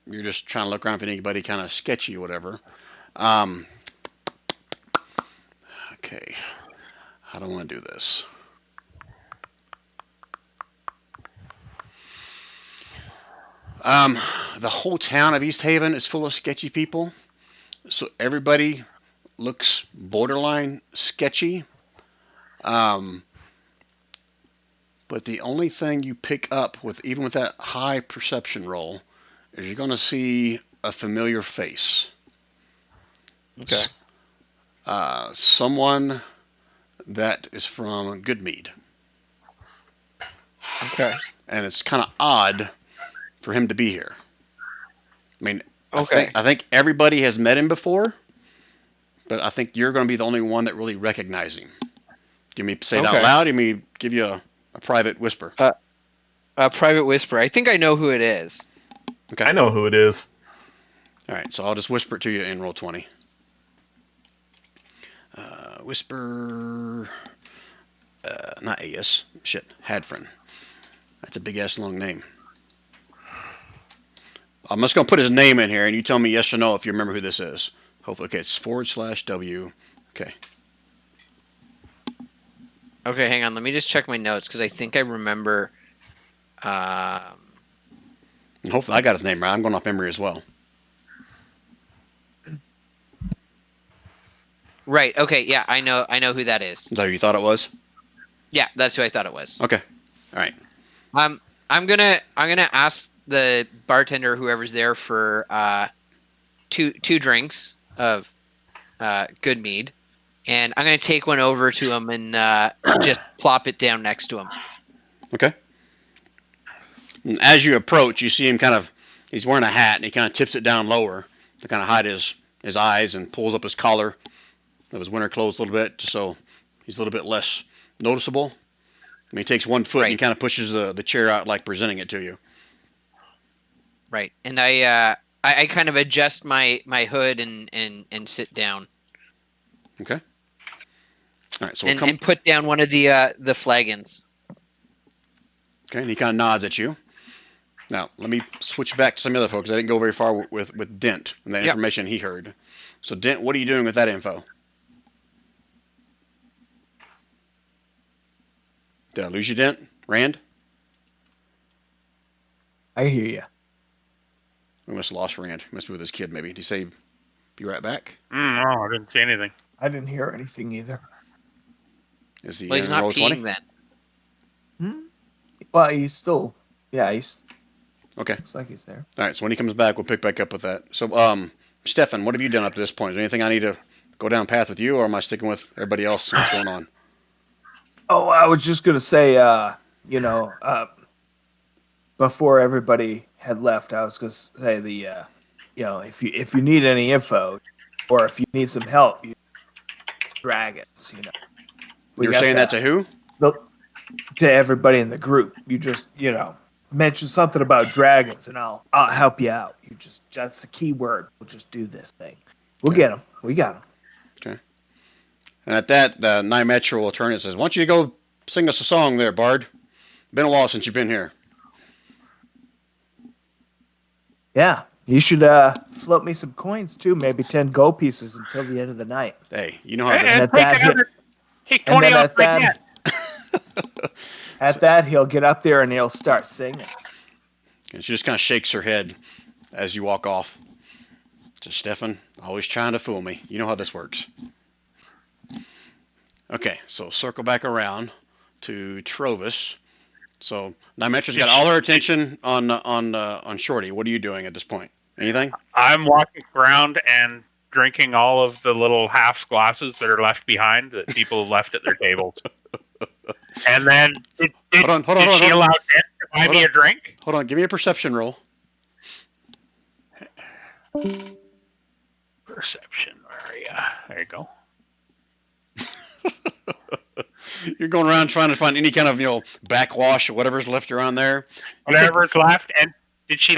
you're just trying to look around for anybody kind of sketchy or whatever. Okay. How do I want to do this? The whole town of East Haven is full of sketchy people. So everybody looks borderline sketchy. But the only thing you pick up even with that high perception roll is you're going to see a familiar face. Okay. Someone that is from Goodmead. Okay. And it's kind of odd for him to be here. I mean, Okay. I think everybody has met him before, but I think you're going to be the only one that really recognizes him. Do you want me to say it out Okay. loud? Or do you want me to give you a private whisper? A private whisper. I think I know who it is. Okay. I know who it is. All right, so I'll just whisper it to you in roll 20. Whisper. Not AS. Shit. Hadfrin. That's a big ass long name. I'm just going to put his name in here, and you tell me yes or no if you remember who this is. Hopefully, okay, it's /W. Okay. Okay, hang on. Let me just check my notes because I think I remember. And hopefully, I got his name right. I'm going off memory as well. Right. Okay. Yeah, I know who that is. Is that who you thought it was? Yeah, that's who I thought it was. Okay. All right. I'm gonna ask the bartender, whoever's there, for two drinks of good mead, and I'm gonna take one over to him and just plop it down next to him. Okay. And as you approach, you see him he's wearing a hat, and he kind of tips it down lower to kind of hide his eyes, and pulls up his collar of his winter clothes a little bit, just so he's a little bit less noticeable. I mean, he takes one foot and he kind of pushes the chair out, like presenting it to you. Right, and I kind of adjust my hood and sit down. Okay. All right, so and put down one of the flagons. Okay, and he kind of nods at you. Now, let me switch back to some other folks. I didn't go very far with Dent and the information he heard. So, Dent, what are you doing with that info? Did I lose you, Dent? Rand? I hear you. We must have lost Rand. Must be with his kid, maybe. Did he say be right back? No, I didn't see anything. I didn't hear anything either. Is he Well, he's in not roll peeing 20? then. Well, he's still. Yeah, he's. Okay. Looks like he's there. All right, so when he comes back, we'll pick back up with that. So, Stefan, what have you done up to this point? Is there anything I need to go down path with you, or am I sticking with everybody else? What's going on? Oh, I was just gonna say, before everybody had left, I was gonna say if you need any info, or if you need some help, dragons, You're saying that to who? To everybody in the group. You just, mention something about dragons, and I'll help you out. That's the key word. We'll just do this thing. We'll get them. We got them. Okay. And at that, the Nymetro will turn and says, "Why don't you go sing us a song there, Bard? Been a while since you've been here." Yeah, you should float me some coins too. Maybe 10 gold pieces until the end of the night. Hey, you know how this... And take 20 off at that, at that, he'll get up there and he'll start singing. And she just kind of shakes her head as you walk off. Just, Stefan, always trying to fool me. You know how this works. Okay, so circle back around to Trovis. So Nymetra's got all her attention on Shorty. What are you doing at this point? Anything? I'm walking around and drinking all of the little half glasses that are left behind that people left at their tables. And then did she allow Dent to buy me a drink? Hold on, give me a perception roll. Perception, where are you? There you go. You're going around trying to find any kind of, backwash or whatever's left around there. Whatever's left. And did she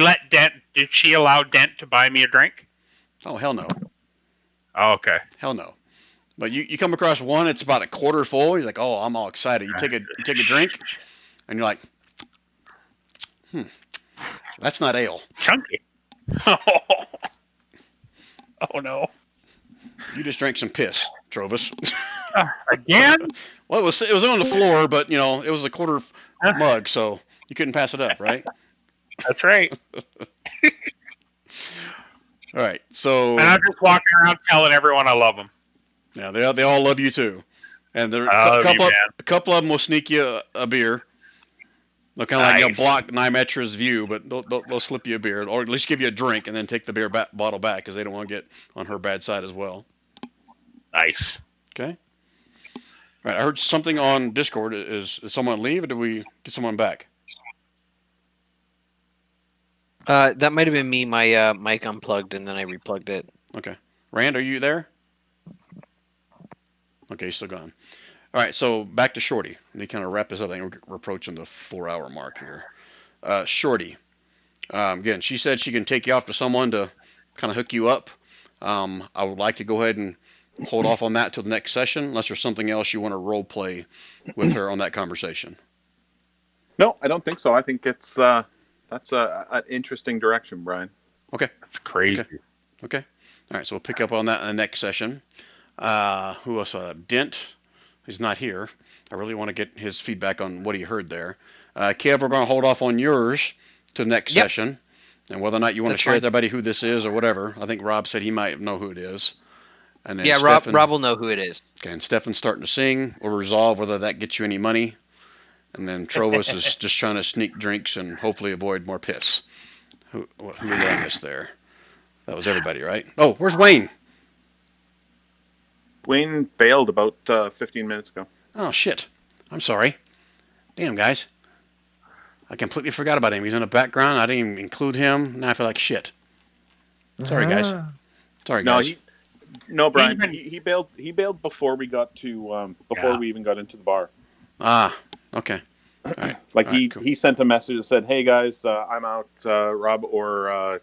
allow Dent to buy me a drink? Oh, hell no. Oh, okay. Hell no. But you come across one, it's about a quarter full. You're like, oh, I'm all excited. You take a drink, and you're like, that's not ale. Chunky. Oh no. You just drank some piss, Trovis. Again? Well, it was on the floor, but it was a quarter mug, so you couldn't pass it up, right? That's right. All right, so. And I'm just walking around telling everyone I love them. Yeah, they all love you too, and there a couple of them will sneak you a beer, They'll kind of like Nice. block Nymetra's view, but they'll slip you a beer, or at least give you a drink, and then take the beer bottle back because they don't want to get on her bad side as well. Nice. Okay. All right. I heard something on Discord. Is someone leave, or do we get someone back? That might have been me. My mic unplugged and then I replugged it. Okay. Rand, are you there? Okay, he's still gone. All right, so back to Shorty. Let me kind of wrap this up. I think we're approaching the 4-hour mark here. Shorty. Again, she said she can take you off to someone to kind of hook you up. I would like to go ahead and hold off on that till the next session, unless there's something else you want to role play with her on that conversation. No, I don't think so. I think it's that's an interesting direction, Brian. Okay. That's crazy. Okay. All right, so we'll pick up on that in the next session. Who else? Dent. He's not here. I really want to get his feedback on what he heard there. Kev, we're going to hold off on yours to the next session. And whether or not you want to share with everybody who this is or whatever. I think Rob said he might know who it is. And then Rob will know who it is. Okay, and Stefan's starting to sing. We'll resolve whether that gets you any money. And then Trovos is just trying to sneak drinks and hopefully avoid more piss. Who did I miss there? That was everybody, right? Oh, where's Wayne? Wayne bailed about 15 minutes ago. Oh, shit. I'm sorry. Damn, guys. I completely forgot about him. He's in the background. I didn't even include him. Now I feel like shit. Sorry, guys. Sorry, guys. No, Brian. He bailed. He bailed before we got to before we even got into the bar. Ah, okay. All right. Like All right, cool. he sent a message that said, "Hey guys, I'm out. Rob or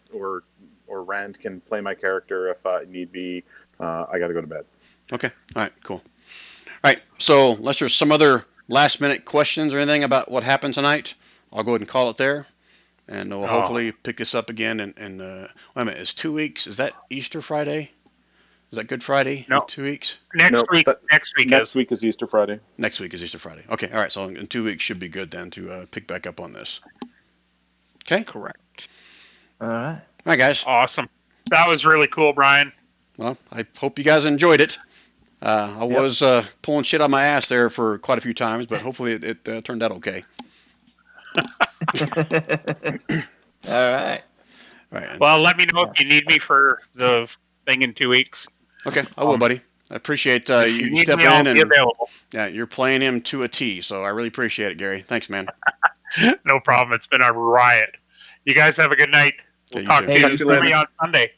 Rand can play my character if need be. I got to go to bed." Okay. All right. Cool. All right. So unless there's some other last minute questions or anything about what happened tonight, I'll go ahead and call it there, and we'll hopefully pick this up again. And wait a minute, is 2 weeks? Is that Easter Friday? Is that Good Friday? No. In 2 weeks. Next week is Easter Friday. Next week is Easter Friday. Okay. All right. So in 2 weeks should be good then to pick back up on this. Okay. Correct. All right. All right, guys. Awesome. That was really cool, Brian. Well, I hope you guys enjoyed it. I was pulling shit on my ass there for quite a few times, but hopefully it turned out okay. All right. All right. Well, let me know if you need me for the thing in 2 weeks. Okay, I will, buddy. I appreciate you need stepping me, I'll in be and available. yeah, you're playing him to a T. So I really appreciate it, Gary. Thanks, man. No problem. It's been a riot. You guys have a good night. We'll you talk too. to Talk to you you later. on Sunday.